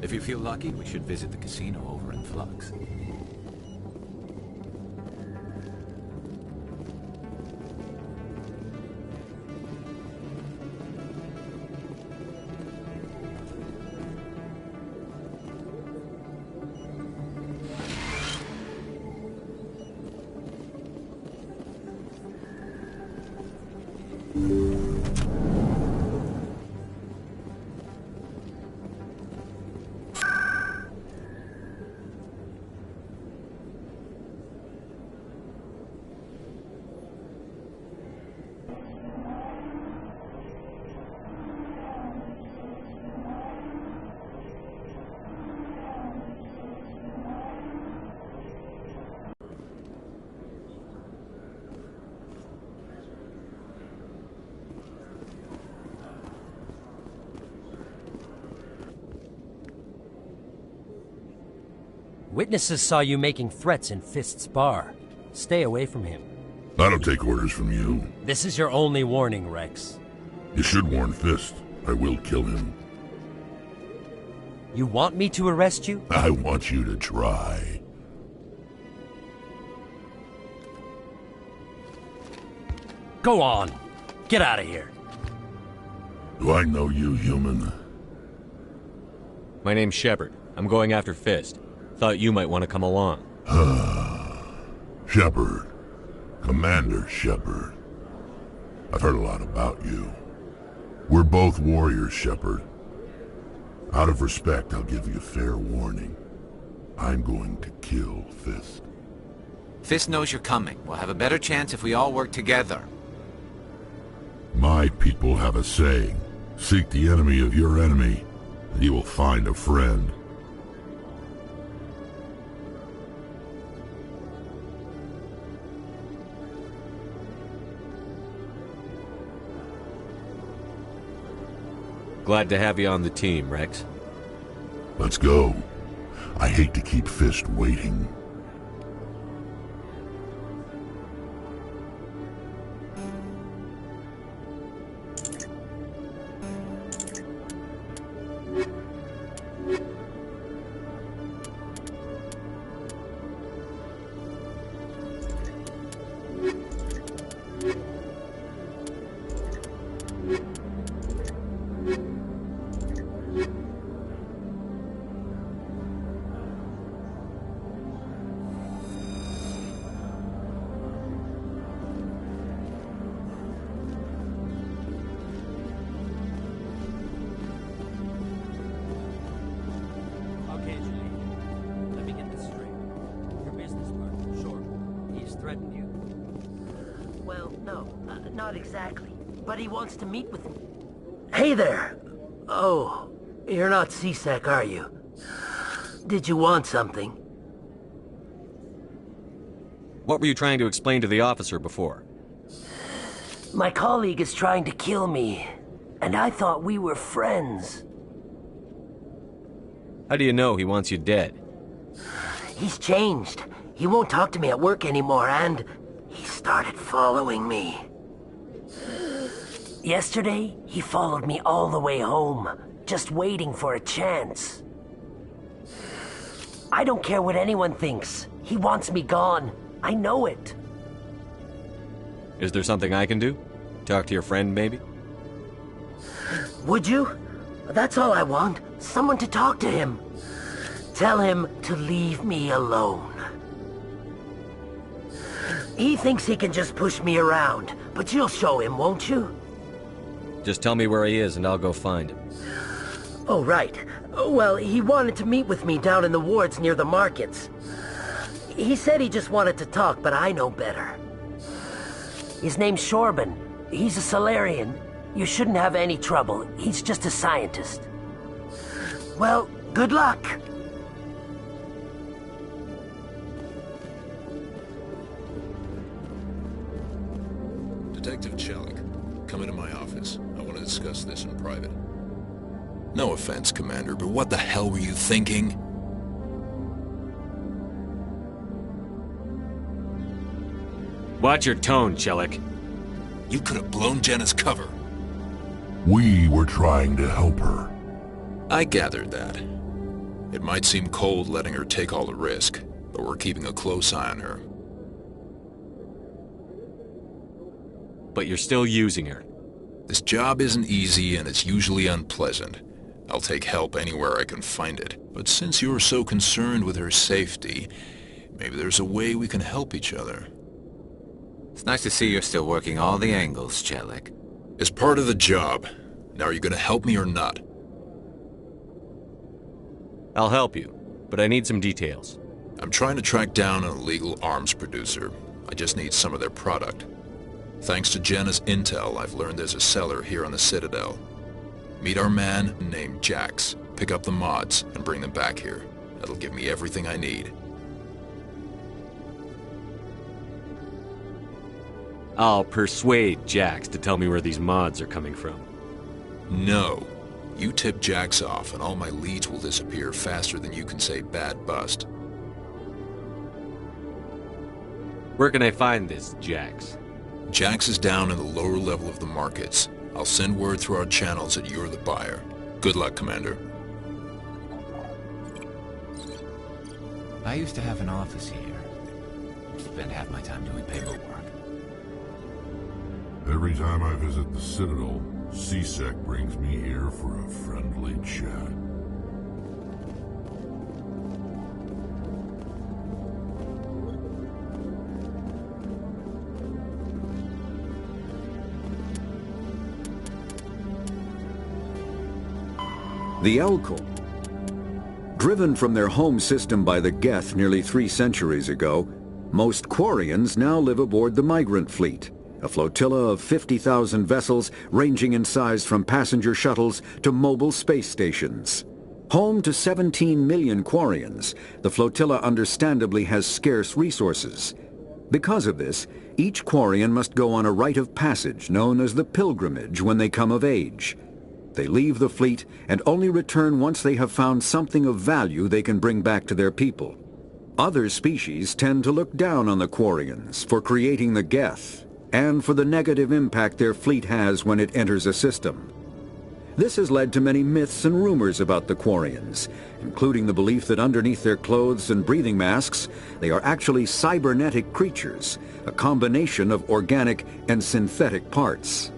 If you feel lucky, we should visit the casino over in Flux. Witnesses saw you making threats in Fist's bar. Stay away from him. I don't take orders from you. This is your only warning, Rex. You should warn Fist. I will kill him. You want me to arrest you? I want you to try. Go on. Get out of here. Do I know you, human? My name's Shepard. I'm going after Fist. Thought you might want to come along. Shepard. Commander Shepard. I've heard a lot about you. We're both warriors, Shepard. Out of respect, I'll give you a fair warning. I'm going to kill Fist. Fist knows you're coming. We'll have a better chance if we all work together. My people have a saying. Seek the enemy of your enemy, and you will find a friend. Glad to have you on the team, Rex. Let's go. I hate to keep Fist waiting. Not exactly, but he wants to meet with me. Hey there! Oh, you're not C-Sec, are you? Did you want something? What were you trying to explain to the officer before? My colleague is trying to kill me, and I thought we were friends. How do you know he wants you dead? He's changed. He won't talk to me at work anymore, and he started following me. Yesterday, he followed me all the way home, just waiting for a chance. I don't care what anyone thinks. He wants me gone. I know it. Is there something I can do? Talk to your friend, maybe? Would you? That's all I want. Someone to talk to him. Tell him to leave me alone. He thinks he can just push me around, but you'll show him, won't you? Just tell me where he is and I'll go find him. Oh, right. Well, he wanted to meet with me down in the wards near the markets. He said he just wanted to talk, but I know better. His name's Shorban. He's a Solarian. You shouldn't have any trouble. He's just a scientist. Well, good luck. Detective Chelik, come into my office. I want to discuss this in private. No offense, Commander, but what the hell were you thinking? Watch your tone, Chelik. You could have blown Jenna's cover. We were trying to help her. I gathered that. It might seem cold letting her take all the risk, but we're keeping a close eye on her. But you're still using her. This job isn't easy and it's usually unpleasant. I'll take help anywhere I can find it. But since you're so concerned with her safety, maybe there's a way we can help each other. It's nice to see you're still working all the angles, Chelik. As part of the job. Now are you gonna help me or not? I'll help you, but I need some details. I'm trying to track down an illegal arms producer. I just need some of their product. Thanks to Jenna's intel, I've learned there's a seller here on the Citadel. Meet our man named Jax, pick up the mods, and bring them back here. That'll give me everything I need. I'll persuade Jax to tell me where these mods are coming from. No. You tip Jax off, and all my leads will disappear faster than you can say bad bust. Where can I find this Jax? Jax is down in the lower level of the markets. I'll send word through our channels that you're the buyer. Good luck, Commander. I used to have an office here. Spent half my time doing paperwork. Every time I visit the Citadel, C-Sec brings me here for a friendly chat. The Elcor. Driven from their home system by the Geth nearly 3 centuries ago, most Quarians now live aboard the Migrant Fleet, a flotilla of 50,000 vessels ranging in size from passenger shuttles to mobile space stations. Home to 17 million Quarians, the flotilla understandably has scarce resources. Because of this, each Quarian must go on a rite of passage known as the Pilgrimage when they come of age. They leave the fleet and only return once they have found something of value they can bring back to their people. Other species tend to look down on the Quarians for creating the Geth and for the negative impact their fleet has when it enters a system. This has led to many myths and rumors about the Quarians, including the belief that underneath their clothes and breathing masks, they are actually cybernetic creatures, a combination of organic and synthetic parts.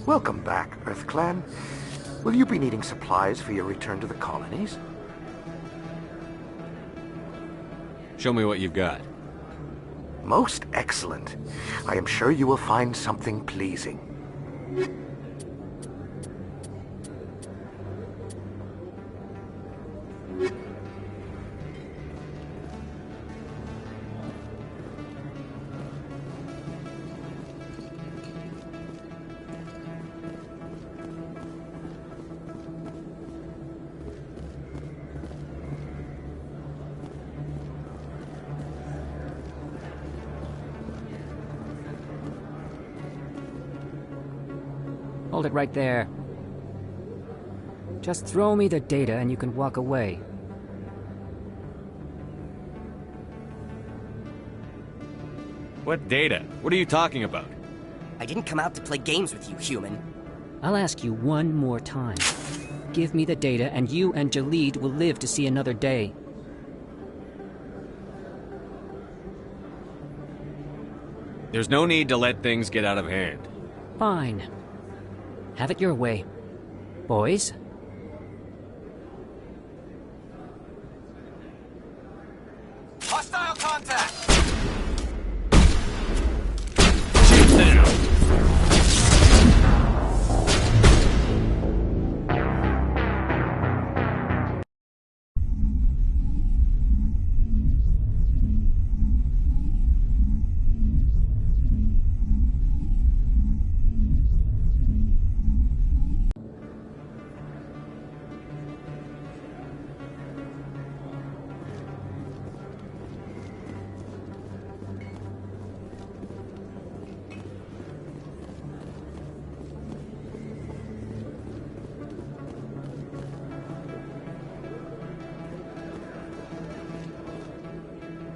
Welcome back, EarthClan. Will you be needing supplies for your return to the colonies? Show me what you've got. Most excellent. I am sure you will find something pleasing. Hold it right there. Just throw me the data and you can walk away. What data? What are you talking about? I didn't come out to play games with you, human. I'll ask you one more time. Give me the data and you and Jalid will live to see another day. There's no need to let things get out of hand. Fine. Have it your way. Boys? Hostile contact! Shoot down!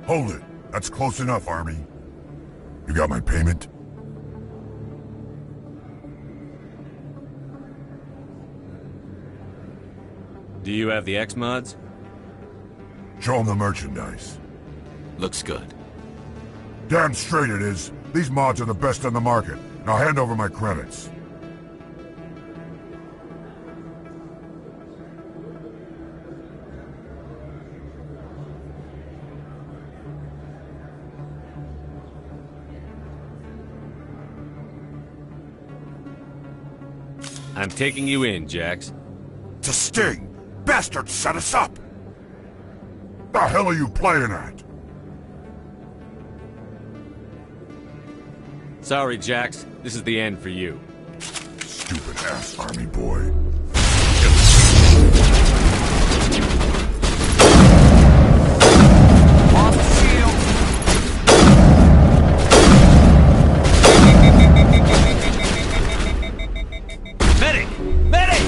Hold it. That's close enough, Army. You got my payment? Do you have the X-Mods? Show them the merchandise. Looks good. Damn straight it is. These mods are the best on the market. Now hand over my credits. I'm taking you in, Jax. It's a sting! Bastards set us up! The hell are you playing at? Sorry, Jax. This is the end for you. Stupid ass Army boy. Medic! Medic!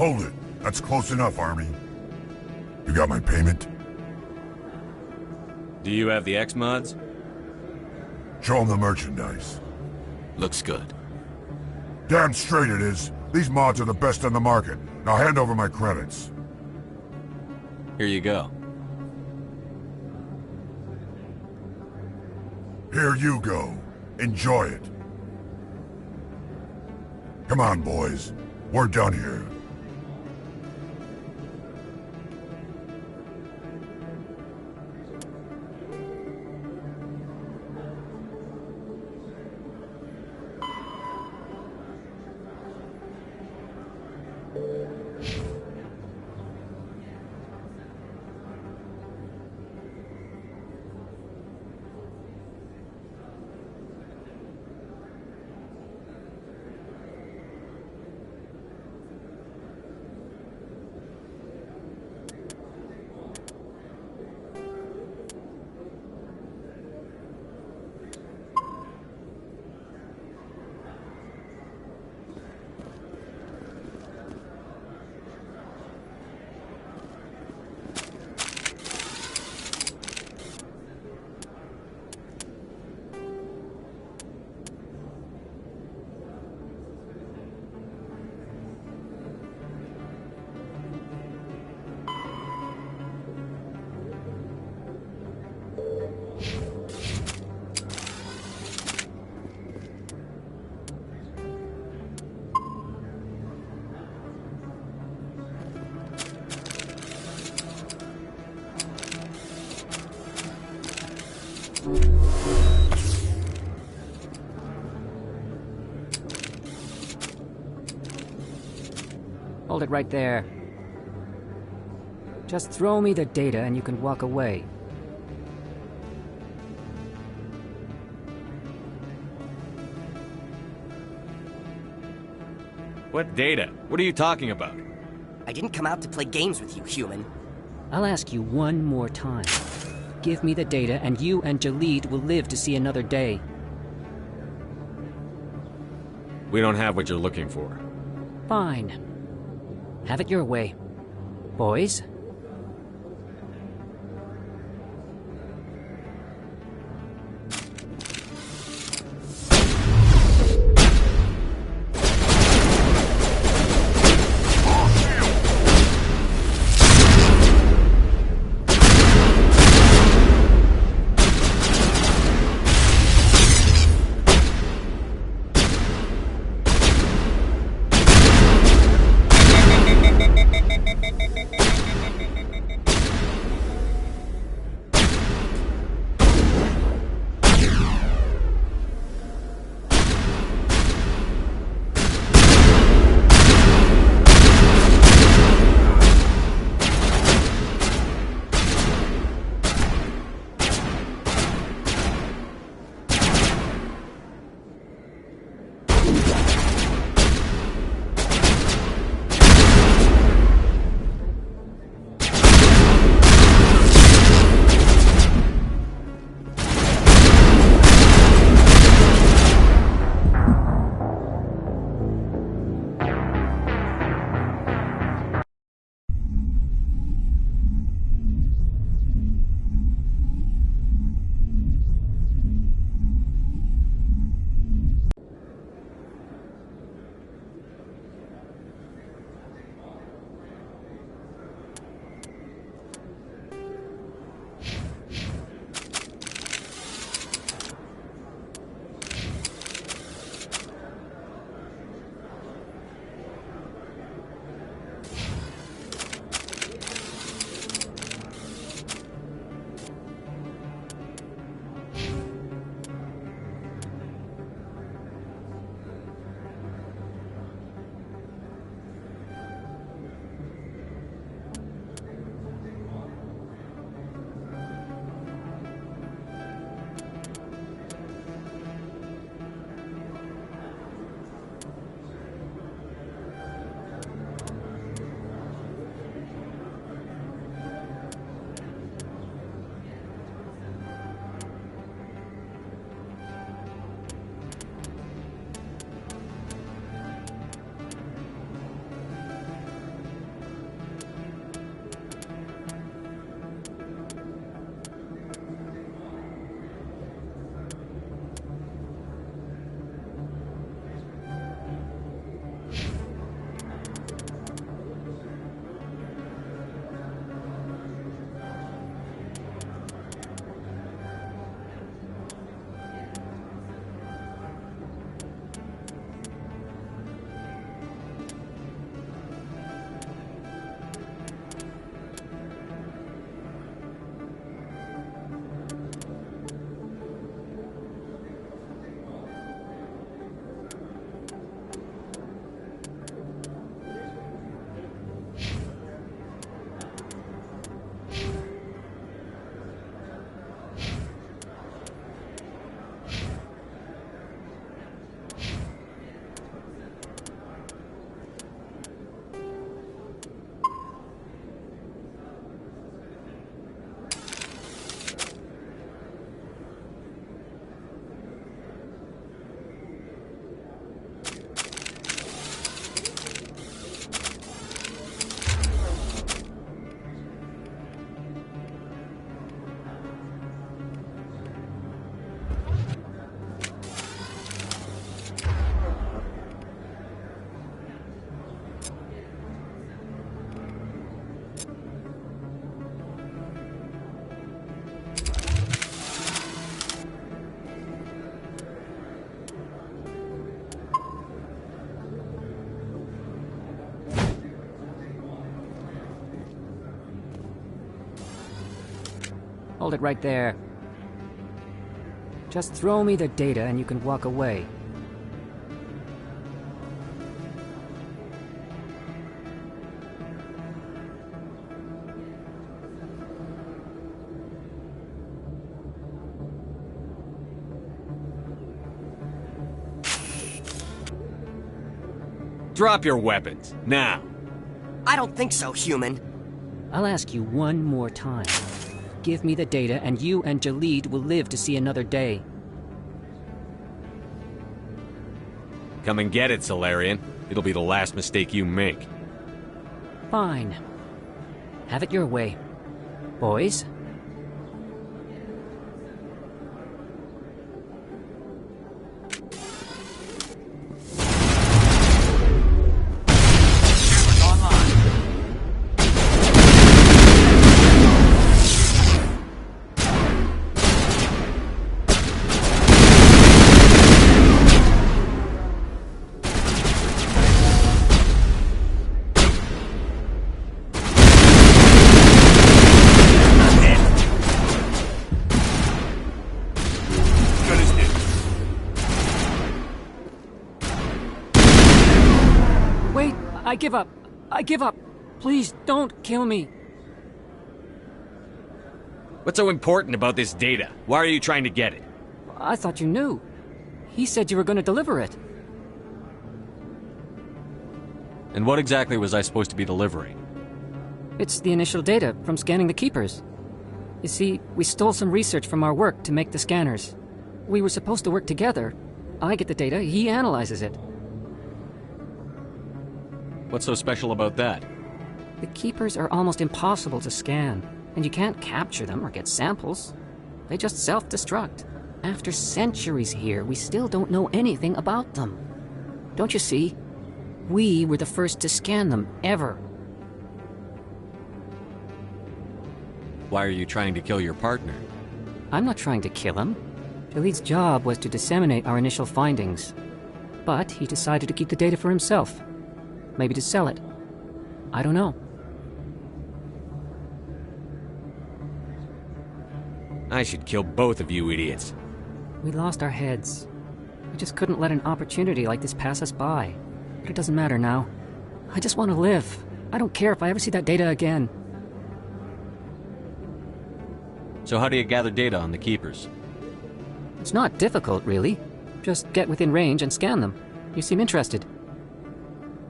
Hold it. That's close enough, Army. You got my payment? Do you have the X-Mods? Show them the merchandise. Looks good. Damn straight it is. These mods are the best on the market. Now hand over my credits. Here you go. Here you go. Enjoy it. Come on, boys. We're done here. Hold it right there. Just throw me the data and you can walk away. What data? What are you talking about? I didn't come out to play games with you, human. I'll ask you one more time. Give me the data and you and Jalid will live to see another day. We don't have what you're looking for. Fine. Have it your way. Boys? Hold it right there. Just throw me the data and you can walk away. Drop your weapons, now! I don't think so, human. I'll ask you one more time. Give me the data and you and Jaleed will live to see another day. Come and get it, Solarian. It'll be the last mistake you make. Fine. Have it your way. Boys? I give up. I give up. Please, don't kill me. What's so important about this data? Why are you trying to get it? I thought you knew. He said you were going to deliver it. And what exactly was I supposed to be delivering? It's the initial data from scanning the Keepers. You see, we stole some research from our work to make the scanners. We were supposed to work together. I get the data, he analyzes it. What's so special about that? The Keepers are almost impossible to scan, and you can't capture them or get samples. They just self-destruct. After centuries here, we still don't know anything about them. Don't you see? We were the first to scan them, ever. Why are you trying to kill your partner? I'm not trying to kill him. Jaleed's job was to disseminate our initial findings. But he decided to keep the data for himself. Maybe to sell it. I don't know. I should kill both of you idiots. We lost our heads. We just couldn't let an opportunity like this pass us by. But it doesn't matter now. I just want to live. I don't care if I ever see that data again. So how do you gather data on the Keepers? It's not difficult, really. Just get within range and scan them. You seem interested.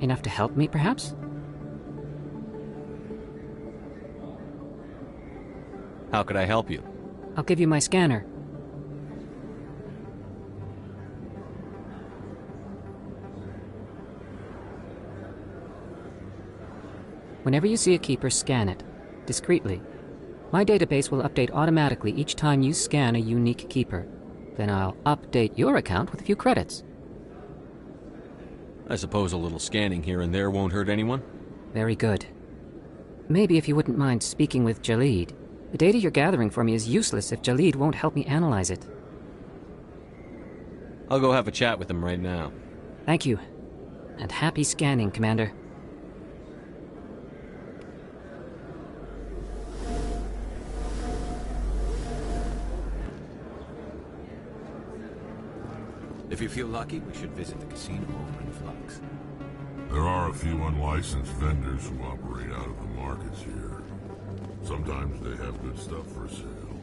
Enough to help me, perhaps? How could I help you? I'll give you my scanner. Whenever you see a Keeper, scan it. Discreetly. My database will update automatically each time you scan a unique Keeper. Then I'll update your account with a few credits. I suppose a little scanning here and there won't hurt anyone? Very good. Maybe if you wouldn't mind speaking with Jaleed. The data you're gathering for me is useless if Jaleed won't help me analyze it. I'll go have a chat with him right now. Thank you. And happy scanning, Commander. If you feel lucky, we should visit the casino over in Flux. There are a few unlicensed vendors who operate out of the markets here. Sometimes they have good stuff for sale.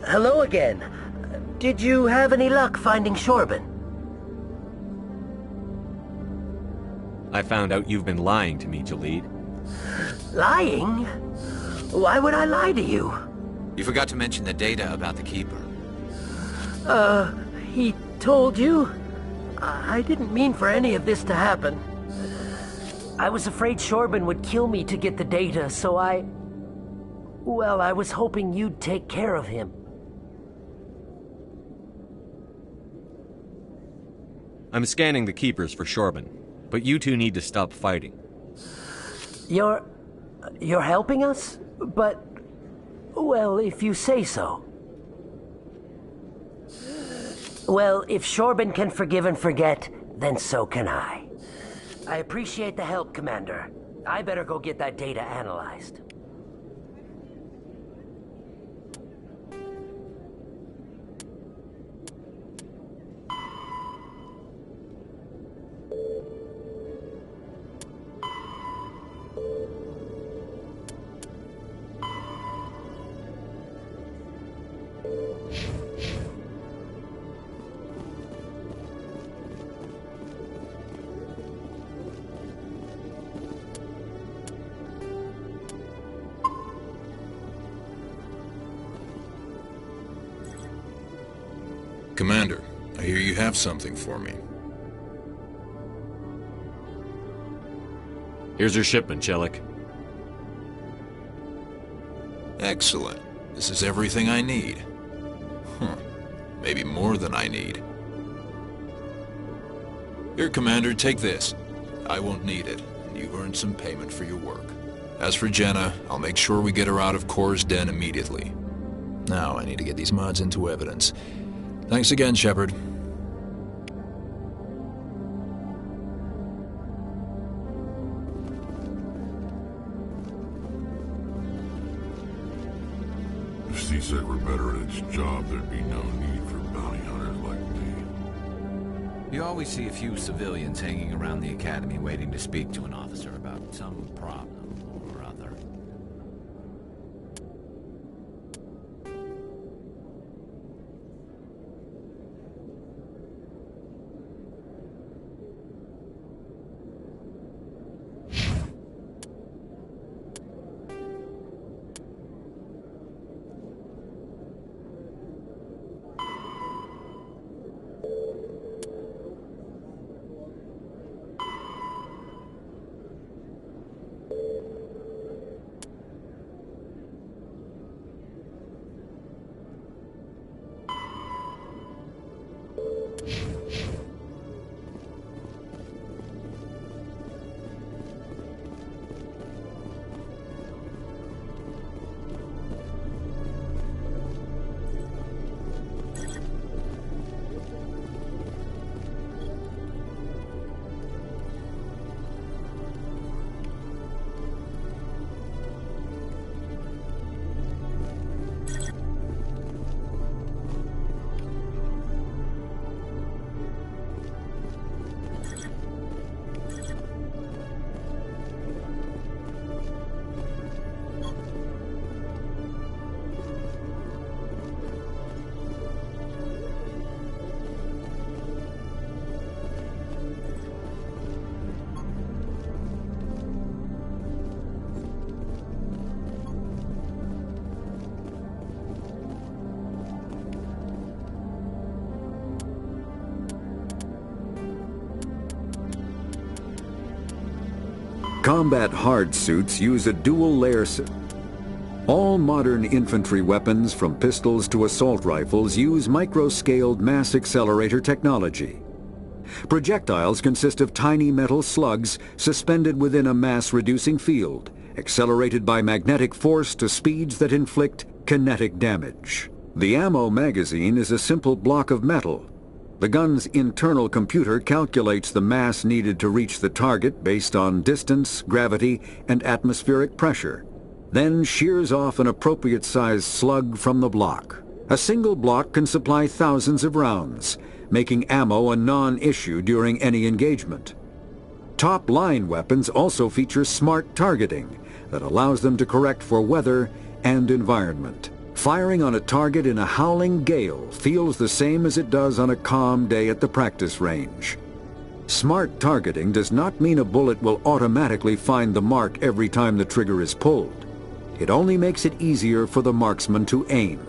Hello again. Did you have any luck finding Shorben? I found out you've been lying to me, Jalid. Lying? Why would I lie to you? You forgot to mention the data about the Keeper. He told you? I didn't mean for any of this to happen. I was afraid Shorben would kill me to get the data, so well, I was hoping you'd take care of him. I'm scanning the Keepers for Shorben, but you two need to stop fighting. You're helping us? But, well, if you say so. Well, if Shorben can forgive and forget, then so can I. I appreciate the help, Commander. I better go get that data analyzed. Commander, I hear you have something for me. Here's your shipment, Chelik. Excellent. This is everything I need. Maybe more than I need. Here, Commander, take this. I won't need it, and you've earned some payment for your work. As for Jenna, I'll make sure we get her out of Kor's den immediately. Now I need to get these mods into evidence. Thanks again, Shepard. If C-Sec were better at its job, there'd be no need for bounty hunters like me. You always see a few civilians hanging around the academy waiting to speak to an officer about some problem or other. Combat hard suits use a dual-layer system. All modern infantry weapons, from pistols to assault rifles, use micro-scaled mass accelerator technology. Projectiles consist of tiny metal slugs suspended within a mass-reducing field, accelerated by magnetic force to speeds that inflict kinetic damage. The ammo magazine is a simple block of metal. The gun's internal computer calculates the mass needed to reach the target based on distance, gravity, and atmospheric pressure, then shears off an appropriate-sized slug from the block. A single block can supply thousands of rounds, making ammo a non-issue during any engagement. Top-line weapons also feature smart targeting that allows them to correct for weather and environment. Firing on a target in a howling gale feels the same as it does on a calm day at the practice range. Smart targeting does not mean a bullet will automatically find the mark every time the trigger is pulled. It only makes it easier for the marksman to aim.